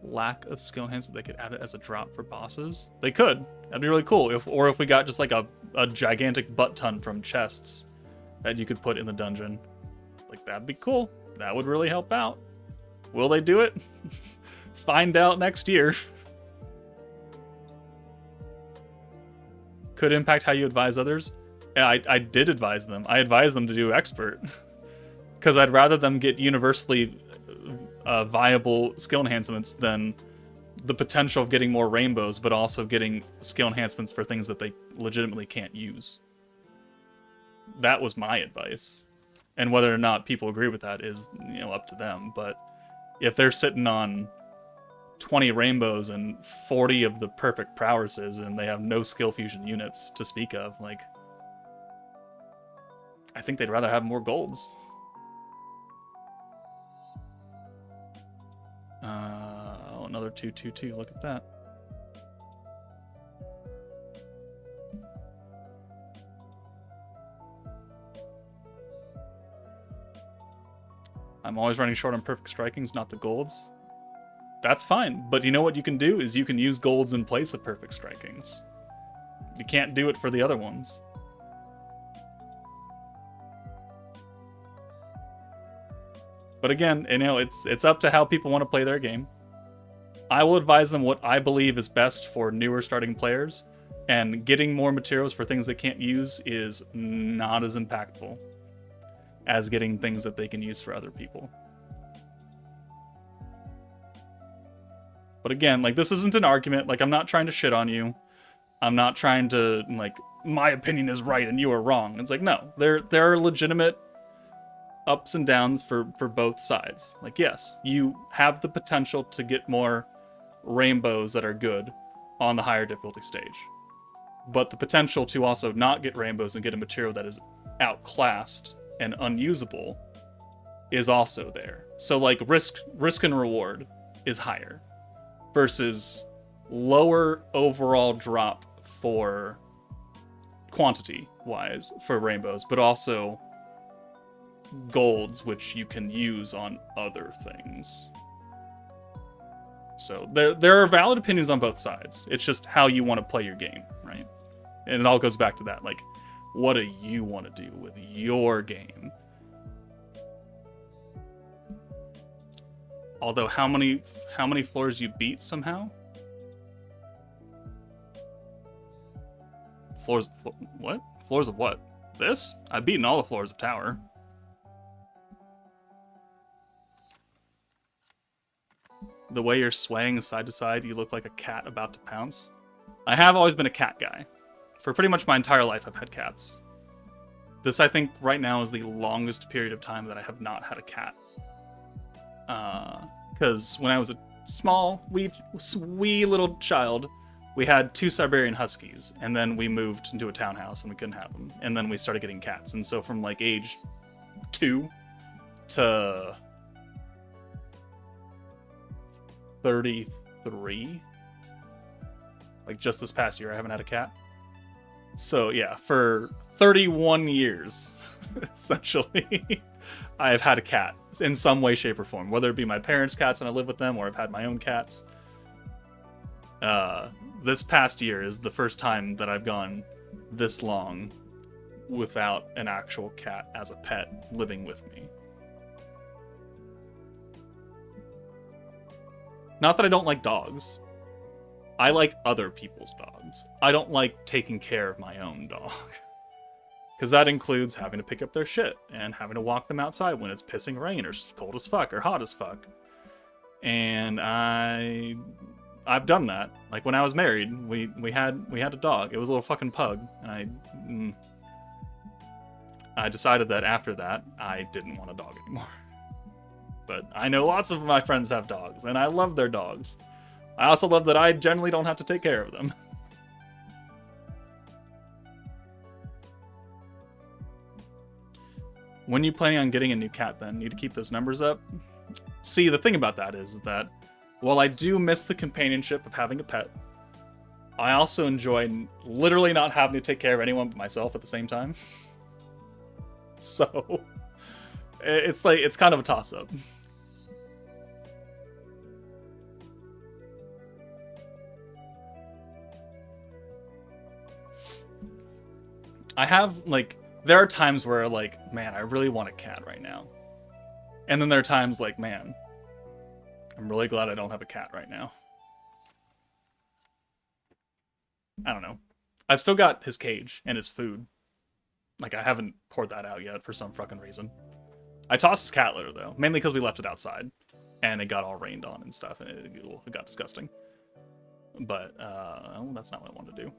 lack of skill enhancement. They could add it as a drop for bosses. They could. That'd be really cool. If we got just like a gigantic butt ton from chests that you could put in the dungeon. Like, that'd be cool. That would really help out. Will they do it? Find out next year. Could impact how you advise others. Yeah, I did advise them. I advised them to do expert. Because I'd rather them get universally viable skill enhancements than the potential of getting more rainbows, but also getting skill enhancements for things that they legitimately can't use. That was my advice. And whether or not people agree with that is, up to them. But if they're sitting on 20 rainbows and 40 of the perfect prowesses and they have no skill fusion units to speak of, like, I think they'd rather have more golds. Oh, another 222. Look at that. I'm always running short on perfect strikings, not the golds. That's fine, but you know what you can do is you can use golds in place of perfect strikings. You can't do it for the other ones. But again, you know, it's up to how people want to play their game. I will advise them what I believe is best for newer starting players, and getting more materials for things they can't use is not as impactful as getting things that they can use for other people. But again, like, this isn't an argument. Like, I'm not trying to shit on you. I'm not trying to, like, my opinion is right and you are wrong. It's like, no, there are legitimate ups and downs for both sides. Like, yes, you have the potential to get more rainbows that are good on the higher difficulty stage, but the potential to also not get rainbows and get a material that is outclassed and unusable is also there. So, like, risk and reward is higher versus lower overall drop for quantity wise for rainbows, but also golds which you can use on other things. So there are valid opinions on both sides. It's just how you want to play your game, right? And it all goes back to that, like, what do you want to do with your game? Although how many floors you beat somehow? Floors, what? Floors of what? This? I've beaten all the floors of tower. The way you're swaying side to side, you look like a cat about to pounce. I have always been a cat guy. For pretty much my entire life, I've had cats. This, I think, right now is the longest period of time that I have not had a cat. Because when I was a small, wee little child, we had 2 Siberian Huskies, and then we moved into a townhouse and we couldn't have them. And then we started getting cats. And so from, like, age 2 to 33, like, just this past year, I haven't had a cat. So yeah, for 31 years, essentially, I've had a cat in some way, shape, or form. Whether it be my parents' cats and I live with them, or I've had my own cats. This past year is the first time that I've gone this long without an actual cat as a pet living with me. Not that I don't like dogs. I like other people's dogs. I don't like taking care of my own dog. Because that includes having to pick up their shit and having to walk them outside when it's pissing rain or cold as fuck or hot as fuck. And I've done that. Like, when I was married, we had a dog. It was a little fucking pug, and I decided that after that I didn't want a dog anymore. But I know lots of my friends have dogs, and I love their dogs. I also love that I generally don't have to take care of them. When you planning on getting a new cat, then? Need to keep those numbers up? See, the thing about that is that while I do miss the companionship of having a pet, I also enjoy literally not having to take care of anyone but myself at the same time. So, it's like, it's kind of a toss-up. I have, like, there are times where, like, man, I really want a cat right now. And then there are times like, man, I'm really glad I don't have a cat right now. I don't know. I've still got his cage and his food. Like, I haven't poured that out yet for some fucking reason. I tossed his cat litter, though. Mainly because we left it outside. And it got all rained on and stuff. And it got disgusting. But, that's not what I wanted to do.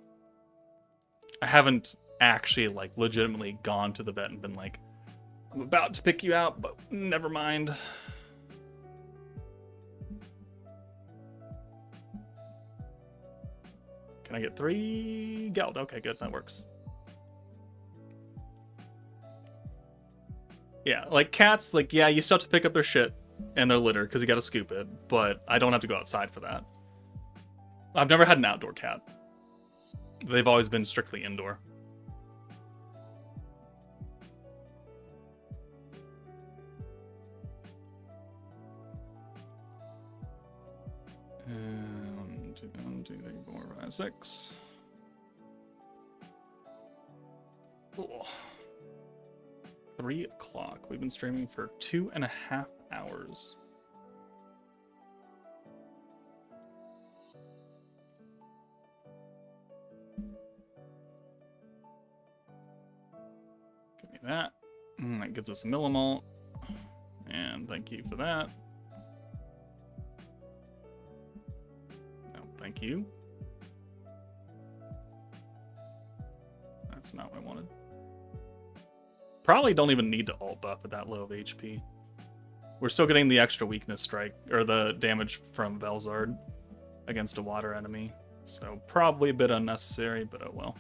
I haven't actually, like, legitimately gone to the vet and been like, I'm about to pick you out, but never mind. Can I get 3 geld? Okay, good, that works. Yeah, like, cats, like, yeah, you still have to pick up their shit and their litter because you gotta scoop it, but I don't have to go outside for that. I've never had an outdoor cat. They've always been strictly indoor. And 1, 2, 3, 4, 5, 6. Oh. 3 o'clock. We've been streaming for 2.5 hours. Give me that. That gives us a millimalt. And thank you for that. No, thank you. That's not what I wanted. Probably don't even need to alt buff at that low of HP. We're still getting the extra weakness strike, or the damage from Velzard against a water enemy. So probably a bit unnecessary, but oh well.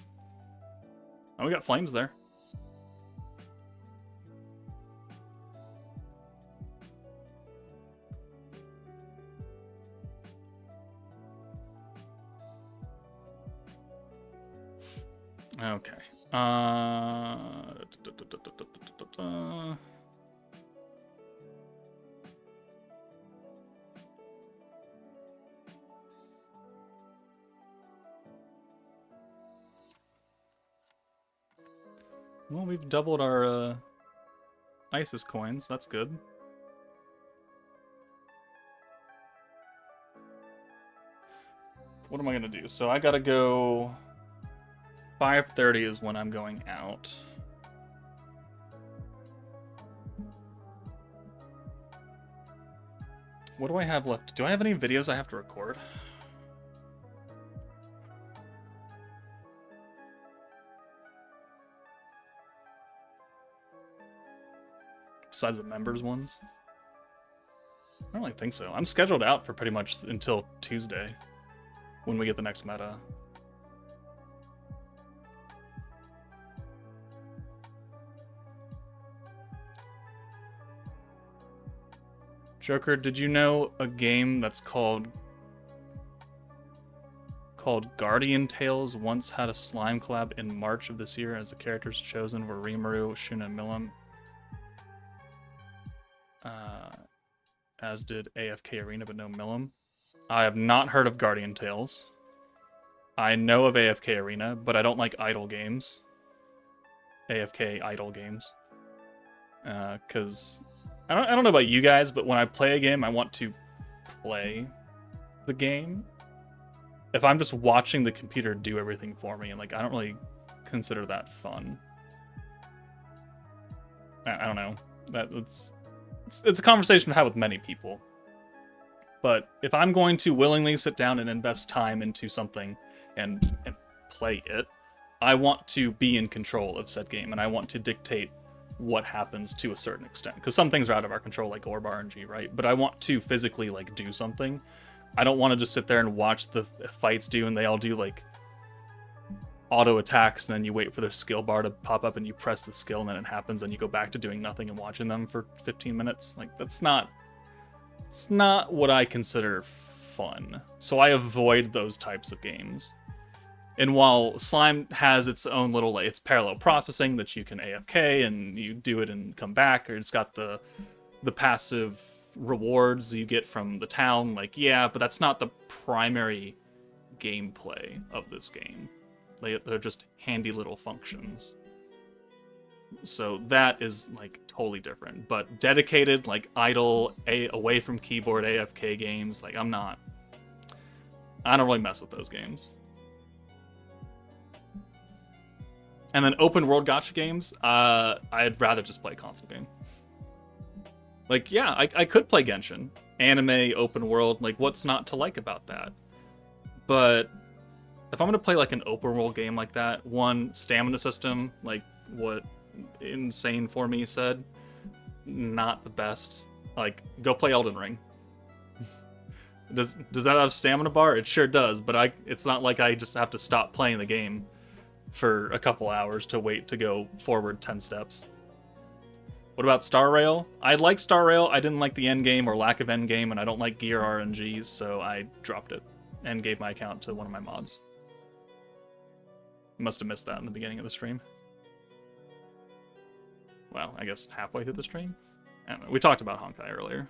Oh, we got flames there. Okay. Well, we've doubled our ISIS coins. That's good. What am I gonna do? So I gotta go. 5:30 is when I'm going out. What do I have left? Do I have any videos I have to record? Besides the members ones? I don't really think so. I'm scheduled out for pretty much until Tuesday, when we get the next meta. Joker, did you know a game that's called Guardian Tales once had a slime collab in March of this year, as the characters chosen were Rimuru, Shuna, and Milim, as did AFK Arena, but no Milim? I have not heard of Guardian Tales. I know of AFK Arena, but I don't like idle games. AFK idle games. Because I don't know about you guys, but when I play a game, I want to play the game. If I'm just watching the computer do everything for me, and like I don't really consider that fun. I don't know. It's a conversation to have with many people. But if I'm going to willingly sit down and invest time into something and play it, I want to be in control of said game, and I want to dictate what happens to a certain extent, because some things are out of our control, like orb RNG, right? But I want to physically like do something. I don't want to just sit there and watch the fights do, and they all do like auto attacks, and then you wait for their skill bar to pop up and you press the skill and then it happens, and you go back to doing nothing and watching them for 15 minutes. Like it's not what I consider fun. So I avoid those types of games. And while Slime has its own little, like, it's parallel processing that you can AFK and you do it and come back, or it's got the passive rewards you get from the town, like, yeah, but that's not the primary gameplay of this game. They're just handy little functions. So that is, like, totally different. But dedicated, like, idle, away from keyboard AFK games, like, I don't really mess with those games. And then open world gacha games, I'd rather just play a console game. Like, yeah, I could play Genshin. Anime, open world, like, what's not to like about that? But if I'm going to play, like, an open world game like that, one, stamina system, like what Insane For Me said, not the best. Like, go play Elden Ring. Does that have stamina bar? It sure does, but it's not like I just have to stop playing the game for a couple hours to wait to go forward 10 steps. What about Star Rail? I like Star Rail. I didn't like the end game or lack of end game, and I don't like gear RNGs, so I dropped it and gave my account to one of my mods. Must have missed that in the beginning of the stream. Well, I guess halfway through the stream? I don't know. We talked about Honkai earlier.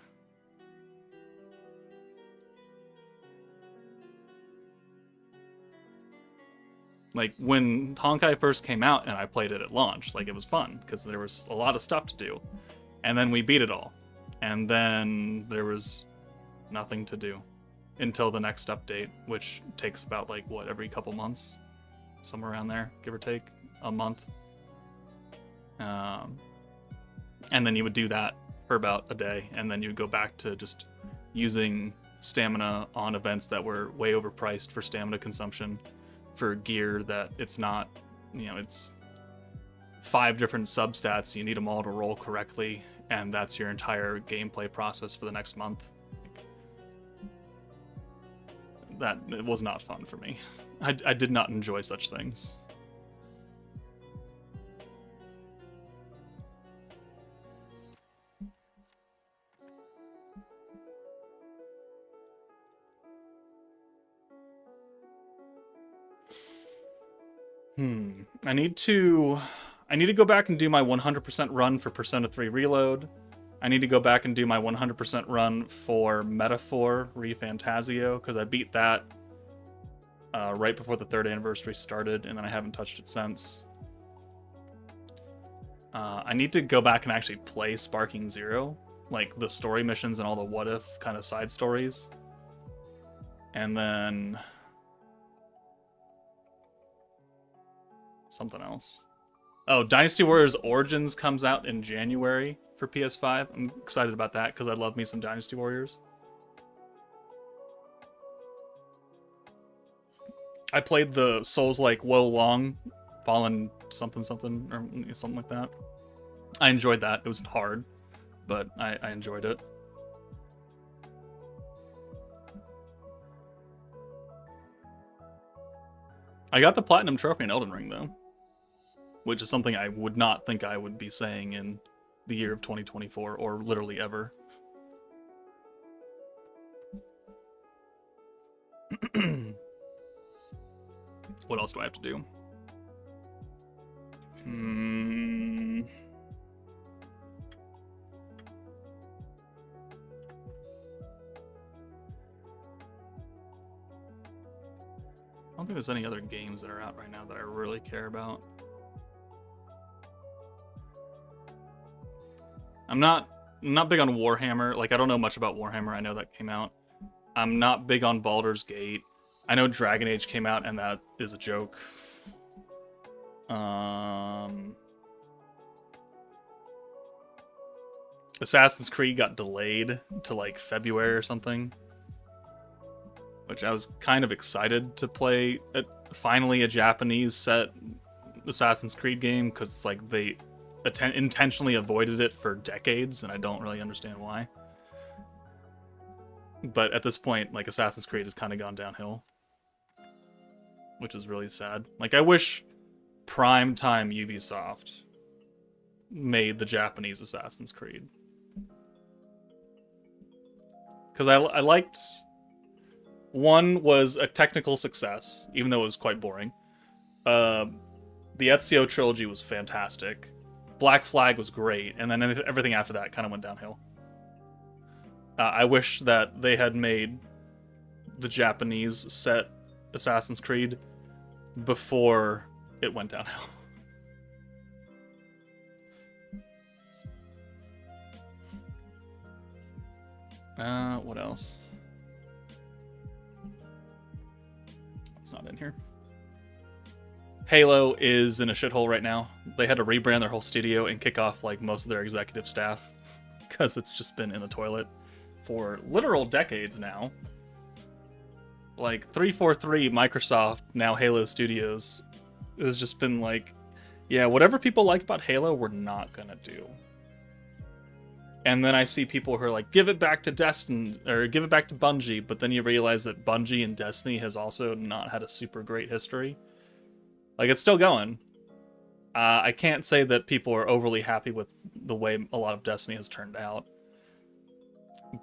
Like, when Honkai first came out and I played it at launch, like, it was fun, because there was a lot of stuff to do. And then we beat it all. And then there was nothing to do until the next update, which takes about like what, every couple months, somewhere around there, give or take a month. And then you would do that for about a day, and then you would go back to just using stamina on events that were way overpriced for stamina consumption, for gear that it's not, you know, it's 5 different substats, you need them all to roll correctly, and that's your entire gameplay process for the next month. That, it was not fun for me. I did not enjoy such things. I need to go back and do my 100% run for Persona 3 Reload. I need to go back and do my 100% run for Metaphor ReFantasio, because I beat that right before the 3rd anniversary started, and then I haven't touched it since. I need to go back and actually play Sparking Zero, like the story missions and all the what-if kind of side stories. And then something else. Oh, Dynasty Warriors Origins comes out in January for PS5. I'm excited about that because I love me some Dynasty Warriors. I played the Souls-like Wo Long, Fallen something something, or something like that. I enjoyed that. It was hard, but I enjoyed it. I got the Platinum Trophy in Elden Ring, though, which is something I would not think I would be saying in the year of 2024, or literally ever. What else do I have to do? I don't think there's any other games that are out right now that I really care about. I'm not big on Warhammer. Like, I don't know much about Warhammer. I know that came out. I'm not big on Baldur's Gate. I know Dragon Age came out, and that is a joke. Assassin's Creed got delayed to like February or something, which I was kind of excited to play finally a Japanese set Assassin's Creed game, because it's like they intentionally avoided it for decades, and I don't really understand why. But at this point, like, Assassin's Creed has kind of gone downhill, which is really sad. Like, I wish primetime Ubisoft made the Japanese Assassin's Creed, because I liked... One was a technical success, even though it was quite boring. The Ezio trilogy was fantastic. Black Flag was great, and then everything after that kind of went downhill. I wish that they had made the Japanese set Assassin's Creed before it went downhill. What else? It's not in here. Halo is in a shithole right now. They had to rebrand their whole studio and kick off like most of their executive staff because it's just been in the toilet for literal decades now. Like 343 Microsoft, now Halo Studios, has just been like, yeah, whatever people liked about Halo, we're not gonna do. And then I see people who are like, give it back to Destiny, or give it back to Bungie, but then you realize that Bungie and Destiny has also not had a super great history. Like, it's still going. I can't say that people are overly happy with the way a lot of Destiny has turned out,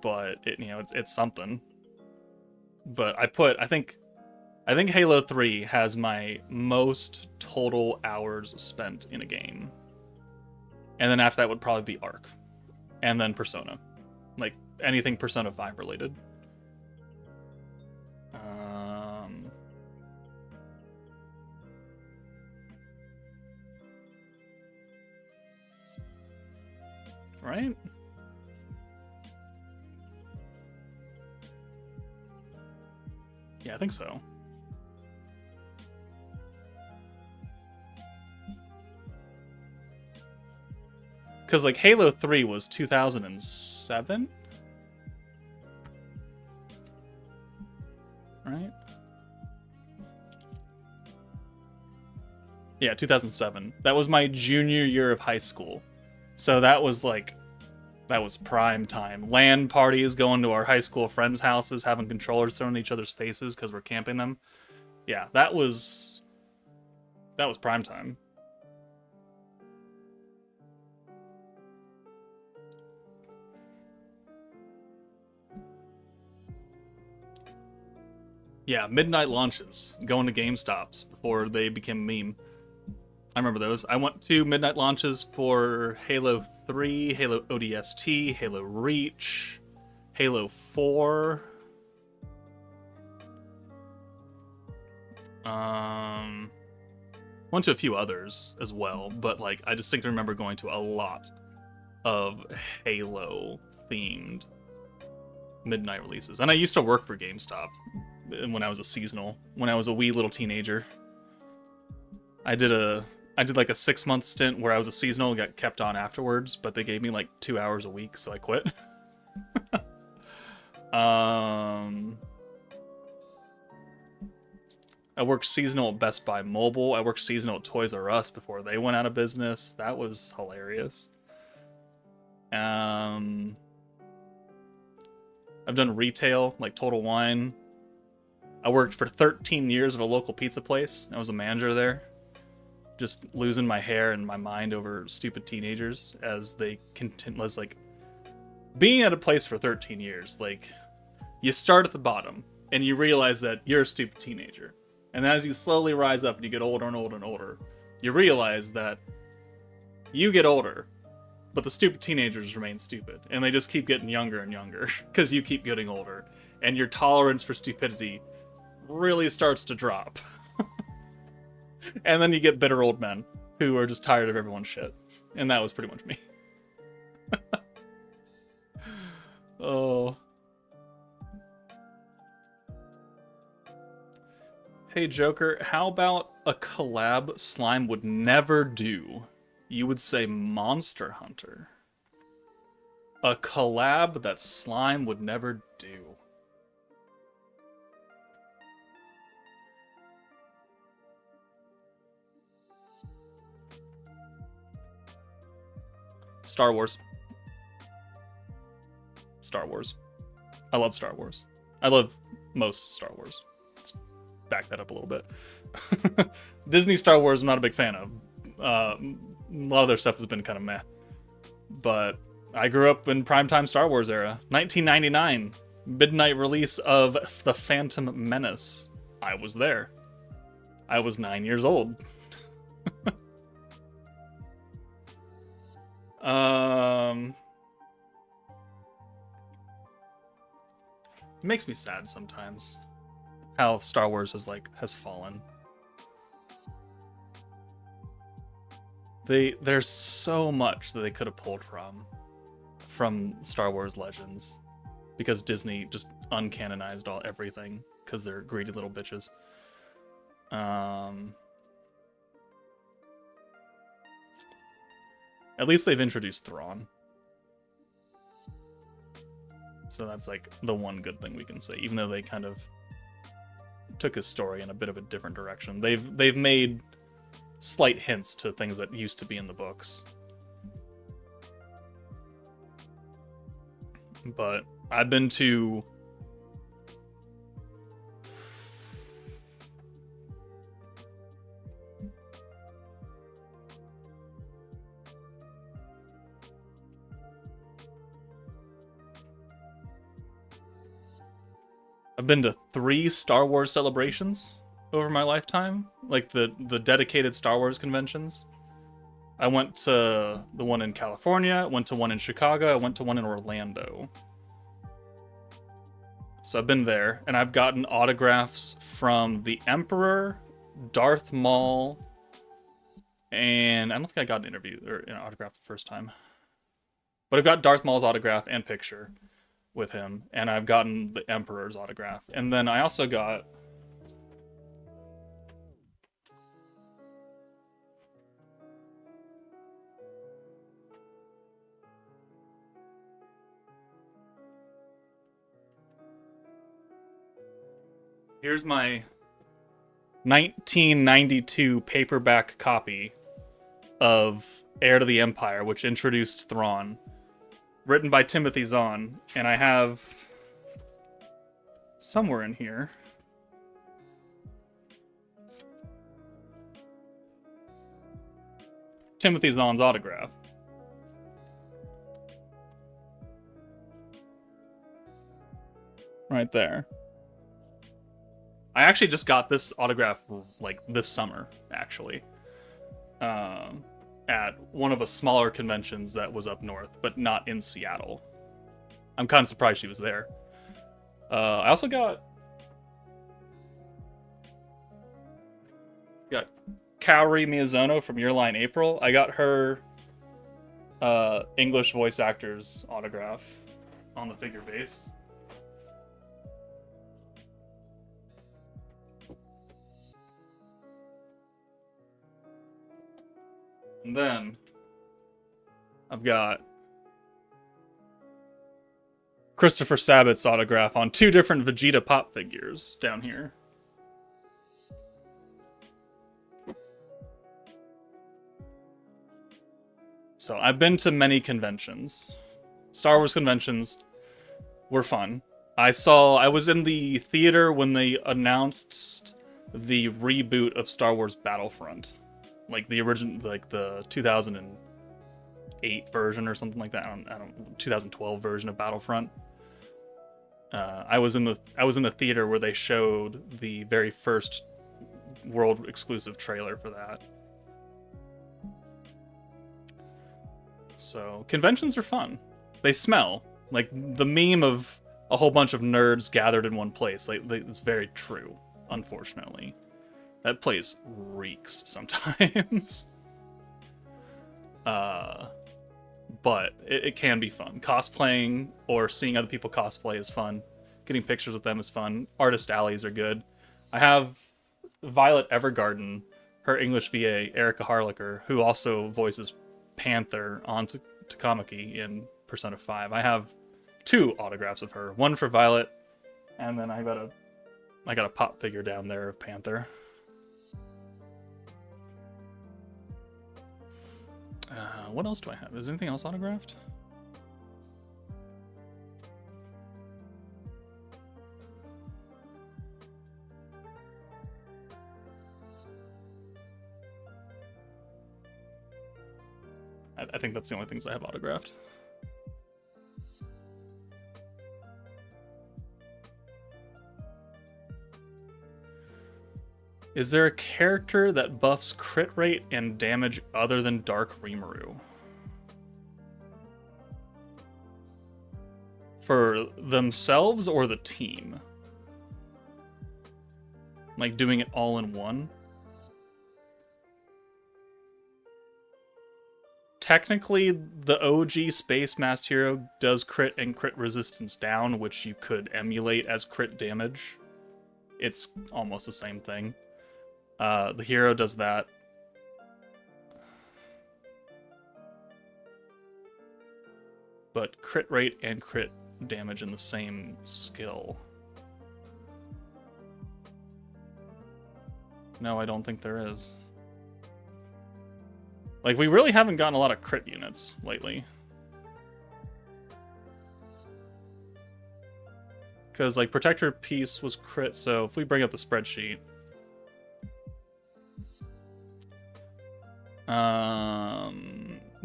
but it's something. But I think Halo 3 has my most total hours spent in a game, and then after that would probably be Ark, and then Persona, like anything Persona 5 related. Right? think so. Because, like, Halo 3 was 2007? Right? Yeah, 2007. That was my junior year of high school. So that was, like, that was prime time. LAN parties, going to our high school friends' houses, having controllers thrown in each other's faces because we're camping them. Yeah, that was prime time. Yeah, midnight launches, going to GameStops before they became a meme. I remember those. I went to midnight launches for Halo 3, Halo ODST, Halo Reach, Halo 4. Went to a few others as well, but like I distinctly remember going to a lot of Halo themed midnight releases. And I used to work for GameStop when I was a seasonal, when I was a wee little teenager. I did like a 6-month stint where I was a seasonal and got kept on afterwards, but they gave me like 2 hours a week, so I quit. I worked seasonal at Best Buy Mobile. I worked seasonal at Toys R Us before they went out of business. That was hilarious. I've done retail, like Total Wine. I worked for 13 years at a local pizza place. I was a manager there. Just losing my hair and my mind over stupid teenagers as they continue. Like, being at a place for 13 years, like, you start at the bottom and you realize that you're a stupid teenager. And as you slowly rise up and you get older and older and older, you realize that you get older, but the stupid teenagers remain stupid. And they just keep getting younger and younger because you keep getting older. And your tolerance for stupidity really starts to drop. And then you get bitter old men who are just tired of everyone's shit. And that was pretty much me. Oh. Hey Joker, how about a collab Slime would never do? You would say Monster Hunter. A collab that Slime would never do. Star Wars. Star Wars. I love Star Wars. I love most Star Wars. Let's back that up a little bit. Disney Star Wars I'm not a big fan of. A lot of their stuff has been kind of meh. But I grew up in primetime Star Wars era. 1999. Midnight release of The Phantom Menace. I was there. I was 9 years old. It makes me sad sometimes how Star Wars has fallen. There's so much that they could have pulled from Star Wars Legends because Disney just uncanonized everything because they're greedy little bitches. At least they've introduced Thrawn. So that's like the one good thing we can say, even though they kind of took his story in a bit of a different direction. They've made slight hints to things that used to be in the books. But I've been to I've been to 3 Star Wars celebrations over my lifetime, like the dedicated Star Wars conventions. I went to the one in California, went to one in Chicago, I went to one in Orlando. So I've been there, and I've gotten autographs from the Emperor, Darth Maul, and I don't think I got an interview or an autograph the first time. But I've got Darth Maul's autograph and picture with him, and I've gotten the Emperor's autograph. And then I also got Here's my 1992 paperback copy of Heir to the Empire, which introduced Thrawn, written by Timothy Zahn, and I have somewhere in here Timothy Zahn's autograph. Right there. I actually just got this autograph like this summer, actually, at one of the smaller conventions that was up north, but not in Seattle. I'm kind of surprised she was there. I also got Kaori Miyazono from Your Line April. I got her English voice actor's autograph on the figure base. And then I've got Christopher Sabat's autograph on 2 different Vegeta pop figures down here. So I've been to many conventions. Star Wars conventions were fun. I was in the theater when they announced the reboot of Star Wars Battlefront. Like the original, like the 2008 version or something like that. I don't 2012 version of Battlefront. I was in the theater where they showed the very first world exclusive trailer for that. So conventions are fun. They smell like the meme of a whole bunch of nerds gathered in one place. It's very true, unfortunately. That place reeks sometimes. But it can be fun. Cosplaying or seeing other people cosplay is fun. Getting pictures with them is fun. Artist alleys are good. I have Violet Evergarden, her English VA, Erica Harlicker, who also voices Panther on Takamaki in Persona 5. I have 2 autographs of her. One for Violet, and then I got a pop figure down there of Panther. What else do I have? Is anything else autographed? I think that's the only things I have autographed. Is there a character that buffs crit rate and damage other than Dark Rimuru? For themselves or the team? Like doing it all in one? Technically, the OG Space Masked Hero does crit and crit resistance down, which you could emulate as crit damage. It's almost the same thing. The hero does that. But crit rate and crit damage in the same skill. No, I don't think there is. Like, we really haven't gotten a lot of crit units lately. Because, like, Protector Piece was crit, so if we bring up the spreadsheet...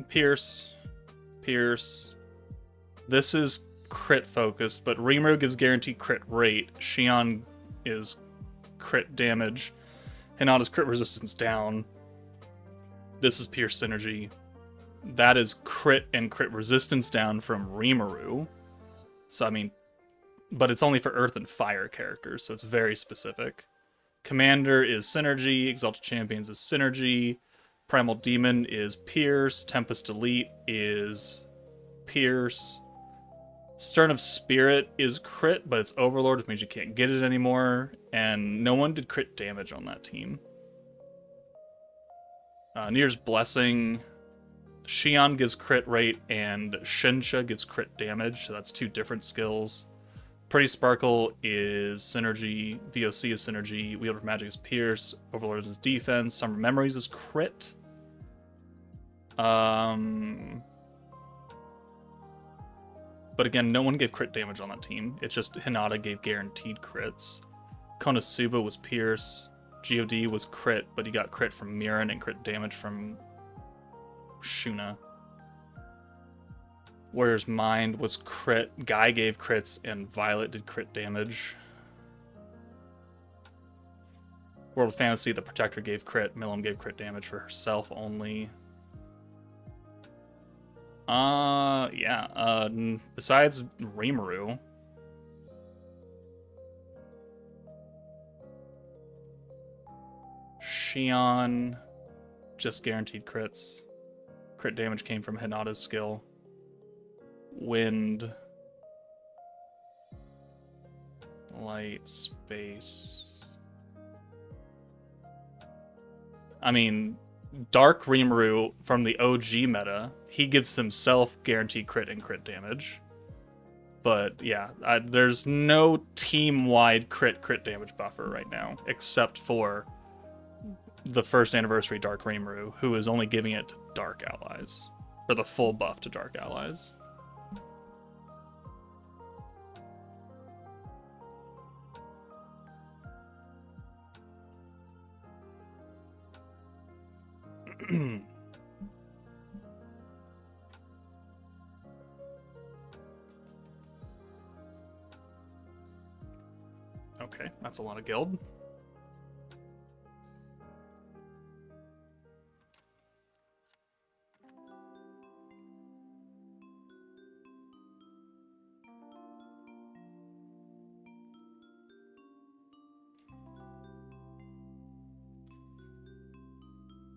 Pierce. This is crit focused, but Rimuru gives guaranteed crit rate. Xion is crit damage. Hinata's crit resistance down. This is Pierce synergy. That is crit and crit resistance down from Rimuru. So, I mean, but it's only for Earth and Fire characters, so it's very specific. Commander is synergy. Exalted Champions is synergy. Primal Demon is Pierce. Tempest Elite is Pierce. Stern of Spirit is crit, but it's Overlord, which means you can't get it anymore. And no one did crit damage on that team. Nir's Blessing. Xion gives crit rate, and Shinsha gives crit damage, so that's 2 different skills. Pretty Sparkle is synergy. VOC is synergy. Wielder of Magic is Pierce. Overlord is defense. Summer Memories is crit. But again, no one gave crit damage on that team. It's just Hinata gave guaranteed crits. Konosuba was Pierce. God was crit, but he got crit from Miran and crit damage from Shuna. Warrior's Mind was crit. Guy gave crits, and Violet did crit damage. World of Fantasy, the Protector gave crit. Milim gave crit damage for herself only. Yeah. Besides Rimuru, Shion just guaranteed crits. Crit damage came from Hinata's skill. Wind, light, space. I mean, Dark Rimuru from the OG meta, he gives himself guaranteed crit and crit damage. But yeah, there's no team-wide crit damage buffer right now, except for the first anniversary Dark Rimuru, who is only giving it to Dark allies, or the full buff to Dark allies. Okay, that's a lot of guild.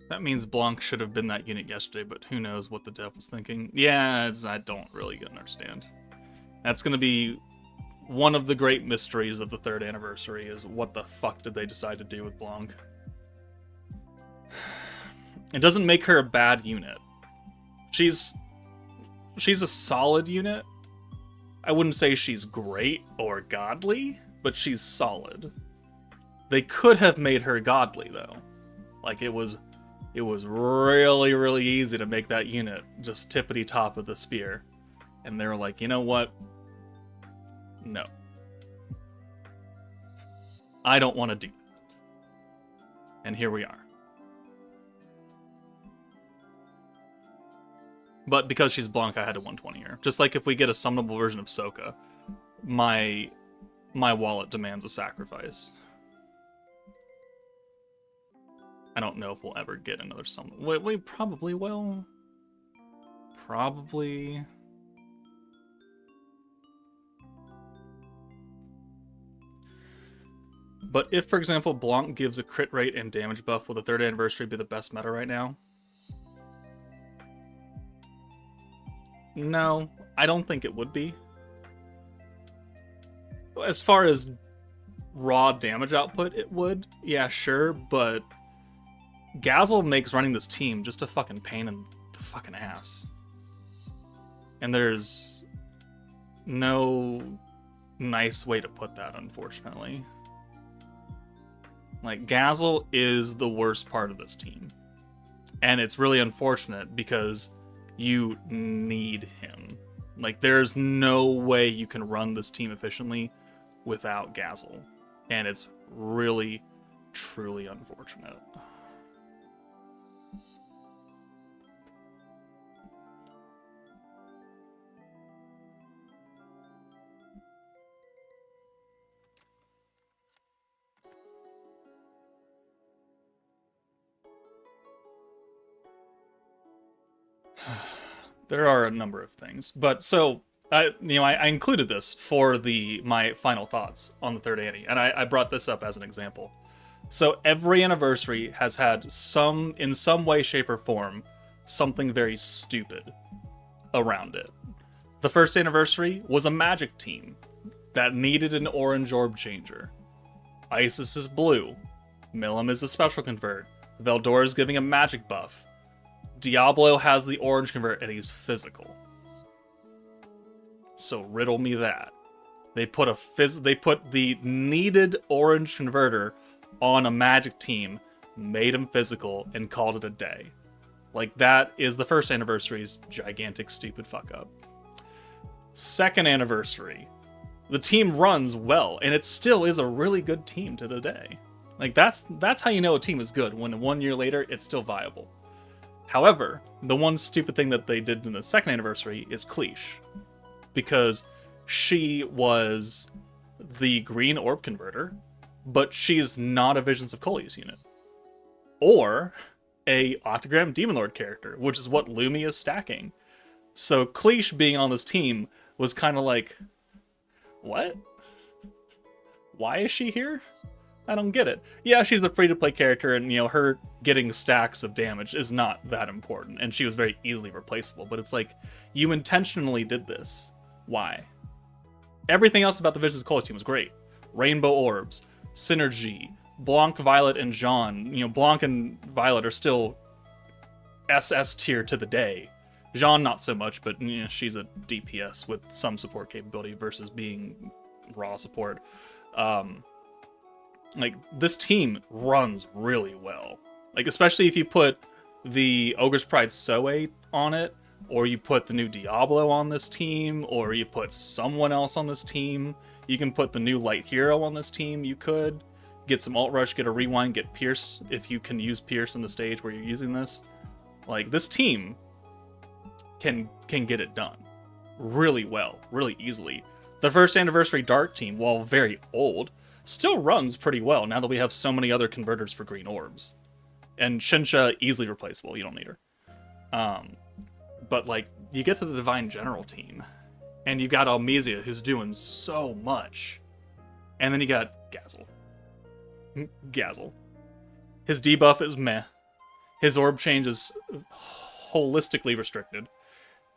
That means Blanc should have been that unit yesterday, but who knows what the dev was thinking. Yeah, I don't really understand. That's going to be one of the great mysteries of the 3rd anniversary, is what the fuck did they decide to do with Blanc? It doesn't make her a bad unit. She's a solid unit. I wouldn't say she's great or godly, but she's solid. They could have made her godly, though. Like, it was really, really easy to make that unit just tippity top of the spear. And they were like, you know what? No. I don't want to do that. And here we are. But because she's Blanc, I had to 120 her. Just like if we get a summonable version of Sokka, my wallet demands a sacrifice. I don't know if we'll ever get another summon. We probably will. Probably. But if, for example, Blanc gives a crit rate and damage buff, will the 3rd anniversary be the best meta right now? No, I don't think it would be. As far as raw damage output, it would. Yeah, sure, but Gazel makes running this team just a fucking pain in the fucking ass. And there's no nice way to put that, unfortunately. Like, Gazel is the worst part of this team. And it's really unfortunate because you need him. Like, there's no way you can run this team efficiently without Gazel. And it's really, truly unfortunate. There are a number of things, but so I included this for my final thoughts on the 3rd Annie, and I brought this up as an example. So every anniversary has had in some way, shape, or form, something very stupid around it. The 1st anniversary was a magic team that needed an orange orb changer. Isis is blue. Milim is a special convert. Veldora is giving a magic buff. Diablo has the orange convert and he's physical. So riddle me that. They put the needed orange converter on a Magic team, made him physical, and called it a day. Like, that is the first anniversary's gigantic stupid fuck up. Second anniversary, the team runs well, and it still is a really good team to the day. Like, that's how you know a team is good, when 1 year later it's still viable. However, the one stupid thing that they did in the second anniversary is Cleash, because she was the green orb converter, but she's not a Visions of Coleus unit. Or a Octagram Demon Lord character, which is what Lumi is stacking. So Cleash being on this team was kind of like, what? Why is she here? I don't get it. Yeah, she's a free-to-play character, and, you know, her getting stacks of damage is not that important, and she was very easily replaceable, but it's like, you intentionally did this. Why? Everything else about the Visions of Coleus team was great. Rainbow Orbs, Synergy, Blanc, Violet, and Jean. You know, Blanc and Violet are still SS tier to the day. Jean not so much, but, you know, she's a DPS with some support capability versus being raw support. Like, this team runs really well. Like, especially if you put the Ogre's Pride Soe on it, or you put the new Diablo on this team, or you put someone else on this team. You can put the new Light Hero on this team. You could get some Alt Rush, get a Rewind, get Pierce, if you can use Pierce in the stage where you're using this. Like, this team can get it done really well, really easily. The first anniversary Dark team, while very old, still runs pretty well now that we have so many other converters for green orbs. And Shinsha, easily replaceable, you don't need her. But, like, you get to the Divine General team, and you got Almizia, who's doing so much. And then you got Gazel. His debuff is meh. His orb change is holistically restricted.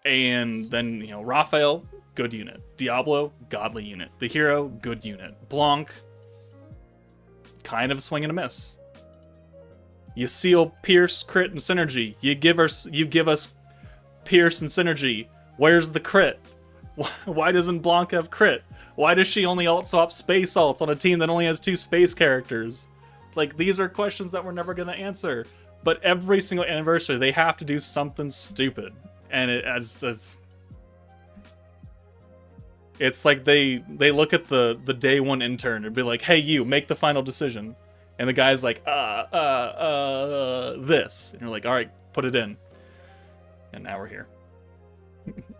And then, you know, Raphael, good unit. Diablo, godly unit. The hero, good unit. Blanc, kind of a swing and a miss. You seal Pierce, crit, and synergy. You give us Pierce and synergy. Where's the crit? Why doesn't Blanc have crit? Why does she only alt swap space alts on a team that only has 2 space characters? Like, these are questions that we're never going to answer. But every single anniversary, they have to do something stupid. And it's like they look at the day one intern and be like, hey, you, make the final decision. And the guy's like, this. And you're like, all right, put it in. And now we're here.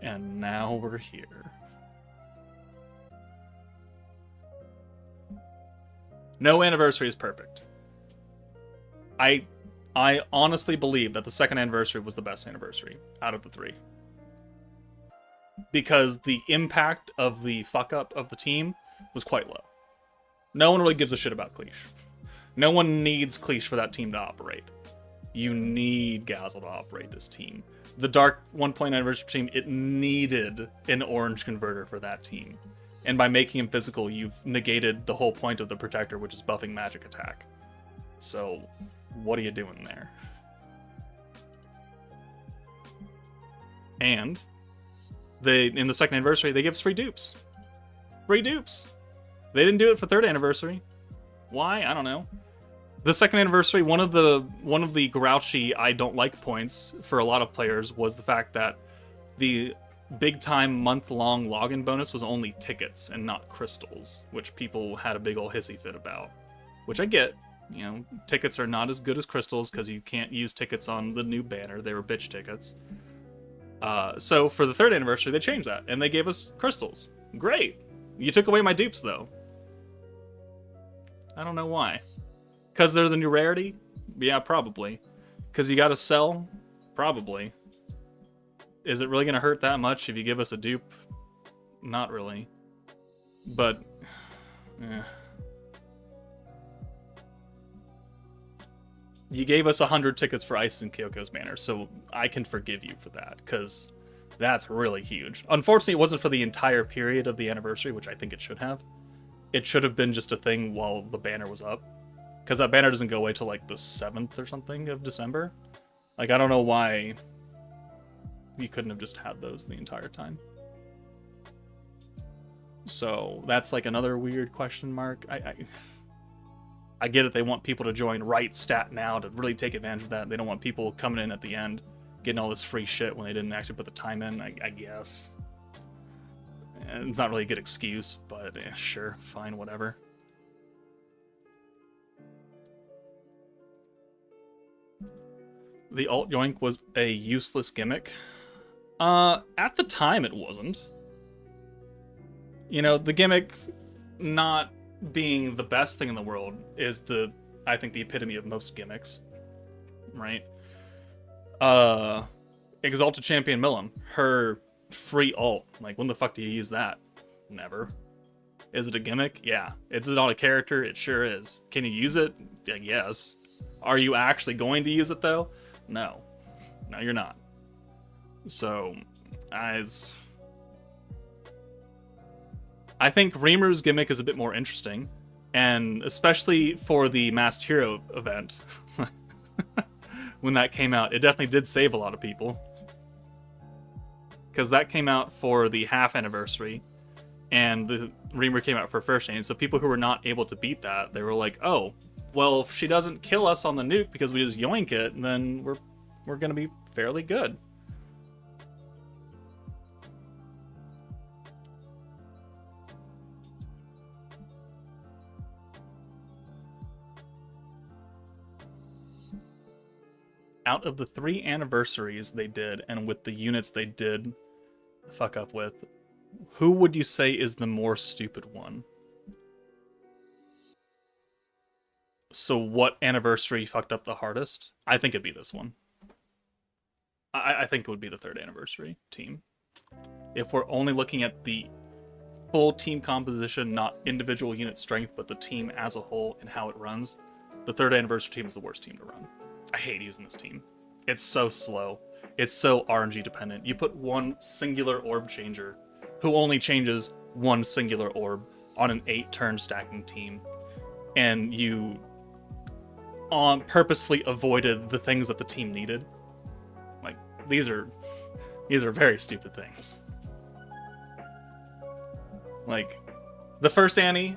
And now we're here. No anniversary is perfect. I honestly believe that the second anniversary was the best anniversary out of the 3. Because the impact of the fuck up of the team was quite low. No one really gives a shit about Cleash. No one needs Cleash for that team to operate. You need Gazel to operate this team. The Dark 1.9 anniversary team, it needed an orange converter for that team. And by making him physical, you've negated the whole point of the Protector, which is buffing magic attack. So, what are you doing there? And in the second anniversary, they give us free dupes. Free dupes. They didn't do it for third anniversary. Why? I don't know. The second anniversary, one of the grouchy I don't like points for a lot of players was the fact that the big time month-long login bonus was only tickets and not crystals, which people had a big ol' hissy fit about. Which I get. You know, tickets are not as good as crystals because you can't use tickets on the new banner. They were bitch tickets. So for the third anniversary, they changed that, and they gave us crystals. Great! You took away my dupes, though. I don't know why. Because they're the new rarity? Yeah, probably. Because you gotta sell? Probably. Is it really gonna hurt that much if you give us a dupe? Not really. But, eh. You gave us 100 tickets for Ice and Kyoko's banner, so I can forgive you for that, because that's really huge. Unfortunately, it wasn't for the entire period of the anniversary, which I think it should have. It should have been just a thing while the banner was up. Because that banner doesn't go away till like the 7th or something of December. Like, I don't know why you couldn't have just had those the entire time. So that's like another weird question mark. I get it. They want people to join right stat now to really take advantage of that. They don't want people coming in at the end getting all this free shit when they didn't actually put the time in, I guess. And it's not really a good excuse, but sure, fine, whatever. The alt yoink was a useless gimmick. At the time it wasn't. You know, the gimmick not being the best thing in the world is I think the epitome of most gimmicks, right? Exalted Champion Millum, her free ult, like when the fuck do you use that? Never. Is it a gimmick? Yeah. Is it on a character? It sure is. Can you use it? I guess. Are you actually going to use it though? No. No, you're not. So, I think Remu's gimmick is a bit more interesting, and especially for the Masked Hero event, when that came out, it definitely did save a lot of people. Because that came out for the half anniversary, and the Remur came out for first anniversary, so people who were not able to beat that, they were like, oh, well, if she doesn't kill us on the nuke because we just yoink it, then we're gonna be fairly good. Out of the 3 anniversaries they did, and with the units they did fuck up with, who would you say is the more stupid one? So what anniversary fucked up the hardest? I think it'd be this one. I think it would be the 3rd anniversary team. If we're only looking at the full team composition, not individual unit strength, but the team as a whole and how it runs, the 3rd anniversary team is the worst team to run. I hate using this team. It's so slow. It's so RNG dependent. You put one singular orb changer who only changes one singular orb on an 8-turn stacking team, and you purposely avoided the things that the team needed. Like, these are very stupid things. Like, the first Annie,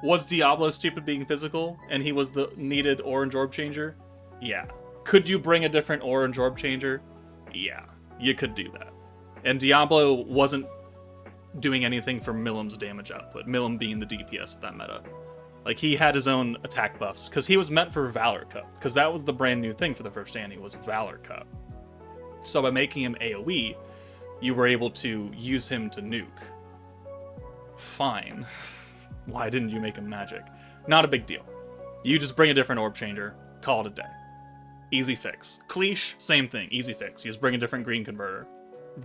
was Diablo stupid being physical and he was the needed orange orb changer? Yeah. Could you bring a different orange orb changer? Yeah, you could do that. And Diablo wasn't doing anything for Millum's damage output, Millum being the DPS of that meta. Like, he had his own attack buffs, because he was meant for Valor Cup, because that was the brand new thing for the first Annie, was Valor Cup. So by making him AoE, you were able to use him to nuke. Fine. Why didn't you make him magic? Not a big deal. You just bring a different orb changer, call it a day. Easy fix. Cleash, same thing, easy fix. You just bring a different green converter,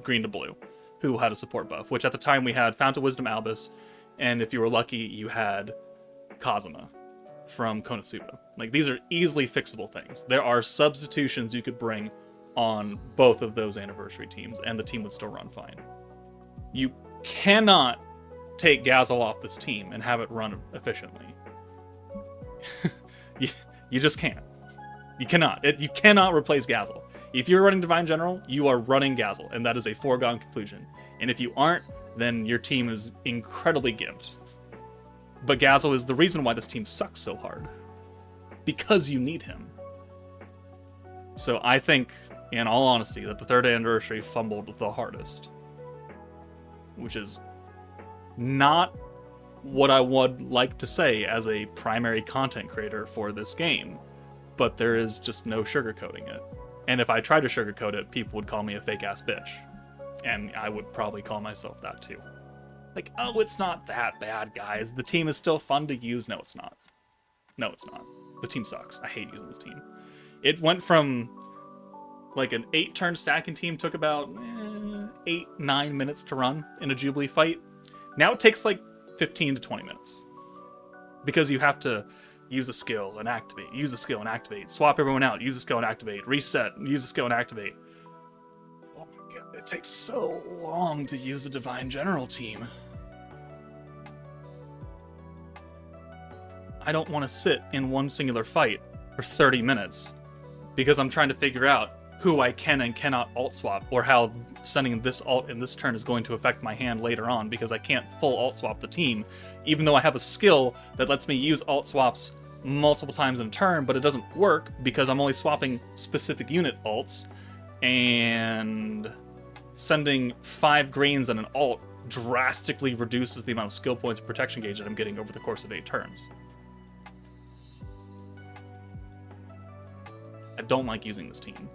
green to blue, who had a support buff, which at the time we had Fount of Wisdom Albus, and if you were lucky, you had Kazuma from Konosuba. Like, these are easily fixable things. There are substitutions you could bring on both of those anniversary teams, and the team would still run fine. You cannot take Gazel off this team and have it run efficiently. you just can't. You cannot. You cannot replace Gazel. If you're running Divine General, you are running Gazel, and that is a foregone conclusion. And if you aren't, then your team is incredibly gimped. But Gazel is the reason why this team sucks so hard. Because you need him. So I think, in all honesty, that the 3rd anniversary fumbled the hardest. Which is not what I would like to say as a primary content creator for this game. But there is just no sugarcoating it. And if I tried to sugarcoat it, people would call me a fake-ass bitch. And I would probably call myself that too. Like, oh, it's not that bad, guys. The team is still fun to use. No, it's not. No, it's not. The team sucks. I hate using this team. It went from, like, an 8-turn stacking team took about 8-9 minutes to run in a Jubilee fight. Now it takes, like, 15 to 20 minutes. Because you have to use a skill and activate, use a skill and activate, swap everyone out, use a skill and activate, reset, use a skill and activate. Oh my god, it takes so long to use a Divine General team. I don't want to sit in one singular fight for 30 minutes because I'm trying to figure out who I can and cannot alt swap, or how sending this alt in this turn is going to affect my hand later on, because I can't full alt swap the team, even though I have a skill that lets me use alt swaps multiple times in a turn, but it doesn't work because I'm only swapping specific unit alts, and sending 5 greens on an alt drastically reduces the amount of skill points and protection gauge that I'm getting over the course of 8 turns. I don't like using this team.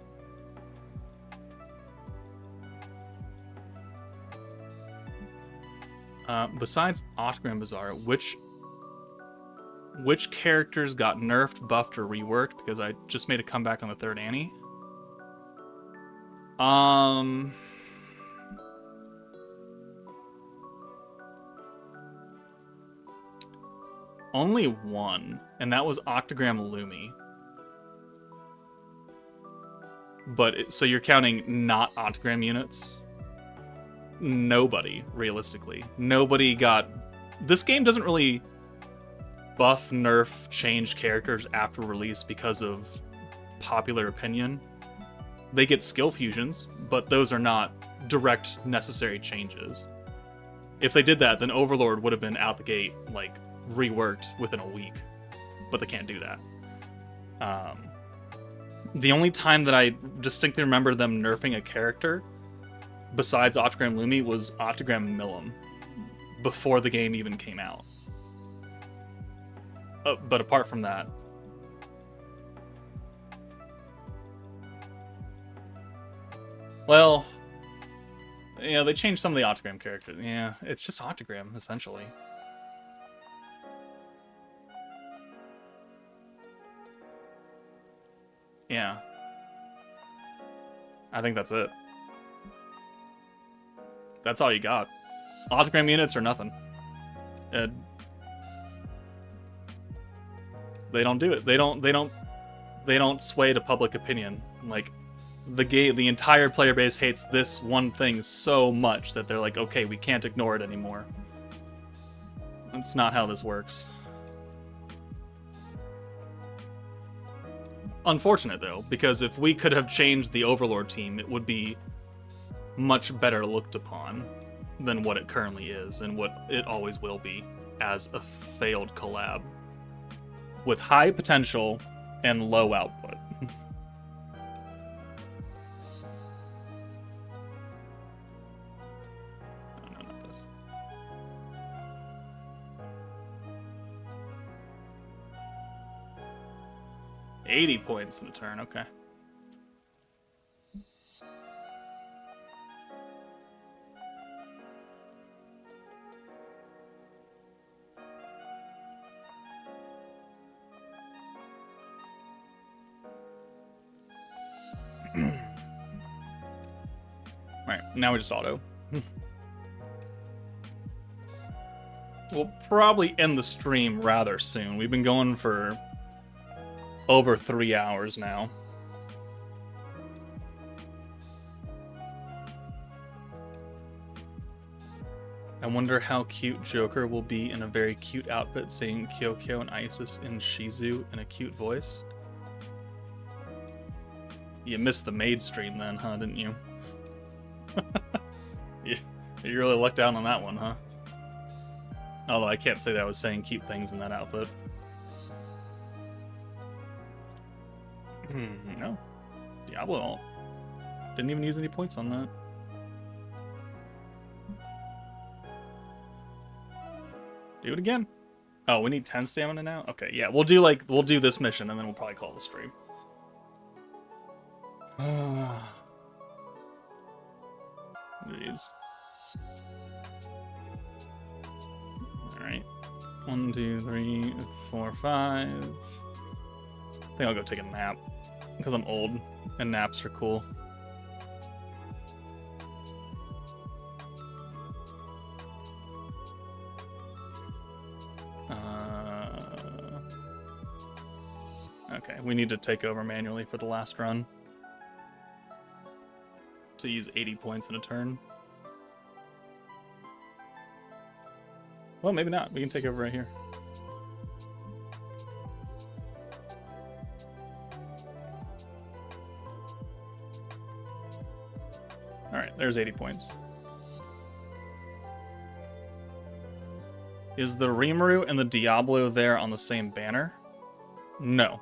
Besides Octagram Bazaar, which characters got nerfed, buffed, or reworked? Because I just made a comeback on the 3rd Annie. Only one, and that was Octagram Lumi. But so you're counting not Octagram units? Nobody, realistically. Nobody got... This game doesn't really buff, nerf, change characters after release because of popular opinion. They get skill fusions, but those are not direct necessary changes. If they did that, then Overlord would have been out the gate, like, reworked within a week. But they can't do that. The only time that I distinctly remember them nerfing a character besides Octagram Lumi was Octagram Millum, before the game even came out. But apart from that... Well... Yeah, they changed some of the Octagram characters. Yeah, it's just Octagram, essentially. Yeah. I think that's it. That's all you got. Octagram units or nothing. They don't do it. They don't sway to public opinion. Like, the entire player base hates this one thing so much that they're like, okay, we can't ignore it anymore. That's not how this works. Unfortunate, though, because if we could have changed the Overlord team, it would be much better looked upon than what it currently is, and what it always will be, as a failed collab. With high potential and low output. No, not this. $80 points in the turn, okay. Right, now we just auto. We'll probably end the stream rather soon. We've been going for over 3 hours now. I wonder how cute Joker will be in a very cute outfit saying Kyokyo and Isis in Shizu in a cute voice. You missed the maid stream then, huh, didn't you? you really lucked out on that one, huh? Although I can't say that I was saying cute things in that outfit. No. Diablo ult. Didn't even use any points on that. Do it again. Oh, we need 10 stamina now? Okay, yeah, we'll do this mission and then we'll probably call the stream. Jeez. Alright. 1, 2, 3, 4, 5. I think I'll go take a nap. Because I'm old and naps are cool. Okay, we need to take over manually for the last run. To use 80 points in a turn. Well, maybe not. We can take over right here. Alright, there's 80 points. Is the Rimuru and the Diablo there on the same banner? No.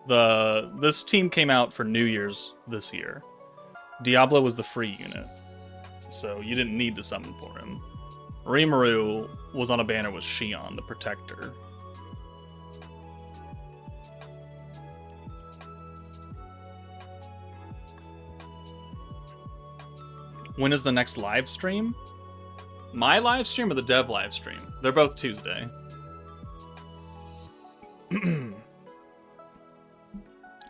This team came out for New Year's this year. Diablo was the free unit, so you didn't need to summon for him. Rimuru was on a banner with Shion, the Protector. When is the next live stream? My live stream or the dev live stream? They're both Tuesday.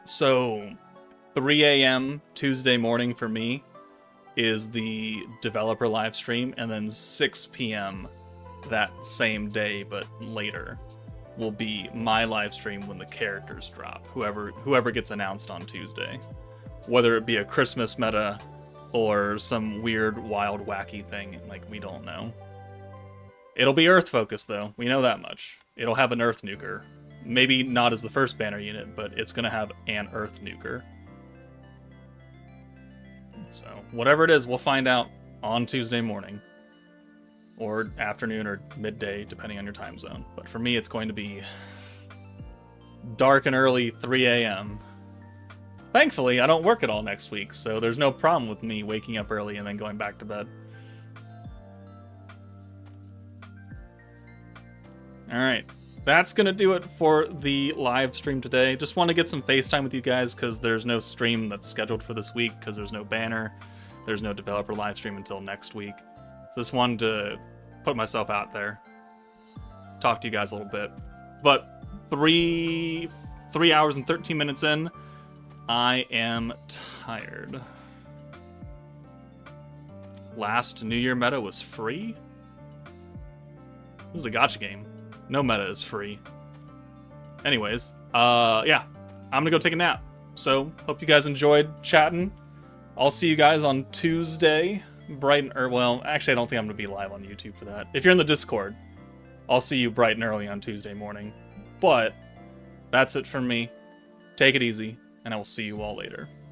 So, 3 a.m. Tuesday morning for me is the developer live stream, and then 6 p.m. that same day, but later, will be my live stream when the characters drop. Whoever gets announced on Tuesday. Whether it be a Christmas meta or some weird, wild, wacky thing, like, we don't know. It'll be Earth-focused, though. We know that much. It'll have an Earth nuker. Maybe not as the first banner unit, but it's going to have an Earth nuker. So, whatever it is, we'll find out on Tuesday morning. Or afternoon or midday, depending on your time zone. But for me, it's going to be dark and early, 3 a.m., Thankfully, I don't work at all next week, so there's no problem with me waking up early and then going back to bed. Alright, that's going to do it for the live stream today. Just want to get some FaceTime with you guys because there's no stream that's scheduled for this week because there's no banner. There's no developer live stream until next week. So just wanted to put myself out there. Talk to you guys a little bit. But 3 hours and 13 minutes in, I am tired. Last New Year meta was free? This is a gacha game. No meta is free. Anyways, yeah. I'm gonna go take a nap. So, hope you guys enjoyed chatting. I'll see you gught on Tuesday. Bright and well, actually I don't think I'm gonna be live on YouTube for that. If you're in the Discord, I'll see you bright and early on Tuesday morning. But, that's it from me. Take it easy. And I will see you all later.